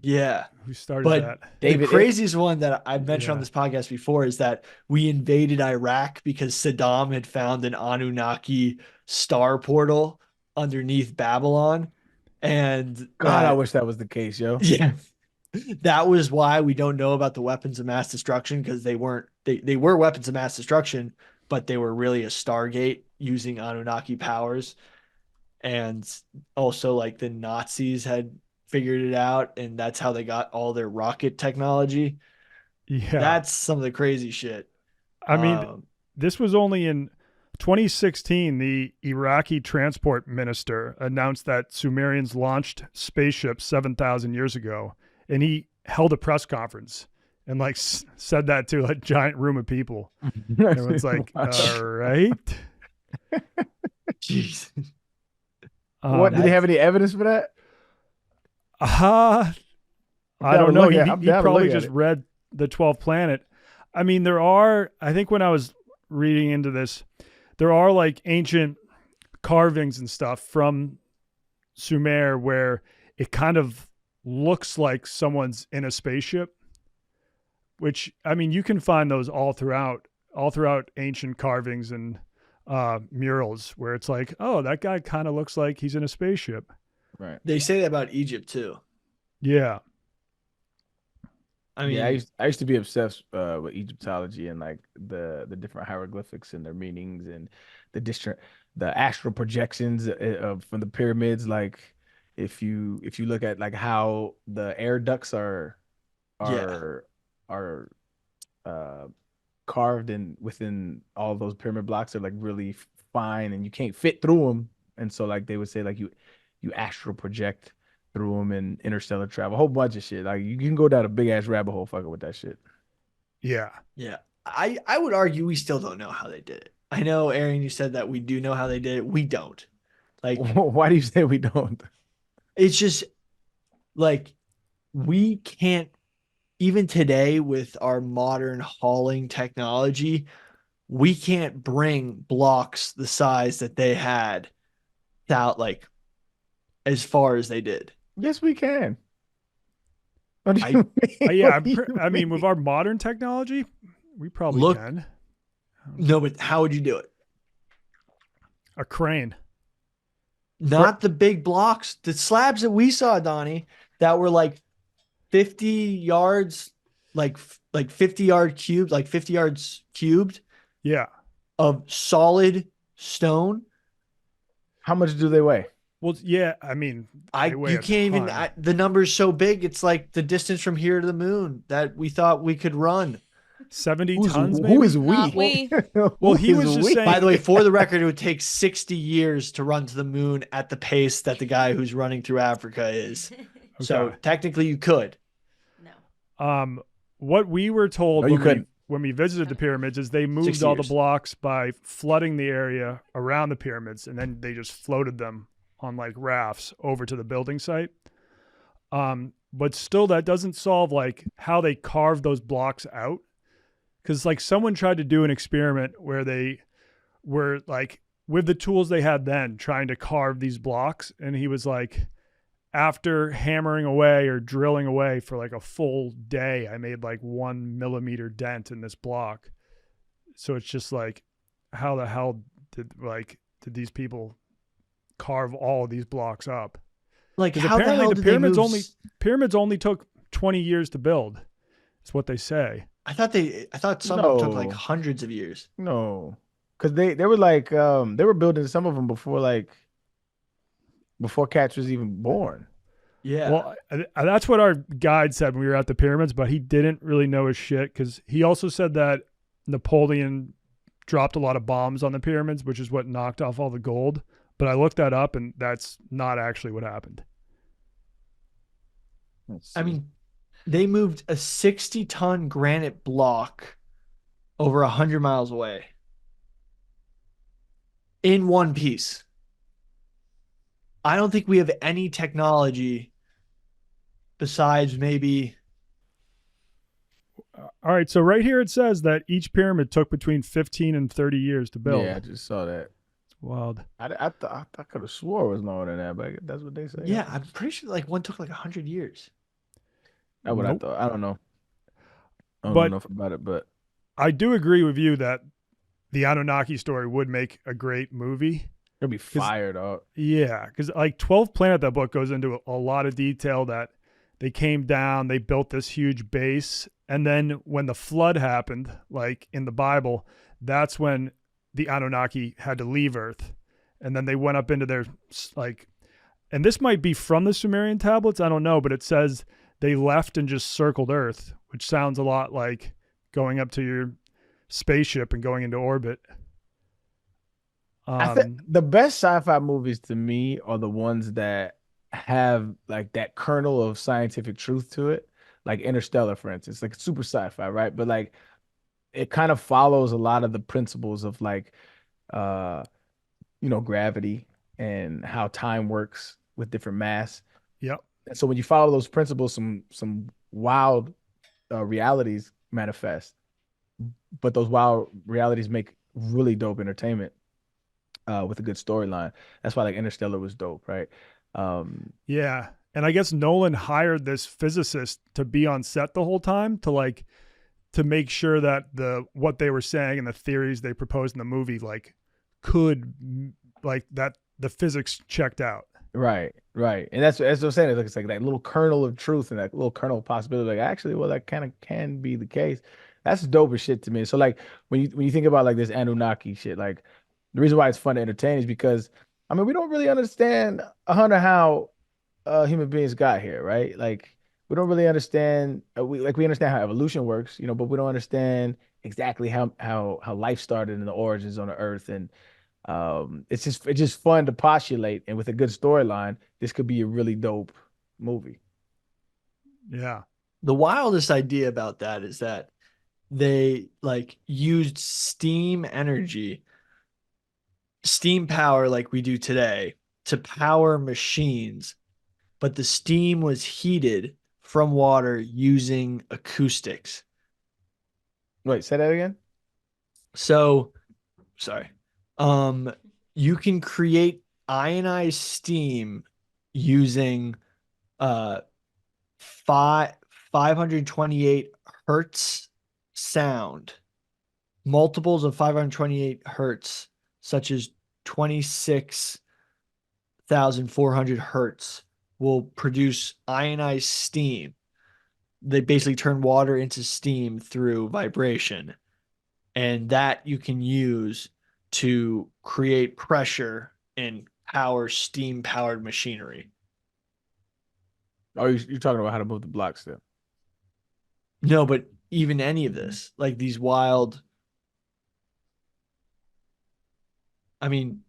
started that. The craziest one that I've mentioned on this podcast before is that we invaded Iraq because Saddam had found an Anunnaki star portal underneath Babylon. And God, I wish that was the case, yo. Yeah. That was why we don't know about the weapons of mass destruction, because they were weapons of mass destruction, but they were really a Stargate using Anunnaki powers. And also like the Nazis had figured it out, and that's how they got all their rocket technology. Yeah. That's some of the crazy shit. I mean, this was only in 2016, the Iraqi transport minister announced that Sumerians launched spaceships 7,000 years ago, and he held a press conference and like said that to a giant room of people. Everyone's like, all right. Jeez. What, did they have any evidence for that? I don't know. He probably just read the 12th planet. I mean, I think when I was reading into this, there are like ancient carvings and stuff from Sumer where it kind of looks like someone's in a spaceship, which, I mean, you can find those all throughout ancient carvings and murals where it's like, oh, that guy kind of looks like he's in a spaceship. Right. They say that about Egypt too. Yeah. I mean, yeah, I used to be obsessed with Egyptology and like the different hieroglyphics and their meanings and the astral projections from the pyramids. Like if you look at like how the air ducts are carved in within all those pyramid blocks, are like really fine and you can't fit through them. And so like they would say like you astral project through them and interstellar travel, a whole bunch of shit. Like you can go down a big ass rabbit hole fucking with that shit. Yeah. Yeah. I would argue we still don't know how they did it. I know, Arian, you said that we do know how they did it. We don't. Like, why do you say we don't? It's just like we can't, even today with our modern hauling technology, we can't bring blocks the size that they had out like as far as they did. Yes, we can. I mean, with our modern technology, we probably can. No, but how would you do it? A crane. Not the big blocks. The slabs that we saw, Donnie, that were like 50 yards, like 50 yard cubed, like 50 yards cubed. Yeah. Of solid stone. How much do they weigh? Well, yeah, I mean, you can't even, the number's so big. It's like the distance from here to the moon that we thought we could run. 70 tons, maybe? Who is we? Not we. Well, he was just saying. By the way, for the record, it would take 60 years to run to the moon at the pace that the guy who's running through Africa is. Okay. So technically you could. No. What we were told when we visited the pyramids is they moved all the blocks by flooding the area around the pyramids, and then they just floated them on like rafts over to the building site. But still, that doesn't solve like how they carved those blocks out. Because like someone tried to do an experiment where they were like with the tools they had then trying to carve these blocks, and he was like, after hammering away or drilling away for like a full day, I made like 1 millimeter dent in this block. So it's just like, how the hell did these people carve all of these blocks up? Like, how apparently the pyramids only took 20 years to build. That's what they say. I thought some of them took like hundreds of years. No, because they were like they were building some of them before Cats was even born. Yeah. Well, that's what our guide said when we were at the pyramids, but he didn't really know his shit because he also said that Napoleon dropped a lot of bombs on the pyramids, which is what knocked off all the gold. But I looked that up, and that's not actually what happened. I mean, they moved a 60-ton granite block over 100 miles away in one piece. I don't think we have any technology besides maybe. All right. So right here it says that each pyramid took between 15 and 30 years to build. Yeah, I just saw that. It's wild. I could have swore it was longer than that, but that's what they say. Yeah, I'm pretty sure like one took like 100 years. That's what I thought. I don't know. I don't know enough about it, but I do agree with you that the Anunnaki story would make a great movie. It'll be fired up. Yeah, because like 12th Planet, that book goes into a lot of detail that they came down, they built this huge base, and then when the flood happened, like in the Bible, that's when the Anunnaki had to leave Earth, and then they went up into their like, and this might be from the Sumerian tablets, I don't know, but it says they left and just circled Earth, which sounds a lot like going up to your spaceship and going into orbit. I think the best sci-fi movies to me are the ones that have like that kernel of scientific truth to it, like Interstellar, for instance, like super sci-fi, right? But like it kind of follows a lot of the principles of like, gravity and how time works with different mass. Yep. And so when you follow those principles, some wild realities manifest, but those wild realities make really dope entertainment with a good storyline. That's why like Interstellar was dope, right? Yeah. And I guess Nolan hired this physicist to be on set the whole time to make sure that what they were saying and the theories they proposed in the movie that the physics checked out. Right. And that's what I'm saying. It's like that little kernel of truth and that little kernel of possibility. Like, actually, well, that kind of can be the case. That's dope as shit to me. So like when you think about like this Anunnaki shit, like the reason why it's fun to entertain is because I mean we don't really understand how human beings got here, right? Like we don't really understand we understand how evolution works, but we don't understand exactly how life started and the origins on the earth. And it's just fun to postulate, and with a good storyline, this could be a really dope movie. Yeah. The wildest idea about that is that they like used steam power like we do today to power machines, but the steam was heated from water using acoustics. Wait, say that again? So, sorry. You can create ionized steam using 528 hertz sound, multiples of 528 hertz, such as 26,400 hertz will produce ionized steam. They basically turn water into steam through vibration. And that you can use to create pressure and power steam-powered machinery. Oh, you're talking about how to move the blocks then? No, but even any of this, like these wild, I mean,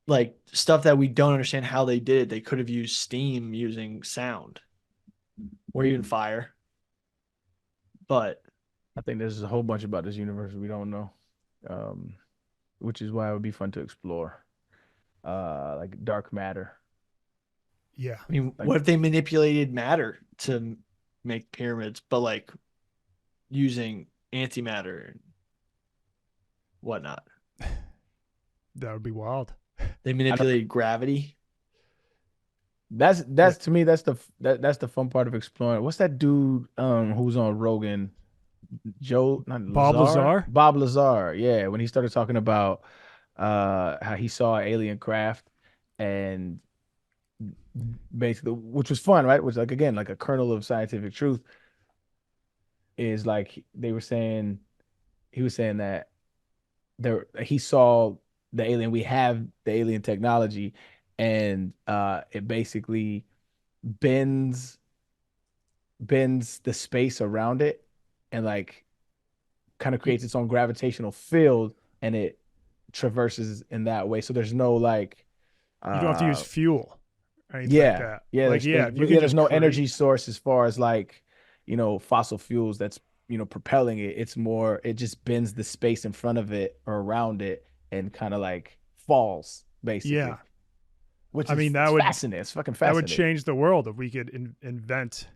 like stuff that we don't understand how they did. They could have used steam using sound or even fire. But I think there's a whole bunch about this universe we don't know, which is why it would be fun to explore, like dark matter. Yeah. I mean, what if they manipulated matter to make pyramids, but like using antimatter and whatnot? That would be wild. They manipulated gravity. That's to me, that's the fun part of exploring. What's that dude who's on Rogan? Bob Lazar? Bob Lazar, yeah. When he started talking about how he saw alien craft and basically, which was fun, right? Which like again, like a kernel of scientific truth is like he was saying that he saw the alien, we have the alien technology, and it basically bends the space around it and like kind of creates its own gravitational field, and it traverses in that way. So there's no like you don't have to use fuel or anything like that. Yeah, like, there's no energy source as far as like, fossil fuels that's, propelling it. It's more, it just bends the space in front of it or around it and kind of like falls, basically. Yeah. Which I mean, that fascinating. It's fucking fascinating. That would change the world if we could invent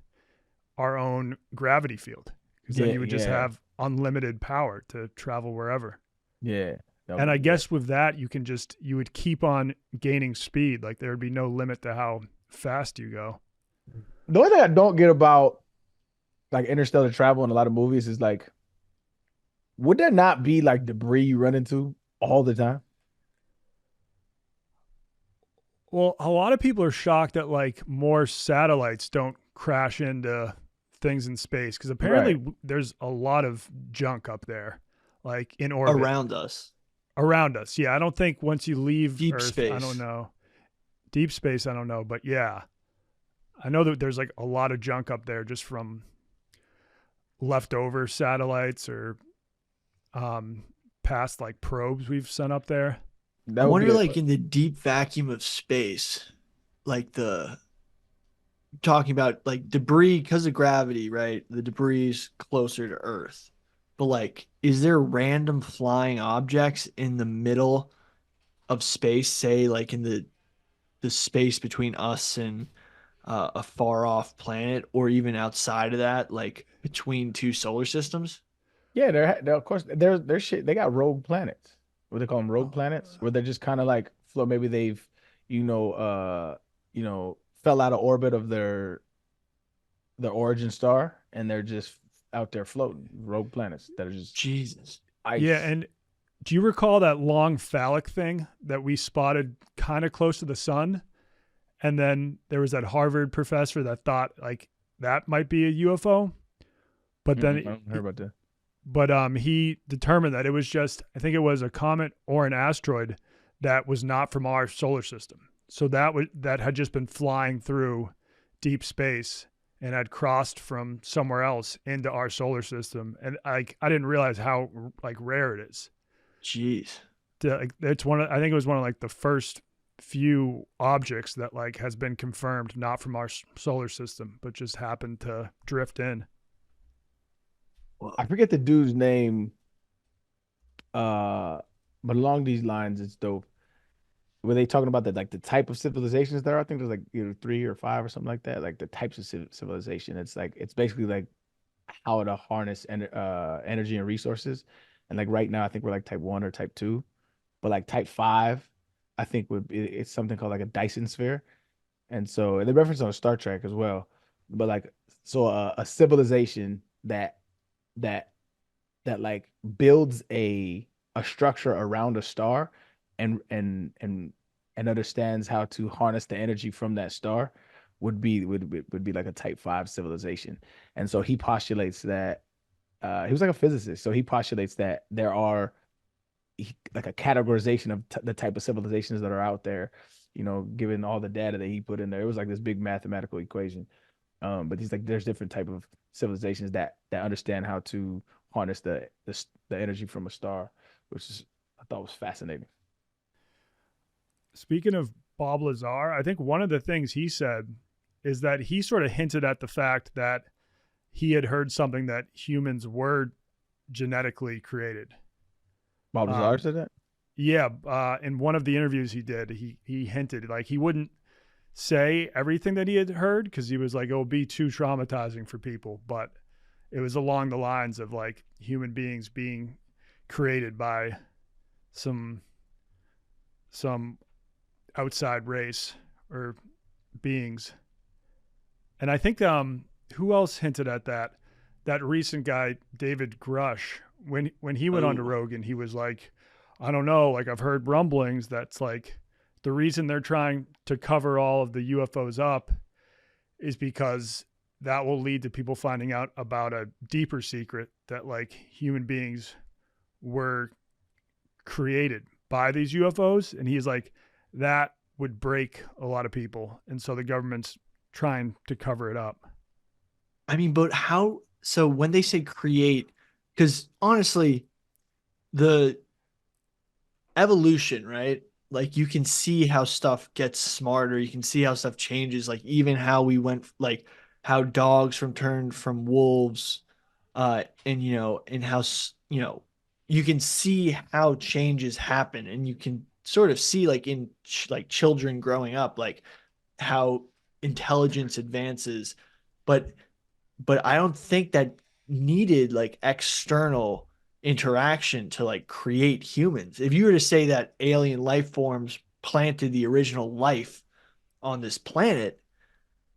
our own gravity field. Because then you would just have unlimited power to travel wherever. Yeah. And I guess with that, you would keep on gaining speed. Like there would be no limit to how fast you go. The only thing I don't get about like interstellar travel in a lot of movies is like, would there not be like debris you run into all the time? Well, a lot of people are shocked that like more satellites don't crash into things in space because apparently there's a lot of junk up there, like in orbit around us. Yeah, I don't think once you leave deep Earth, space. I don't know. Deep space, I don't know, but yeah, I know that there's like a lot of junk up there just from leftover satellites or past like probes we've sent up there. I wonder, like in the deep vacuum of space, like talking about like debris because of gravity, right? The debris is closer to Earth, but like, is there random flying objects in the middle of space? Say, like in the space between us and a far off planet, or even outside of that, like between two solar systems? Yeah, they're of course there's shit. They got rogue planets. What they call them, rogue planets, where they're just kind of like float. Maybe they've, fell out of orbit of their origin star, and they're just out there floating. Rogue planets that are just Jesus. Ice. Yeah, and do you recall that long phallic thing that we spotted kind of close to the sun? And then there was that Harvard professor that thought like that might be a UFO, but then I don't hear about that. But he determined that it was just, I think it was a comet or an asteroid that was not from our solar system. So that had just been flying through deep space and had crossed from somewhere else into our solar system. And I didn't realize how like rare it is. Jeez. I think it was one of like the first few objects that like has been confirmed not from our solar system, but just happened to drift in. I forget the dude's name, but along these lines, it's dope. Were they talking about the type of civilizations there are? I think there's like 3 or 5 or something like that. Like the types of civilization. It's basically like how to harness energy and resources. And like right now, I think we're like type 1 or type 2, but like type 5, I think it's something called like a Dyson sphere. And so they reference on Star Trek as well. But like so a civilization that like builds a structure around a star and understands how to harness the energy from that star would be like a type 5 civilization. And so he postulates that he was like a physicist, so he postulates that there are like a categorization of the type of civilizations that are out there, given all the data that he put in there. It was like this big mathematical equation. But he's like, there's different type of civilizations that understand how to harness the energy from a star, which I thought was fascinating. Speaking of Bob Lazar, I think one of the things he said is that he sort of hinted at the fact that he had heard something that humans were genetically created. Bob Lazar said that? Yeah. In one of the interviews he did, he hinted, like, he wouldn't say everything that he had heard because he was like, it will be too traumatizing for people. But it was along the lines of like human beings being created by some outside race or beings. And I think who else hinted at that? That recent guy, David Grush, when he went on to Rogan, he was like, I don't know, like, I've heard rumblings that's like the reason they're trying to cover all of the UFOs up is because that will lead to people finding out about a deeper secret that like human beings were created by these UFOs. And he's like, that would break a lot of people. And so the government's trying to cover it up. I mean, but how, so when they say create, because honestly, the evolution, right? Like you can see how stuff gets smarter. You can see how stuff changes. Like even how we went, like how dogs turned from wolves, and and how, you can see how changes happen, and you can sort of see like in like children growing up, like how intelligence advances, but I don't think that needed like external interaction to like create humans. If you were to say that alien life forms planted the original life on this planet,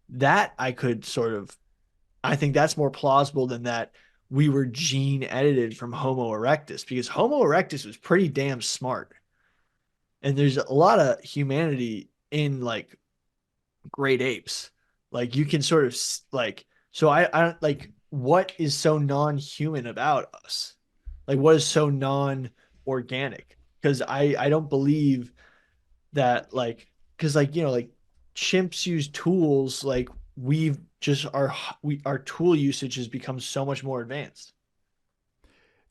that I think that's more plausible than that we were gene edited from Homo erectus, because Homo erectus was pretty damn smart. And there's a lot of humanity in like great apes. Like you can sort of like, so I like, what is so non-human about us? Like what is so non-organic? Because I don't believe that, like, because like, like chimps use tools, like we've just our tool usage has become so much more advanced.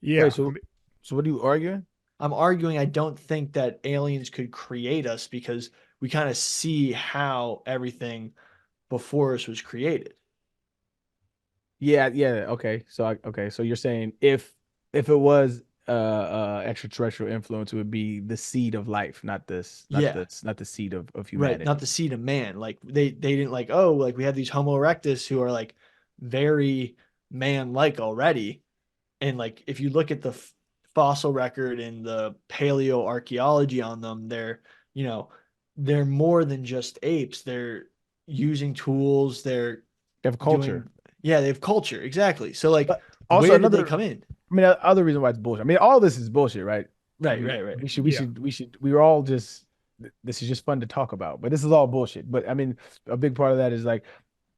Yeah. Wait, so what are you arguing? I'm arguing I don't think that aliens could create us because we kind of see how everything before us was created. Yeah. Okay. So you're saying if it was extraterrestrial influence, it would be the seed of life, not the seed of humanity. Right, not the seed of man. Like they didn't like, oh, like we have these Homo erectus who are like very man-like already. And like if you look at the fossil record and the paleoarchaeology on them, they're more than just apes. They're using tools, they have culture. They have culture, exactly. So like, also where did they come in? I mean, other reason why it's bullshit. I mean, all this is bullshit, right? Right. We were all just, this is just fun to talk about, but this is all bullshit. But I mean, a big part of that is like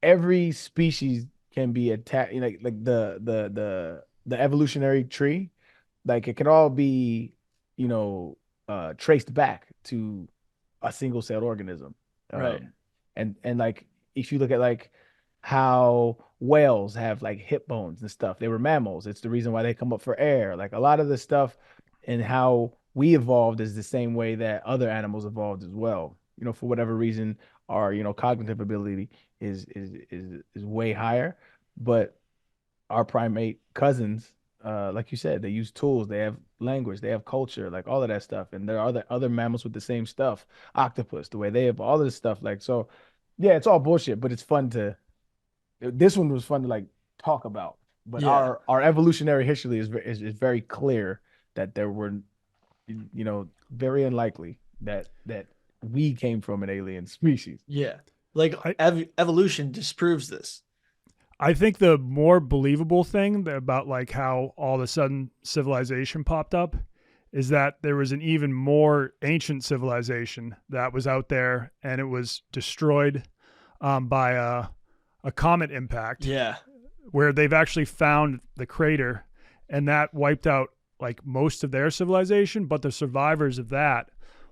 every species can be attacked, like the evolutionary tree, like it can all be, traced back to a single celled organism. Right. And like, if you look at like how whales have like hip bones and stuff, they were mammals. It's the reason why they come up for air. Like a lot of the stuff and how we evolved is the same way that other animals evolved as well. For whatever reason, our cognitive ability is way higher, but our primate cousins, like you said, they use tools, they have language, they have culture, like all of that stuff. And there are other mammals with the same stuff, octopus, the way they have all this stuff. Like, so yeah, it's all bullshit, but it's fun this one was fun to like talk about. But yeah, our evolutionary history is very clear that there were, very unlikely that we came from an alien species. Yeah. Like evolution disproves this. I think the more believable thing about like how all of a sudden civilization popped up is that there was an even more ancient civilization that was out there, and it was destroyed by a comet impact. Yeah. Where they've actually found the crater, and that wiped out like most of their civilization. But the survivors of that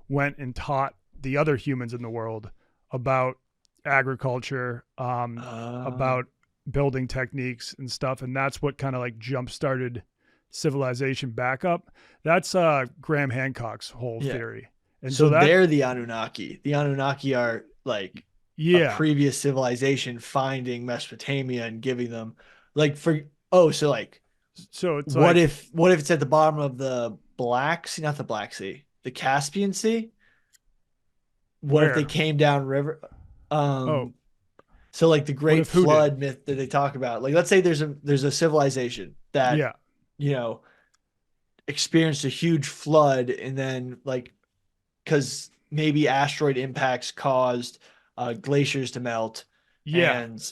went and taught the other humans in the world about agriculture, about building techniques and stuff. And that's what kind of like jump started civilization back up. That's Graham Hancock's whole theory. And so they're the Anunnaki. The Anunnaki are like a previous civilization finding Mesopotamia and giving them like so it's what if it's at the bottom of the Black Sea, not the Black Sea, the Caspian Sea? What if they came down river? So like the Great Flood myth that they talk about. Like let's say there's a civilization that experienced a huge flood, and then like because maybe asteroid impacts caused glaciers to melt. And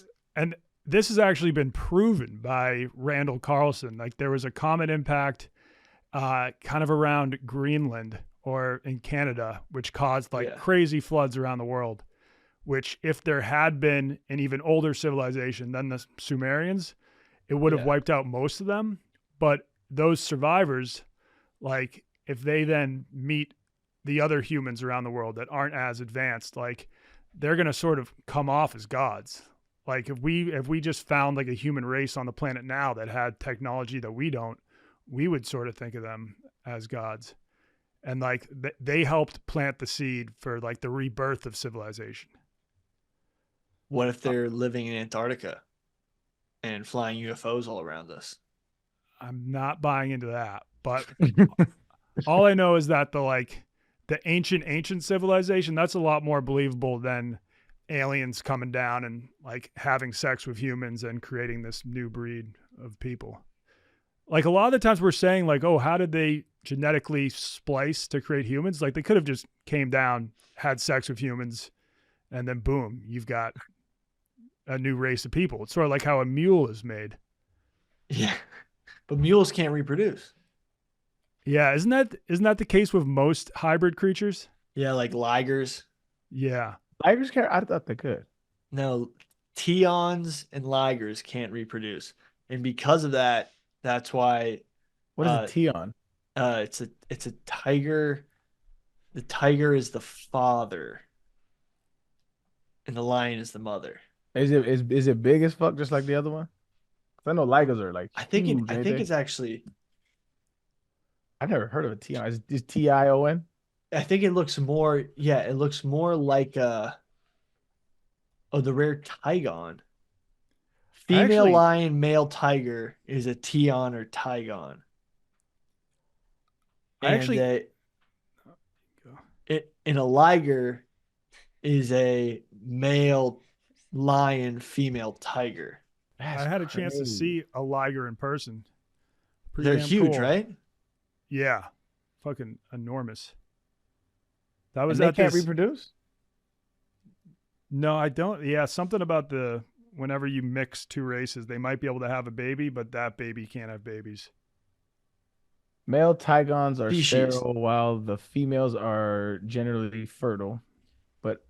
this has actually been proven by Randall Carlson. Like there was a comet impact kind of around Greenland or in Canada, which caused like crazy floods around the world, which if there had been an even older civilization than the Sumerians, it would have wiped out most of them. But those survivors, like if they then meet the other humans around the world that aren't as advanced, like they're going to sort of come off as gods. Like if we just found like a human race on the planet now that had technology that we don't, we would sort of think of them as gods. And like they helped plant the seed for like the rebirth of civilization. What if they're living in Antarctica and flying UFOs all around us? I'm not buying into that, but all I know is that the ancient civilization, that's a lot more believable than aliens coming down and like having sex with humans and creating this new breed of people. Like a lot of the times we're saying like, oh, how did they genetically splice to create humans? Like they could have just came down, had sex with humans, and then boom, you've got a new race of people. It's sort of like how a mule is made. Yeah. But mules can't reproduce. Yeah, isn't that the case with most hybrid creatures? Yeah, like ligers. Yeah. Ligers can't. I thought they could. No, teons and ligers can't reproduce. And because of that, that's why what is a teon? It's a tiger. The tiger is the father. And the lion is the mother. Is it big as fuck just like the other one? I know ligers are like I think it's actually I've never heard of a tion. Is tion? I think it looks more like the rare tigon. Female lion, male tiger is a teon or tigon. In a liger is a male lion, female tiger. I had a chance to see a liger in person. They're huge, cool. Right? Yeah. Fucking enormous. That was they can't reproduce? No, I don't. Yeah, something about whenever you mix two races, they might be able to have a baby, but that baby can't have babies. Male tigons are sterile while the females are generally fertile. But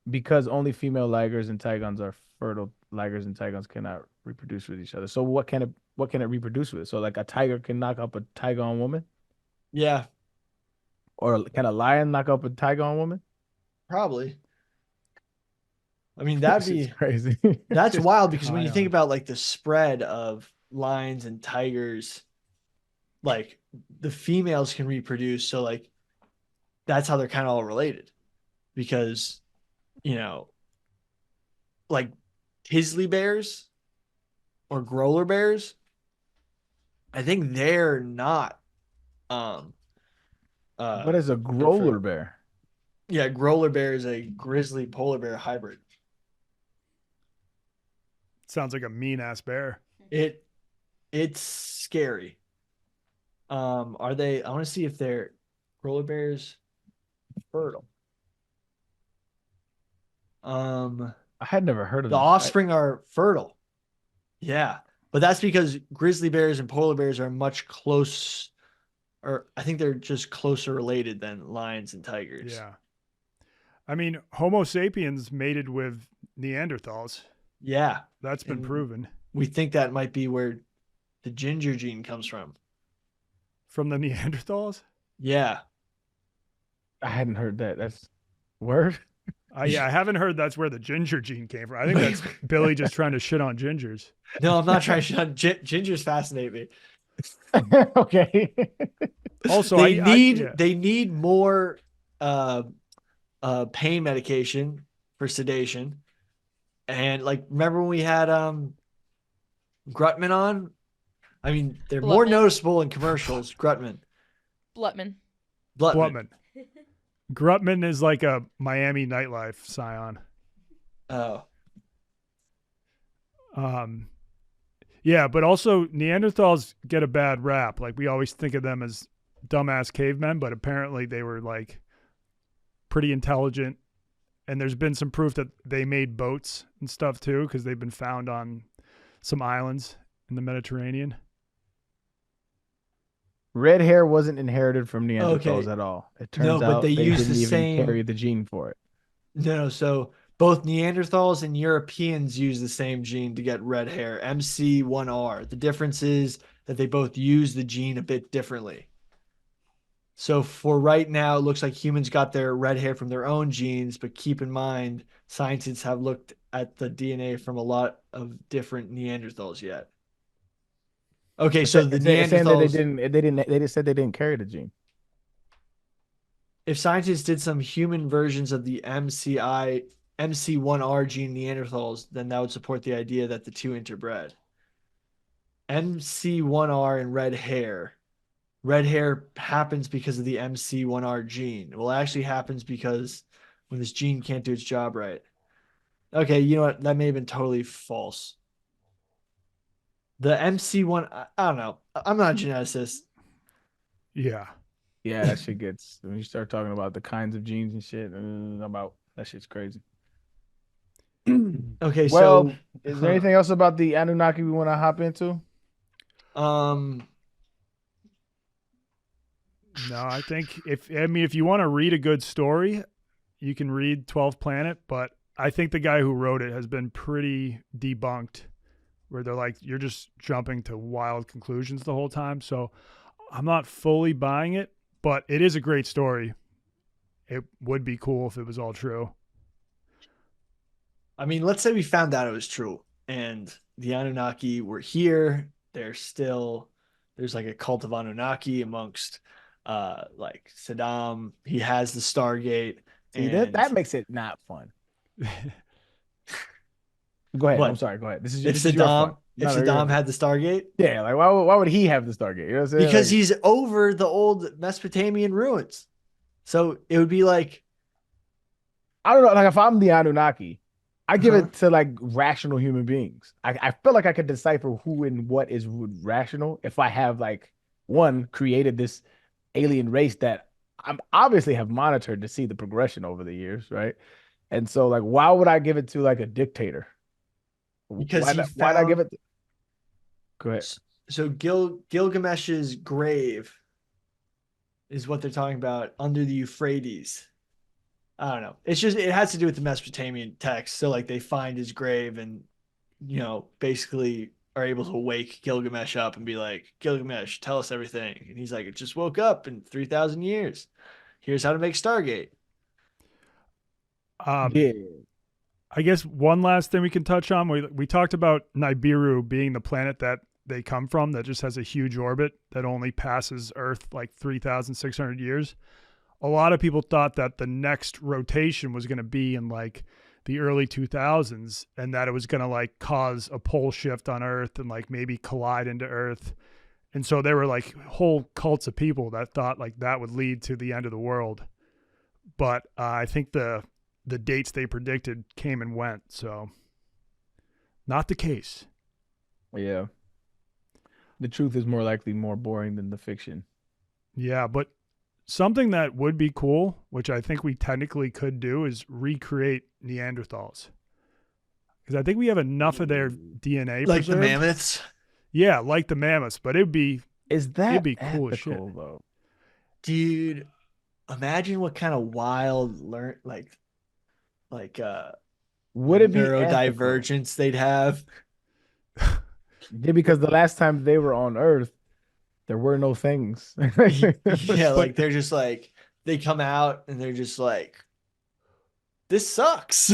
because only female ligers and tigons are fertile, ligers and tigons cannot reproduce with each other. So what can it reproduce with? So like a tiger can knock up a tigon woman? Yeah. Or can a lion knock up a tigon woman? Probably. I mean, that'd be crazy. That's wild because when you think about like the spread of lions and tigers, like the females can reproduce. So like that's how they're kind of all related because, like grizzly bears or growler bears, I think they're not. What is a growler bear? Yeah, growler bear is a grizzly polar bear hybrid. Sounds like a mean ass bear. It's scary. Are they? I want to see if they're growler bears fertile. I had never heard of the offspring are fertile. Yeah, but that's because grizzly bears and polar bears are or I think they're just closer related than lions and tigers. Yeah. I mean, Homo sapiens mated with Neanderthals. Yeah. That's been proven. We think that might be where the ginger gene comes from. From the Neanderthals? Yeah. I hadn't heard that. That's word. Yeah, I haven't heard that's where the ginger gene came from. I think that's Billy just trying to shit on gingers. No, I'm not trying to shit on gingers. Fascinate me. Okay. Also, they need more pain medication for sedation. And like, remember when we had Grutman on? I mean, they're more noticeable in commercials. Grutman. Blutman. Grutman is like a Miami nightlife scion. Oh. Yeah, but also Neanderthals get a bad rap. Like, we always think of them as dumbass cavemen, but apparently they were like pretty intelligent. And there's been some proof that they made boats and stuff too, because they've been found on some islands in the Mediterranean. Red hair wasn't inherited from Neanderthals at all. It turns out they didn't even carry the gene for it. No, so both Neanderthals and Europeans use the same gene to get red hair, MC1R. The difference is that they both use the gene a bit differently. So for right now, it looks like humans got their red hair from their own genes, but keep in mind, scientists have looked at the DNA from a lot of different Neanderthals yet. Okay, so the Neanderthals, they just said they didn't carry the gene. If scientists did some human versions of the MC1R gene Neanderthals, then that would support the idea that the two interbred. MC1R and red hair. Red hair happens because of the MC1R gene. Well, it actually happens because when this gene can't do its job right. Okay, you know what? That may have been totally false. The MC1, I don't know. I'm not a geneticist. Yeah. Yeah, that shit gets, when you start talking about the kinds of genes and shit, that shit's crazy. Okay, well, so is there anything else about the Anunnaki we want to hop into? No, I think if you want to read a good story, you can read 12th Planet, but I think the guy who wrote it has been pretty debunked, where they're like, you're just jumping to wild conclusions the whole time. So I'm not fully buying it, but it is a great story. It would be cool if it was all true. I mean, let's say we found out it was true and the Anunnaki were here. There's like a cult of Anunnaki amongst like Saddam. He has the Stargate. See, that makes it not fun. Go ahead. What? I'm sorry. Go ahead. If Saddam had the Stargate? Yeah, like why would he have the Stargate? You know what I'm saying? Because he's over the old Mesopotamian ruins. So it would be like, I don't know. Like, if I'm the Anunnaki, I give it to like rational human beings. I feel like I could decipher who and what is rational if I have like created this alien race that I'm obviously have monitored to see the progression over the years, right? And so like, why would I give it to like a dictator? Because why'd I give it? Go ahead. So Gilgamesh's grave is what they're talking about under the Euphrates. I don't know. It's just, it has to do with the Mesopotamian text. So like they find his grave and, you know, basically are able to wake Gilgamesh up and be like, Gilgamesh, tell us everything. And he's like, it just woke up in 3,000 years. Here's how to make Stargate. Yeah. I guess one last thing we can touch on, we talked about Nibiru being the planet that they come from that just has a huge orbit that only passes Earth like 3,600 years. A lot of people thought that the next rotation was going to be in like the early 2000s and that it was going to like cause a pole shift on Earth and like maybe collide into Earth. And so there were like whole cults of people that thought like that would lead to the end of the world. But I think the dates they predicted came and went. So not the case. Yeah. The truth is more likely more boring than the fiction. Yeah, but something that would be cool, which I think we technically could do, is recreate Neanderthals. Because I think we have enough of their DNA. Like the mammoths? Yeah, like the mammoths. But it'd be cool as shit. Though? Dude, imagine what kind of wild would it be neurodivergence they'd have. Yeah, because the last time they were on Earth, there were no things. Yeah, like they're just like, they come out and they're just like, this sucks.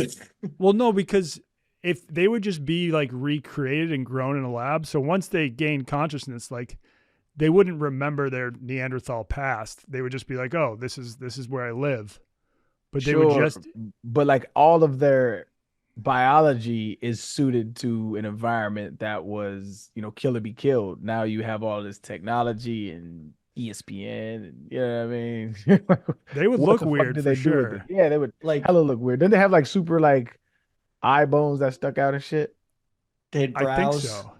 Well, no, because if they would just be like recreated and grown in a lab, so once they gain consciousness, like they wouldn't remember their Neanderthal past. They would just be like, oh, this is where I live. But they would just, but like all of their biology is suited to an environment that was, kill or be killed. Now you have all this technology and ESPN, and you know what I mean. They would look weird for sure. Yeah, they would like hella look weird. Didn't they have like super like eye bones that stuck out and shit? They had brows. I think so.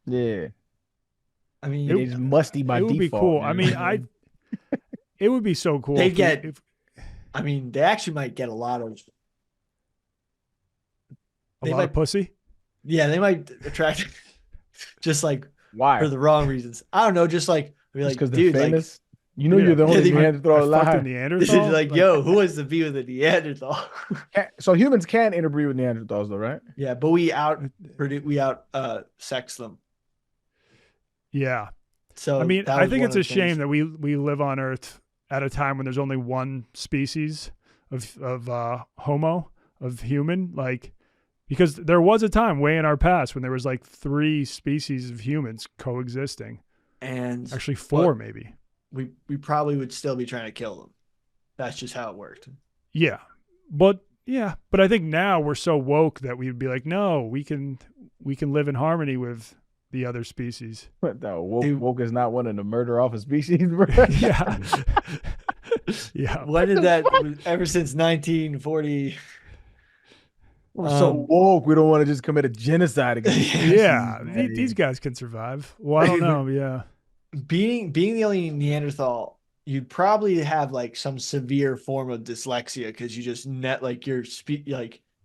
Yeah. I mean, it's musty by default. It would be cool. I mean, it would be so cool. They actually might get a lot of pussy. Yeah, they might attract just like why for the wrong reasons. I don't know, just like be like, because dude, they're famous. Like, you're the only Neanderthal alive. Neanderthal? Like, yo, who wants to be with a Neanderthal? So humans can interbreed with Neanderthals, though, right? Yeah, but we out sex them. Yeah. So I mean, I think it's a shame that we live on Earth at a time when there's only one species of Homo, of human, like, because there was a time way in our past when there was like 3 species of humans coexisting, and actually 4 maybe. We probably would still be trying to kill them. That's just how it worked. Yeah, but I think now we're so woke that we'd be like, no, we can live in harmony with the other species. But no, woke is not wanting to murder off a species, bro. Yeah. Yeah. When did that? Ever since 1940. We're so woke, we don't want to just commit a genocide against. Yeah, these guys can survive. Well, I don't know. Yeah. Being the only Neanderthal, you'd probably have like some severe form of dyslexia because you just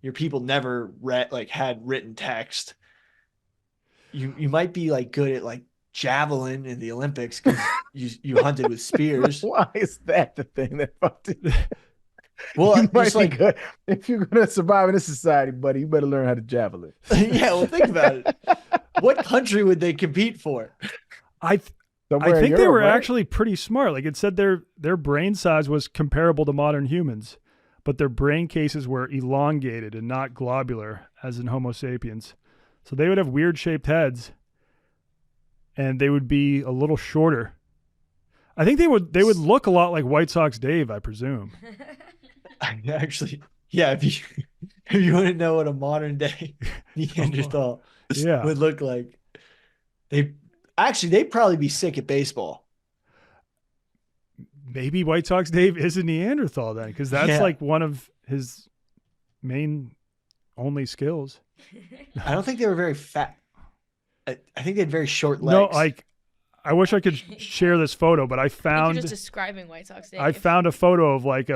your people never had written text. You might be like good at like javelin in the Olympics because you hunted with spears. Why is that the thing that fucked it? Well, you might be good. If you're gonna survive in this society, buddy, you better learn how to javelin. Yeah, well, think about it. What country would they compete for? I think they were actually pretty smart. Like it said, their brain size was comparable to modern humans, but their brain cases were elongated and not globular, as in Homo sapiens. So they would have weird shaped heads, and they would be a little shorter. I think they would look a lot like White Sox Dave, I presume. Actually, yeah. If you want to know what a modern day Neanderthal would look like, they'd probably be sick at baseball. Maybe White Sox Dave is a Neanderthal then, because that's like one of his main only skills. I don't think they were very fat. I think they had very short legs. No, like I wish I could share this photo, but I found you're just describing White Sox Dave. I found a photo of like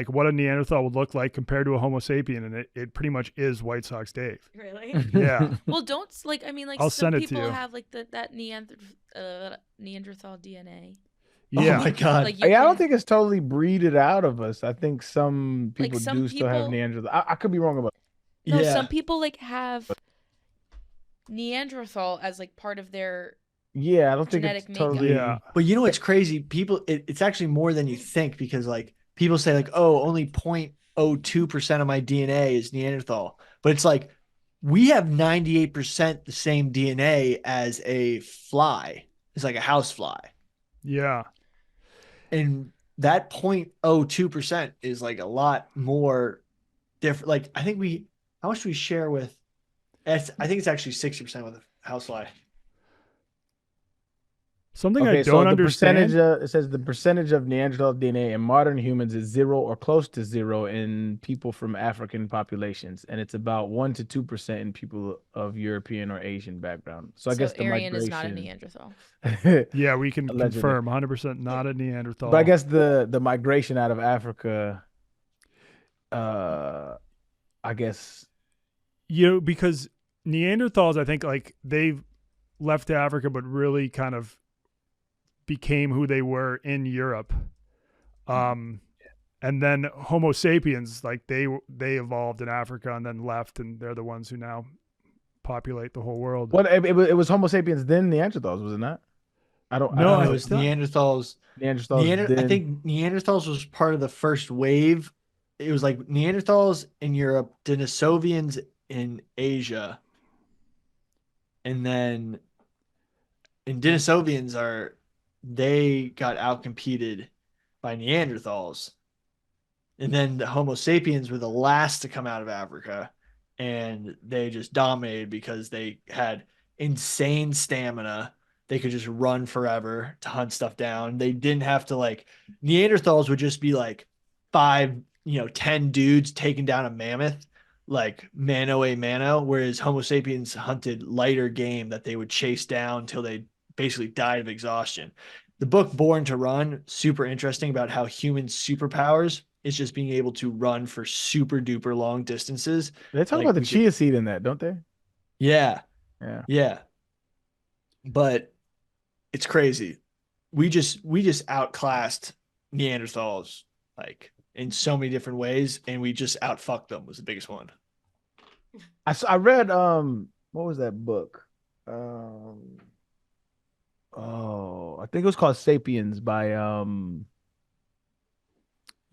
what a Neanderthal would look like compared to a Homo sapien, and it pretty much is White Sox Dave. Really? Yeah. Well, I'll some send it to people you. have like that Neanderthal DNA. Yeah. Oh my god. I don't think it's totally breeded out of us. I think some people still have Neanderthal. I could be wrong about it. No, some people like have Neanderthal as like part of their I don't think it's totally. Yeah. But you know what's crazy? People, it's actually more than you think, because like people say like, oh, only 0.02% of my DNA is Neanderthal, but it's like we have 98% the same DNA as a fly. It's like a house fly. Yeah. And that 0.02% is like a lot more different. Like I think how much do we share with? I think it's actually 60% with a housefly. Something I don't understand. It says the percentage of Neanderthal DNA in modern humans is 0 or close to 0 in people from African populations, and it's about 1 to 2% in people of European or Asian background. So I guess the Arian migration is not a Neanderthal. Yeah, we can confirm 100% not a Neanderthal. But I guess the migration out of Africa, I guess, because Neanderthals, I think like they've left Africa, but really kind of became who they were in Europe. And then Homo sapiens, like they evolved in Africa and then left, and they're the ones who now populate the whole world. What it was Homo sapiens then Neanderthals, was it not? No, it was Neanderthals. Neanderthals. I think Neanderthals was part of the first wave. It was like Neanderthals in Europe, Denisovians in Asia, and then Denisovians they got outcompeted by Neanderthals. And then the Homo sapiens were the last to come out of Africa, and they just dominated because they had insane stamina. They could just run forever to hunt stuff down. They didn't have to Neanderthals would just be like 10 dudes taking down a mammoth, like mano a mano, whereas Homo sapiens hunted lighter game that they would chase down until they basically died of exhaustion. The book Born to Run, super interesting about how human superpowers is just being able to run for super duper long distances. They talk about the chia seed in that, don't they? Yeah. But it's crazy. We just outclassed Neanderthals in so many different ways, and we just outfucked them was the biggest one. I read what was that book? I think it was called Sapiens by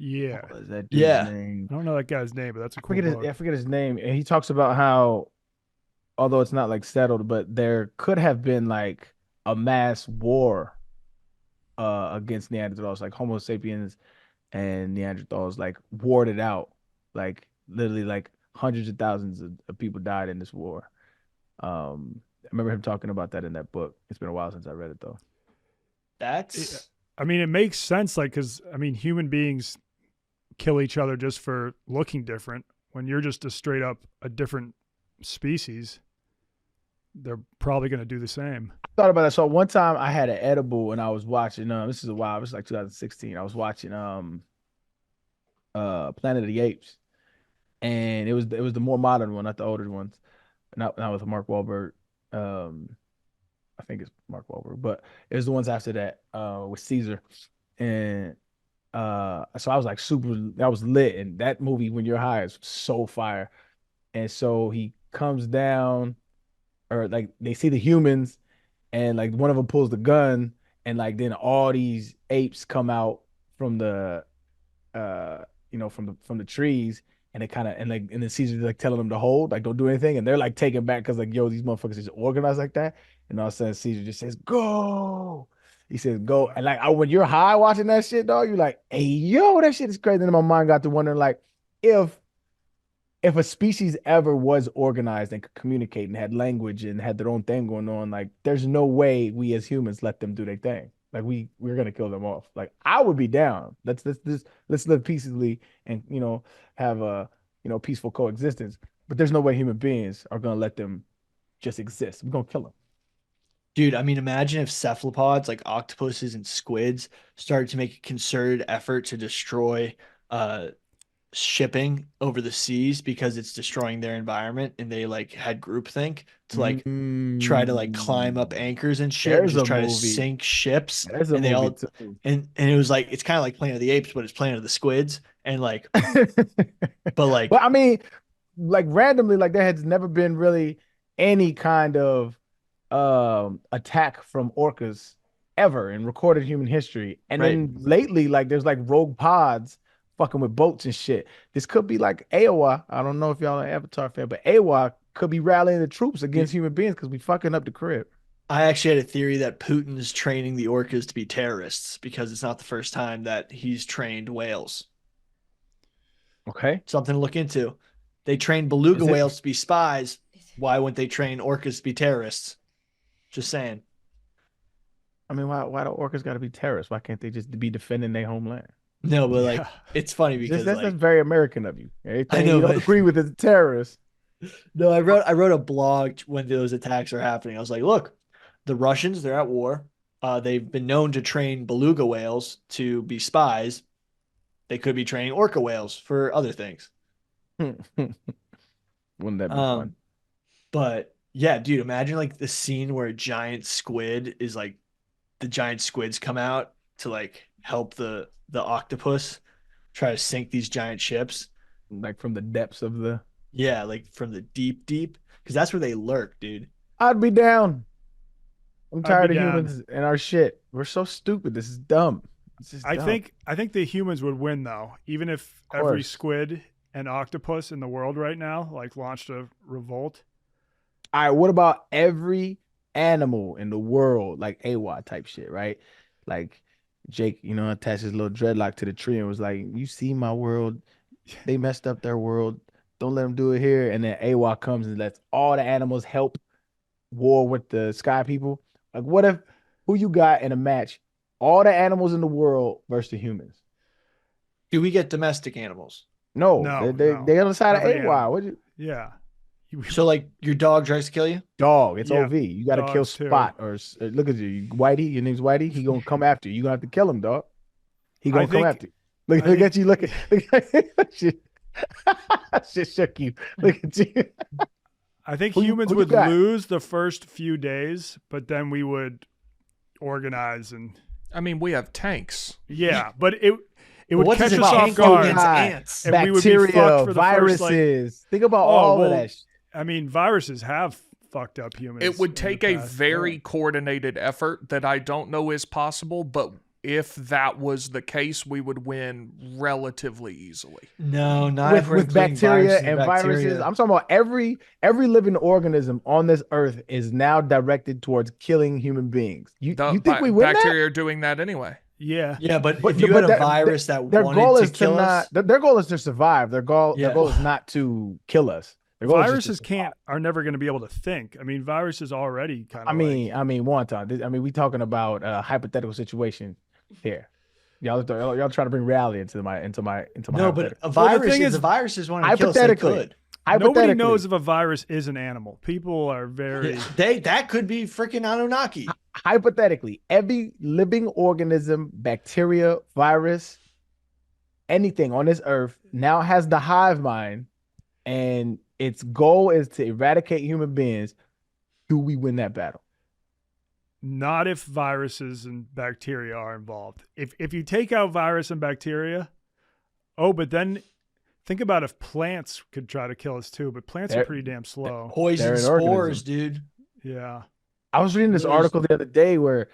what was that dude's name? I don't know that guy's name, but that's a cool book. I forget his name. And he talks about how, although it's not settled, but there could have been a mass war against Neanderthals, like Homo sapiens and Neanderthals warred it out. Literally hundreds of thousands of people died in this war. I remember him talking about that in that book. It's been a while since I read it though. It makes sense, because human beings kill each other just for looking different. When you're just a different species, they're probably going to do the same. I thought about that. So one time I had an edible and I was watching, this is a while, it was 2016. I was watching Planet of the Apes. And it was the more modern one, not the older ones. Not with Mark Wahlberg. I think it's Mark Wahlberg, but it was the ones after that with Caesar. And so I was that was lit. And that movie, When You're High, is so fire. And so he comes down, or they see the humans, and one of them pulls the gun, and then all these apes come out from the from the trees, and they kind of and then Caesar's telling them to hold, don't do anything, and they're taken back because yo, these motherfuckers is organized like that. And all of a sudden Caesar just says, "Go." He says, "Go." And when you're high watching that shit, dog, you're like, "Hey, yo, that shit is crazy." And then my mind got to wondering if a species ever was organized and could communicate and had language and had their own thing going on, there's no way we as humans let them do their thing. We're gonna kill them off. I would be down. Let's live peacefully and have a peaceful coexistence. But there's no way human beings are gonna let them just exist. We're gonna kill them. Dude, imagine if cephalopods like octopuses and squids started to make a concerted effort to destroy shipping over the seas because it's destroying their environment, and they had groupthink to try to climb up anchors and shit, and just try to sink ships. And they all and it was it's kind of like Planet of the Apes, but it's Planet of the Squids. And but randomly, there has never been really any kind of attack from orcas ever in recorded human history. And then lately, there's rogue pods fucking with boats and shit. This could be AOA. I don't know if y'all are an Avatar fan, but AOA could be rallying the troops against human beings because we fucking up the crib. I actually had a theory that Putin's training the orcas to be terrorists because it's not the first time that he's trained whales. Okay. Something to look into. They trained beluga whales to be spies. Why wouldn't they train orcas to be terrorists? Just saying. Why do orcas got to be terrorists? Why can't they just be defending their homeland? No, but it's funny because that's very American of you. I know, you don't agree with the terrorists. No, I wrote a blog when those attacks are happening. I was like, look, the Russians, they're at war. They've been known to train beluga whales to be spies. They could be training orca whales for other things. Wouldn't that be fun? But yeah, dude, imagine the scene where a giant squid is the giant squids come out to help the octopus try to sink these giant ships, like from the depths of the. Yeah, like from the deep, because that's where they lurk, dude. I'd be down. I'm tired of down. humans and our shit. We're so stupid. This is dumb. I think the humans would win though, even if every squid and octopus in the world right now like launched a revolt. All right, what about every animal in the world, like AWA type shit, right? Like Jake, attached his little dreadlock to the tree and was like, "You see my world? They messed up their world. Don't let them do it here." And then AWA comes and lets all the animals help war with the sky people. Like, what if who you got in a match? All the animals in the world versus the humans. Do we get domestic animals? No, they on the side Every of AWA. What you? Yeah. So like your dog tries to kill you? Dog, it's OV. You got to kill Spot or look at you, Whitey. Your name's Whitey. He gonna come after you. You gonna have to kill him, dog. He gonna come after you. Look at you. Look at shit. Shit shook you. Look at you. I think humans would lose the first few days, but then we would organize and. I mean, we have tanks. Yeah, but it would catch us off guard. Ants, and bacteria, we would be fucked for the viruses. First, think about all of that shit. I mean, viruses have fucked up humans. It would take a very coordinated effort that I don't know is possible, but if that was the case, we would win relatively easily. No, not with bacteria and viruses. I'm talking about every living organism on this earth is now directed towards killing human beings. You think we win? Bacteria are doing that anyway. Yeah, but if you had a virus that their goal is to kill us, their goal is to survive. Their goal is not to kill us. Viruses are never going to be able to think. I mean, viruses already kind of. I mean, Wonton. I mean, we talking about a hypothetical situation here. Y'all trying to bring reality into my. No, but a virus is one to kill us. They could. Nobody knows if a virus is an animal. People are very. That could be freaking Anunnaki. Hypothetically, every living organism, bacteria, virus, anything on this earth now has the hive mind, and its goal is to eradicate human beings. Do we win that battle? Not if viruses and bacteria are involved. If you take out virus and bacteria, but then think about if plants could try to kill us too. But plants are pretty damn slow. Poison spores, dude. Yeah. I was reading this article the other day where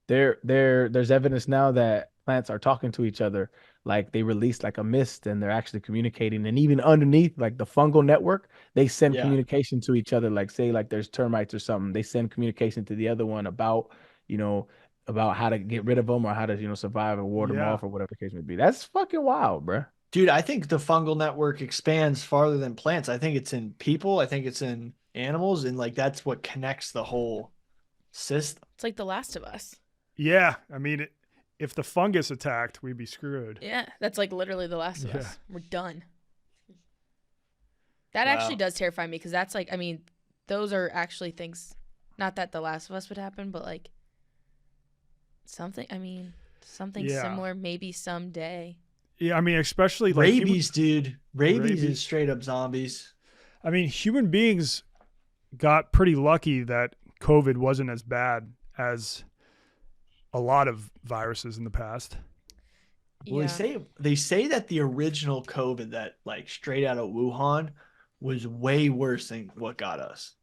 there's evidence now that plants are talking to each other. Like they release like a mist and they're actually communicating. And even underneath like the fungal network, they send communication to each other. Like say like there's termites or something. They send communication to the other one about how to get rid of them or how to, survive and ward them off or whatever the case may be. That's fucking wild, bro. Dude, I think the fungal network expands farther than plants. I think it's in people. I think it's in animals. And like that's what connects the whole system. It's like The Last of Us. Yeah. I mean, if the fungus attacked, we'd be screwed. Yeah, that's like literally The Last of Us. We're done. That actually does terrify me because that's like, I mean, those are actually things, not that The Last of Us would happen, but like something similar maybe someday. Yeah, I mean, especially like rabies, dude. Rabies is straight up zombies. I mean, human beings got pretty lucky that COVID wasn't as bad as a lot of viruses in the past. Well, they say that the original COVID that like straight out of Wuhan was way worse than what got us.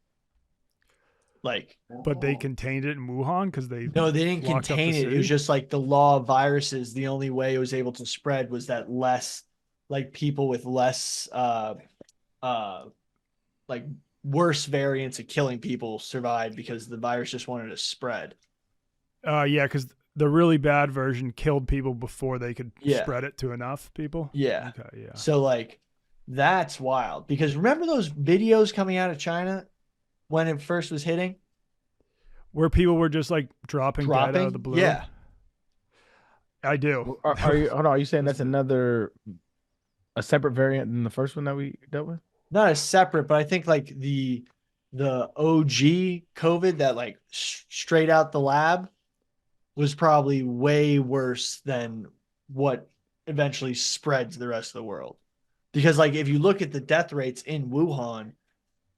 Like, but they contained it in Wuhan because they didn't contain it. It was just like the law of viruses. The only way it was able to spread was that less, like people with less, like worse variants of killing people survived because the virus just wanted to spread. Yeah, because the really bad version killed people before they could spread it to enough people. Yeah. Okay, yeah. So like, that's wild because remember those videos coming out of China when it first was hitting? Where people were just like dropping dead out of the blue? Yeah. I do. Are you saying that's a separate variant than the first one that we dealt with? Not a separate, but I think like the OG COVID that like straight out the lab was probably way worse than what eventually spread to the rest of the world. Because like if you look at the death rates in Wuhan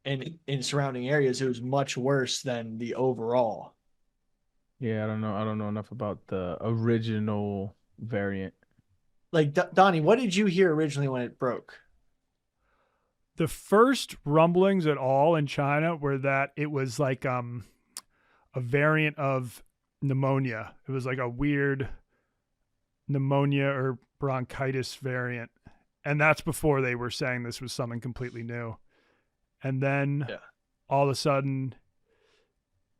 and in surrounding areas, it was much worse than the overall. Yeah, I don't know enough about the original variant. Like Donnie, what did you hear originally when it broke? The first rumblings at all in China were that it was like a variant of pneumonia. It was like a weird pneumonia or bronchitis variant. And that's before they were saying this was something completely new. And then all of a sudden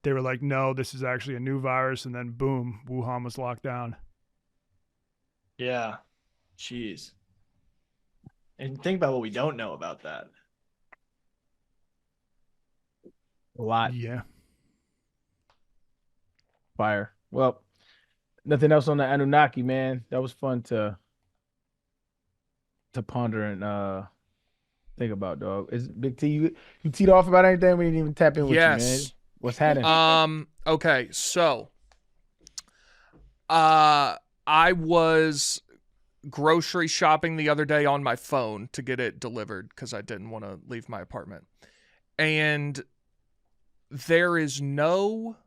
they were like, no, this is actually a new virus. And then boom, Wuhan was locked down. Yeah. Jeez. And think about what we don't know about that. A lot. Yeah. Fire. Well, nothing else on the Anunnaki, man. That was fun to ponder and think about, dog. Is Big T, you teed off about anything? We didn't even tap in with you, man. What's happening? Okay, so I was grocery shopping the other day on my phone to get it delivered because I didn't want to leave my apartment. And there is no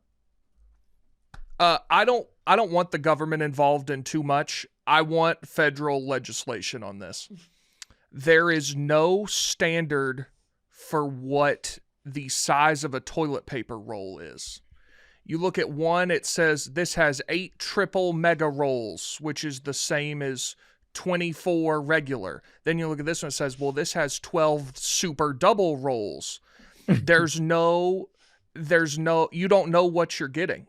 I don't want the government involved in too much. I want federal legislation on this. There is no standard for what the size of a toilet paper roll is. You look at one, it says this has 8 triple mega rolls, which is the same as 24 regular. Then you look at this one, it says, well, this has 12 super double rolls. There's no, you don't know what you're getting.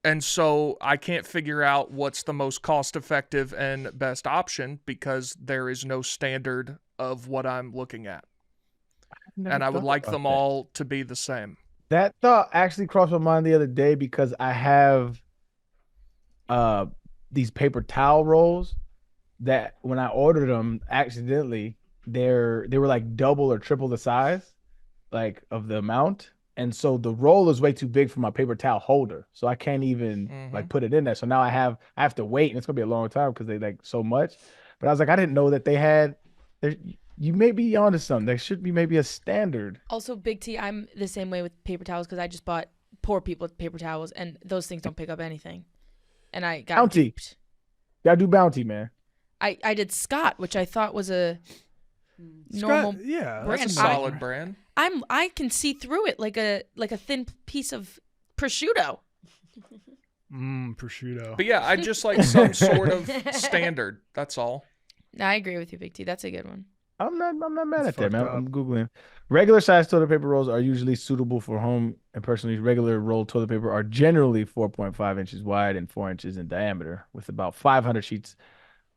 And so I can't figure out what's the most cost-effective and best option because there is no standard of what I'm looking at. And I would like them all to be the same. That thought actually crossed my mind the other day because I have these paper towel rolls that when I ordered them accidentally, they were like double or triple the size, like of the amount. And so the roll is way too big for my paper towel holder. So I can't even like put it in there. So now I have to wait, and it's gonna be a long time because they like so much. But I was like, I didn't know that they had you may be onto something. There should be maybe a standard. Also, Big T, I'm the same way with paper towels because I just bought poor people paper towels, and those things don't pick up anything. And I got Bounty. duped. Gotta do Bounty, man. I did Scott, which I thought was a normal Scott, yeah, brand. That's a solid brand. I can see through it like a thin piece of prosciutto. Prosciutto. But yeah, I just like some sort of standard. That's all. No, I agree with you, Big T. That's a good one. I'm not mad at that, fucked man. up. I'm Googling. Regular size toilet paper rolls are usually suitable for home and personal use. Regular rolled toilet paper are generally 4.5 inches wide and 4 inches in diameter, with about 500 sheets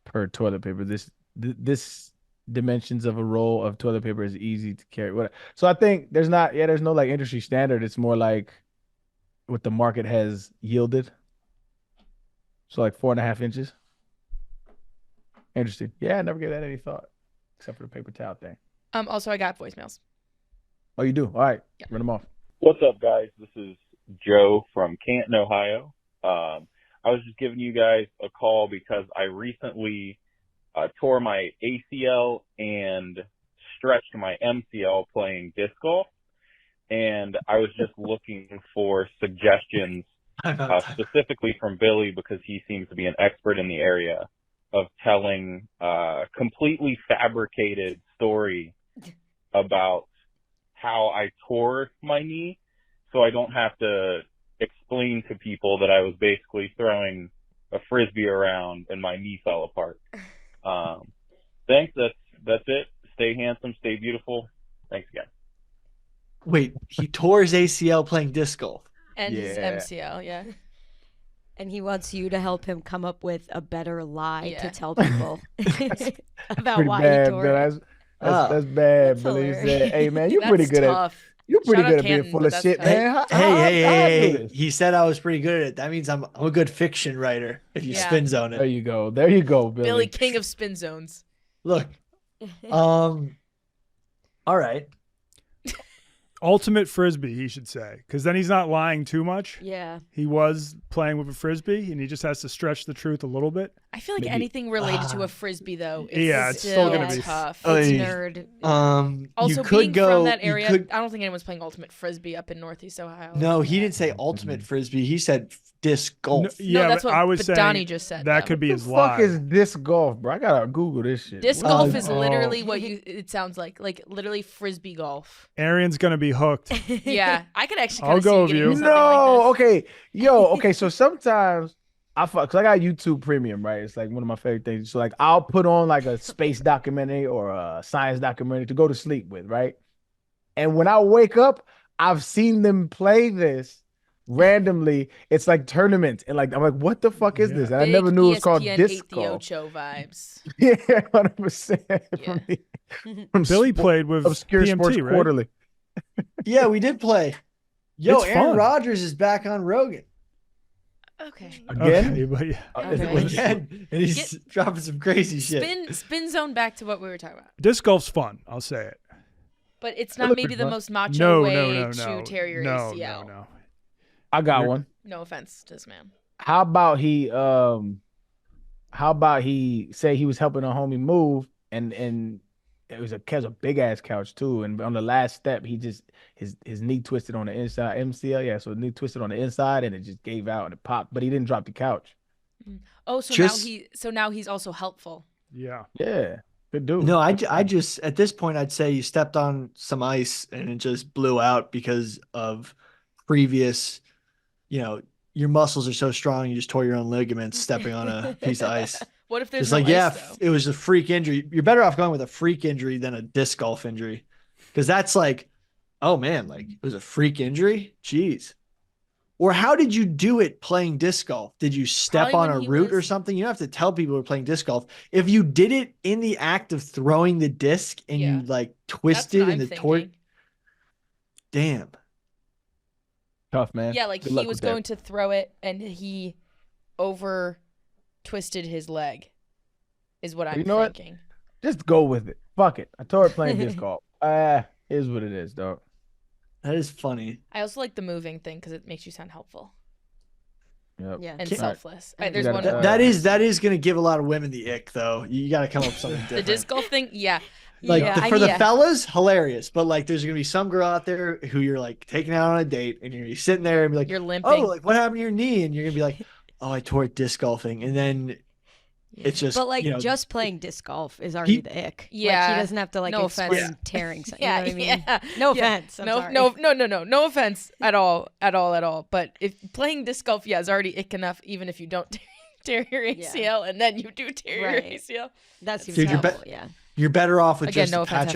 per toilet paper. This dimensions of a roll of toilet paper is easy to carry. So I think there's no like industry standard. It's more like what the market has yielded. So like 4.5 inches. Interesting. Yeah, I never gave that any thought, except for the paper towel thing. Also, I got voicemails. Oh, you do? All right. Yeah. Run them off. What's up, guys? This is Joe from Canton, Ohio. I was just giving you guys a call because I recently tore my ACL and stretched my MCL playing disc golf. And I was just looking for suggestions, specifically from Billy, because he seems to be an expert in the area of telling a completely fabricated story about how I tore my knee, so I don't have to explain to people that I was basically throwing a frisbee around and my knee fell apart. Thanks. That's it. Stay handsome. Stay beautiful. Thanks again. Wait, he tore his ACL playing disc golf. And his MCL, yeah. And he wants you to help him come up with a better lie to Yeah. tell people about Pretty why bad, he tore Bill. it. That's bad, That's Billy. He hilarious. said, hey, man, you're That's pretty good tough. you're pretty Shout good out at being Canton, full but of that's shit, tough. man. Hey. He said I was pretty good at it. That means I'm a good fiction writer if you Yeah. spin zone There it. you go, Billy. Billy, king of spin zones. Look. All right. Ultimate frisbee, he should say, because then he's not lying too much. Yeah. He was playing with a frisbee, and he just has to stretch the truth a little bit. I feel like anything related to a frisbee though, it's still gonna be tough. It's nerd. Also, you could being from that area, I don't think anyone's playing ultimate frisbee up in Northeast Ohio. No, he didn't say ultimate frisbee. He said disc golf. No, that's what I was saying Donnie just said. That could be his lie. What the fuck is lie. disc golf, bro? I gotta Google this shit. Disc golf is literally what it sounds like literally frisbee golf. Arian's gonna be hooked. Yeah, I could actually. I'll go with you. No, okay, okay. So sometimes cause I got YouTube Premium, right? It's like one of my favorite things. So like, I'll put on like a space documentary or a science documentary to go to sleep with, right? And when I wake up, I've seen them play this randomly. It's like tournaments, and like I'm like, what the fuck is this? And I never knew it was called disc golf. vibes. Yeah, 100%. From Billy played with Obscure PMT, Sports right? Quarterly. Yeah, we did play. Yo, It's Aaron fun. Rodgers is back on Rogan. Okay. Again? Okay, but yeah. Again. And he's dropping some crazy shit. Spin zone back to what we were talking about. Disc golf's fun. I'll say it. But it's not maybe the most macho way to tear your ACL. No. I got one. No offense to this man. How about he say he was helping a homie move, and it was a big ass couch too, and on the last step he just his knee twisted on the inside, MCL, yeah, so the knee twisted on the inside and it just gave out and it popped, but he didn't drop the couch. Oh, so now he's also helpful. Yeah. Yeah. Good dude. No, I just at this point I'd say you stepped on some ice and it just blew out because of previous, your muscles are so strong you just tore your own ligaments stepping on a piece of ice. What if there's it's like, ice, though? It was a freak injury. You're better off going with a freak injury than a disc golf injury. Because that's like, oh man, like it was a freak injury? Jeez. Or how did you do it playing disc golf? Did you step Probably on a root or something? You don't have to tell people we're playing disc golf. If you did it in the act of throwing the disc and you like twisted and the torque. Damn. Tough, man. Yeah, like he was going to throw it and he over twisted his leg is what I'm thinking. Just go with it. Fuck it. I tore it playing disc golf. Here's what it is, dog. That is funny. I also like the moving thing because it makes you sound helpful. Yep. Yeah. And selfless. All right, there's one. That is going to give a lot of women the ick, though. You got to come up with something different. The disc golf thing, yeah. Like for the fellas, hilarious. But like, there's gonna be some girl out there who you're like taking out on a date, and you're gonna be sitting there and be like, you're limping. Oh, like what happened to your knee? And you're gonna be like, oh, I tore it disc golfing, and then it's just. But like, just playing disc golf is already the ick. Yeah, like, he doesn't have to like explain tearing something. You know what I mean? Yeah. No offense. No offense at all. But if playing disc golf, is already ick enough, even if you don't tear your ACL, and then you do tear your ACL. That's terrible. You're better off with Again, just no a patch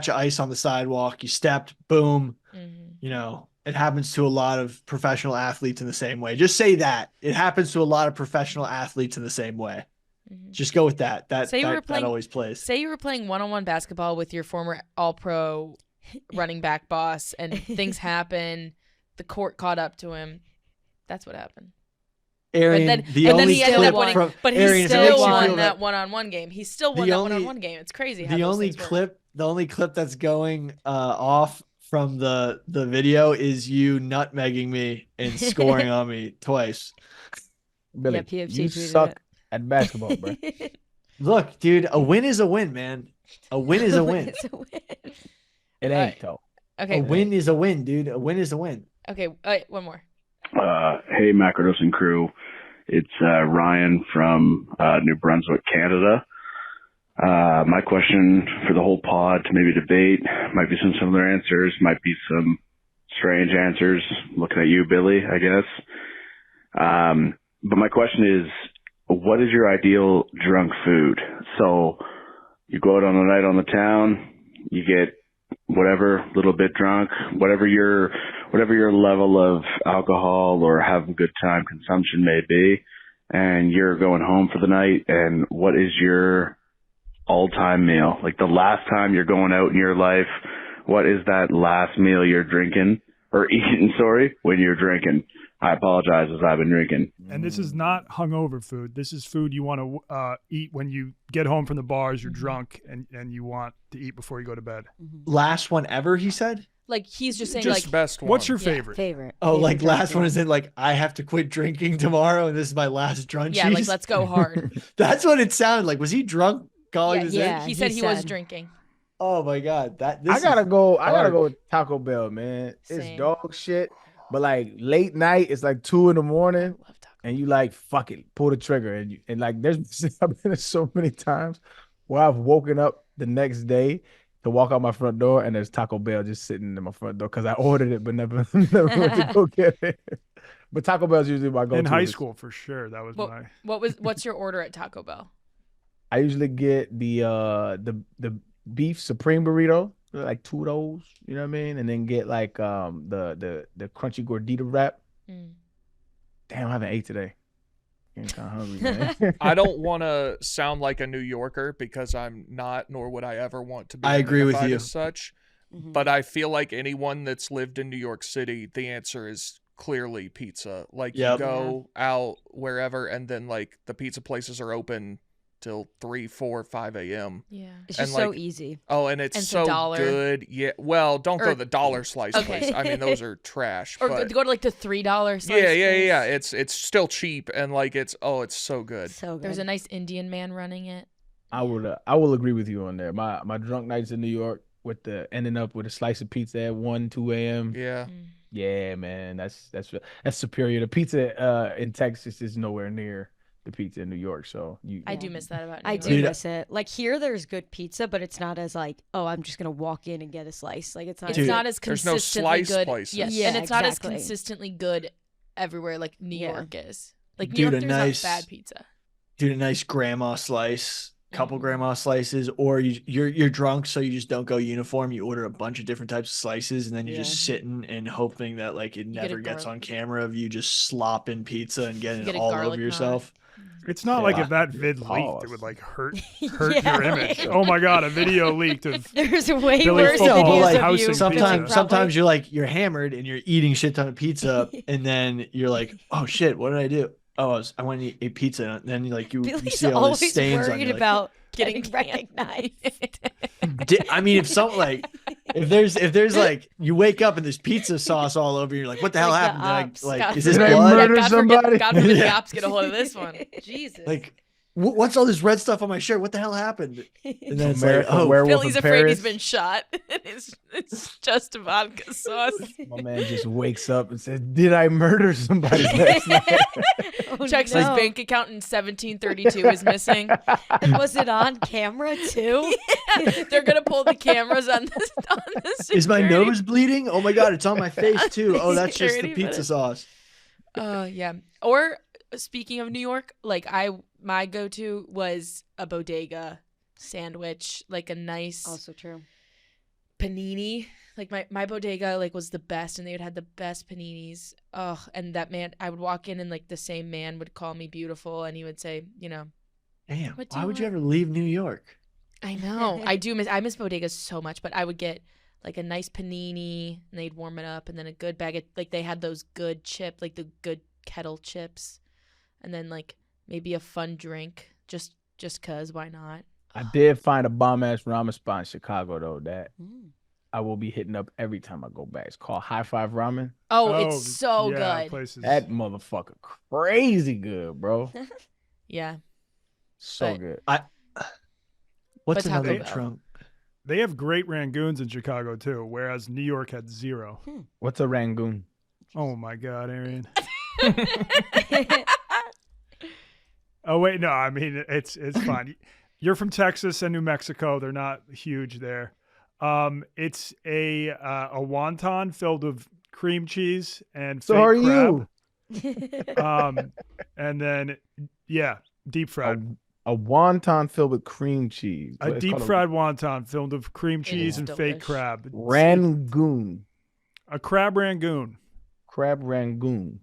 of ice on the sidewalk. You stepped, boom. Mm-hmm. It happens to a lot of professional athletes in the same way. Just say that. It happens to a lot of professional athletes in the same way. Mm-hmm. Just go with that. That always plays. Say you were playing one-on-one basketball with your former all-pro running back boss, and things happen. The court caught up to him. That's what happened. Arian, he still won that one-on-one game. He still won that one-on-one game. It's crazy. The only clip that's going off from the video is you nutmegging me and scoring on me twice. Billy, you suck at basketball, bro. Look, dude, a win is a win, man. A win is a win. It ain't though. Okay. A win is a win, dude. A win is a win. Okay. One more. Hey, Macrodosing crew. It's Ryan from New Brunswick, Canada. My question for the whole pod to maybe debate might be some similar answers, might be some strange answers. Looking at you, Billy, I guess. But my question is, what is your ideal drunk food? So you go out on a night on the town, you get whatever, little bit drunk, whatever your level of alcohol or have a good time consumption may be, and you're going home for the night, and what is your all-time meal? Like the last time you're going out in your life, what is that last meal you're drinking or eating, when you're drinking? I apologize as I've been drinking. And this is not hungover food. This is food you want to eat when you get home from the bars, you're drunk, and you want to eat before you go to bed. Last one ever, he said? Like he's just saying Just like best one. What's your favorite? Favorite. Oh, Favorite like last drunk one is in like I have to quit drinking tomorrow and this is my last drunchies. yeah, like let's go hard. That's what it sounded like. Was he drunk calling this yeah. in? He said he was drinking. Oh my god, I gotta go with Taco Bell, man. Same. It's dog shit. But like late night, it's like 2 a.m, Love Taco. and you like fuck it, pull the trigger, and like there's I've been so many times where I've woken up the next day to walk out my front door and there's Taco Bell just sitting in my front door because I ordered it but never went to go get it. But Taco Bell's usually my go-to. In high school, for sure, that was What's your order at Taco Bell? I usually get the beef supreme burrito, like 2 of those, you know what I mean, and then get like the crunchy gordita wrap. Damn, I haven't ate today. Getting kind of hungry, man. I don't want to sound like a New Yorker because I'm not, nor would I ever want to be. I agree with you. As such, but I feel like anyone that's lived in New York City, the answer is clearly pizza. Like you go out wherever, and then like the pizza places are open till 3, 4, 5 a.m. Yeah, it's just so easy. Oh, and it's so good. Yeah, well, don't go to the dollar slice place. I mean, those are trash. Or but go to like the $3 slice. Yeah. It's still cheap, and like it's so good. So good. There's a nice Indian man running it. I will agree with you on there. My drunk nights in New York with the ending up with a slice of pizza at 1, 2 a.m. Yeah. Yeah, man, that's superior. The pizza in Texas is nowhere near the pizza in New York, so I do miss that about New I York. do miss it. Like here, there's good pizza, but it's not as like, oh, I'm just gonna walk in and get a slice. Like it's not. It's not as consistently slice good. places. Yes, Yeah, and it's not as exactly. consistently good everywhere like New York is. Like New Dude, York, a there's nice- not bad pizza. Dude, a nice grandma slice, couple grandma slices, or you're drunk, so you just don't go uniform. You order a bunch of different types of slices, and then you're just sitting and hoping that like it never gets on camera of you just slopping pizza and getting it all over yourself. It's not like if that vid leaked, it would like hurt your image. Oh my god, a video leaked of There's way Billy worse Football videos like, of you. Sometimes you're hammered and you're eating a shit ton of pizza, and then you're like, oh shit, what did I do? Oh, I went to eat pizza, and then you see all these stains on you. About getting recognized. I mean, if there's like you wake up and there's pizza sauce all over you, you're like, what the hell happened? Is this Did I blood? murder somebody? God forbid the cops get a hold of this one. Jesus. Like, what's all this red stuff on my shirt? What the hell happened? And then it's like, American Werewolf Billy's in afraid Paris. he's been shot. It's just vodka sauce. My man just wakes up and says, "Did I murder somebody last night?" Checks his bank account in 1732 is missing. Was it on camera too? They're gonna pull the cameras on this. Is my nose bleeding? Oh my god, it's on my face too. Oh, that's just the Security pizza footage. sauce. Oh yeah. Or speaking of New York, like my go-to was a bodega sandwich, like a nice Also true. panini. Like my bodega like was the best, and they would have the best paninis. Oh, and that man, I would walk in and like the same man would call me beautiful, and he would say, you know, Damn, What do why you would you want? ever leave New York? I know. I miss bodegas so much, but I would get like a nice panini and they'd warm it up, and then a good bag of, like, they had those good chip, like the good kettle chips, and then like maybe a fun drink just cuz why not? I did find a bomb ass ramen spot in Chicago though that I will be hitting up every time I go back. It's called High Five Ramen. Oh, it's so yeah, good. Places. That motherfucker crazy good, bro. Yeah. So But- good. What's But Taco another Bell. trunk? They have great Rangoons in Chicago too, whereas New York had zero. What's a Rangoon? Oh my god, Arian. Oh wait, no, I mean it's fine. You're from Texas and New Mexico. They're not huge there. It's a wonton filled with cream cheese and So fake are crab. you? And then deep fried. A wonton filled with cream cheese. A deep fried wonton filled with cream cheese and fake delish. crab. Rangoon. A crab Rangoon. Crab Rangoon.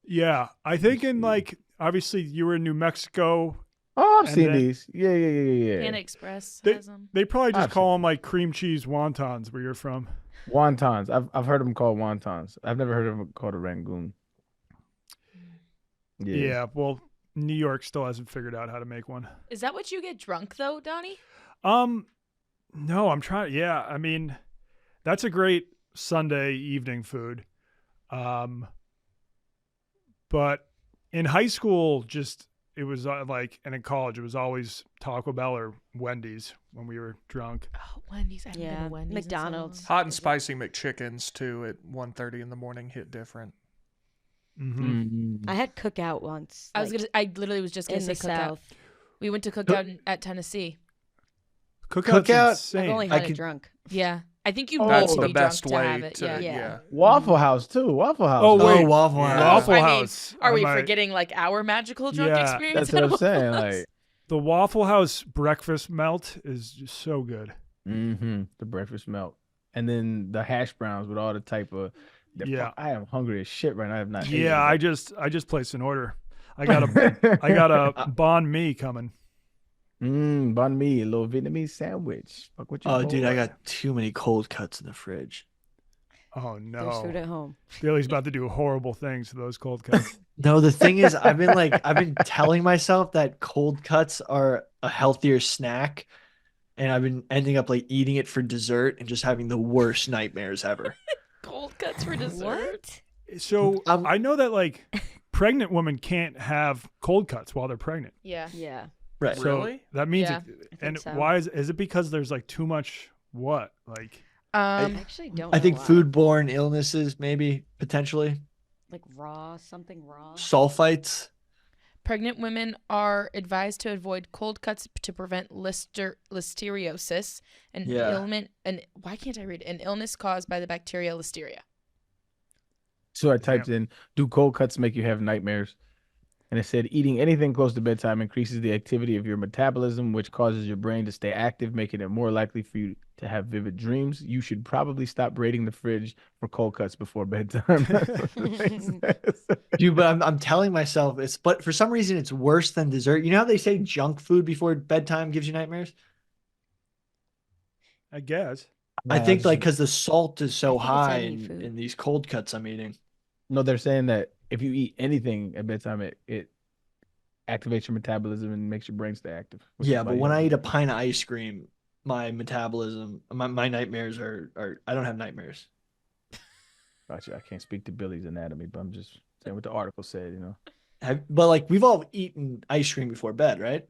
Yeah, I think in like obviously you were in New Mexico. Oh, I've And seen then- these. Yeah. Panda Express They- has them. They probably just I've call them like cream cheese wontons where you're from. Wontons. I've heard them called wontons. I've never heard of them called a Rangoon. Yeah, well, New York still hasn't figured out how to make one. Is that what you get drunk though, Donnie? No, I'm trying. Yeah, I mean, that's a great Sunday evening food. But in high school, it was like, and in college, it was always Taco Bell or Wendy's when we were drunk. Oh, Wendy's. I haven't been to Wendy's. McDonald's. In so Hot and spicy McChickens too at 1:30 in the morning hit different. Mm-hmm. I had Cookout once. I literally was just gonna say Cookout. South. We went to Cookout at Tennessee. Cookout. I've only had it drunk. Yeah, I think you That's need to the be best drunk to way have it. to. Yeah. Waffle House too. Waffle House. Oh wait, Waffle House. Waffle I mean, House. are we I might- forgetting like our magical drunk Yeah, experience? That's what at I'm Waffle saying. House? Like, The Waffle House breakfast melt is just so good. the breakfast melt, and then the hash browns with all the type of. I am hungry as shit right now. I have not. Yeah, I just placed an order. I got a banh mi coming. Banh mi, a little Vietnamese sandwich. Fuck with you. Oh, dude, I got too many cold cuts in the fridge. Oh There's food no, at home. Billy's about to do horrible things to those cold cuts. No, the thing is, I've been telling myself that cold cuts are a healthier snack, and I've been ending up like eating it for dessert and just having the worst nightmares ever. Cold cuts for dessert. So I know that like pregnant women can't have cold cuts while they're pregnant. Yeah. Yeah. Right. So Really? that means, Yeah. and so. why is it because there's like too much what like? I actually don't. I know think why. foodborne illnesses, maybe potentially like something raw. sulfites. Pregnant women are advised to avoid cold cuts to prevent listeriosis, an ailment, and why can't I read? An illness caused by the bacteria Listeria. So I typed in, do cold cuts make you have nightmares? And it said, eating anything close to bedtime increases the activity of your metabolism, which causes your brain to stay active, making it more likely for you to have vivid dreams. You should probably stop raiding the fridge for cold cuts before bedtime. Dude, but I'm telling myself but for some reason it's worse than dessert. You know how they say junk food before bedtime gives you nightmares? I guess. I think like because the salt is so it's high any food. in these cold cuts I'm eating. No, they're saying that if you eat anything at bedtime, it activates your metabolism and makes your brain stay active. Yeah, but when I eat a pint of ice cream, my metabolism, my nightmares are I don't have nightmares. Gotcha. I can't speak to Billy's anatomy, but I'm just saying what the article said, you know. But like we've all eaten ice cream before bed, right?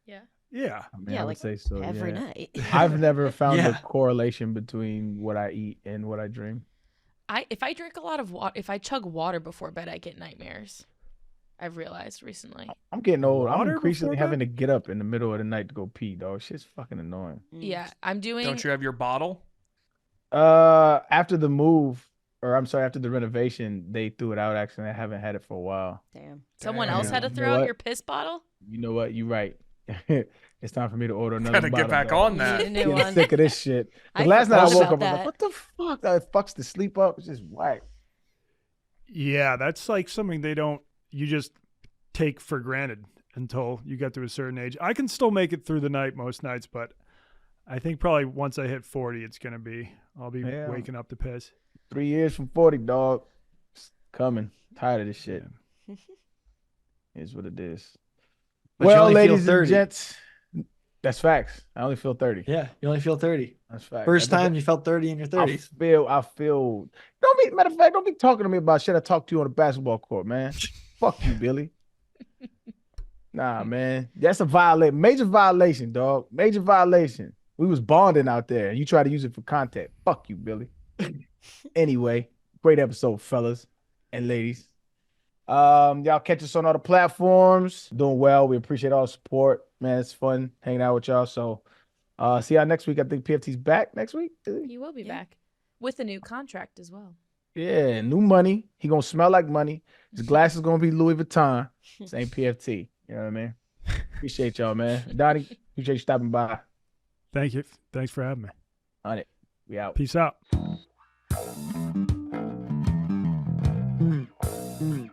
Yeah. Yeah. I mean, Yeah, I would like say so. every yeah. night. I've never found Yeah. a correlation between what I eat and what I dream. If I drink a lot of water, if I chug water before bed, I get nightmares. I've realized recently. I'm getting old. I'm Water increasingly before having to get up in the middle of the night to go pee, dog. Shit's fucking annoying. Yeah, I'm doing. Don't you have your bottle? After the move, or I'm sorry, after the renovation, they threw it out. Actually, I haven't had it for a while. Damn. Someone else had to You throw know out what? your piss bottle. You know what? You're right. It's time for me to order another. Gotta bottle, get back dog. on You that. need a new Getting one. sick of this shit. 'Cause I last night I forgot woke up, I about was like, that. "What the fuck? That fucks the sleep up. It's just whack." Yeah, that's like something you just take for granted until you get to a certain age. I can still make it through the night most nights, but I think probably once I hit 40, I'll be Yeah. waking up to piss. 3 years from 40, dog. It's coming. Tired of this shit. Is what it is. But you well, only feel ladies and 30. gents, that's facts. I only feel 30. Yeah, you only feel 30. That's facts. First I think time you felt 30 in your 30s. I feel. Matter of fact, don't be talking to me about shit I talked to you on the basketball court, man. Fuck you, Billy. Nah, man. That's a major violation, dog. Major violation. We was bonding out there, and you try to use it for content. Fuck you, Billy. Anyway, great episode, fellas and ladies. Y'all catch us on all the platforms. Doing well. We appreciate all the support. Man, it's fun hanging out with y'all. So see y'all next week. I think PFT's back next week. He will be back with a new contract as well. Yeah, new money. He gonna smell like money. His glasses gonna be Louis Vuitton. Same PFT. You know what I mean? Appreciate y'all, man. Donnie, appreciate you stopping by. Thank you. Thanks for having me. On it. We out. Peace out. Mm.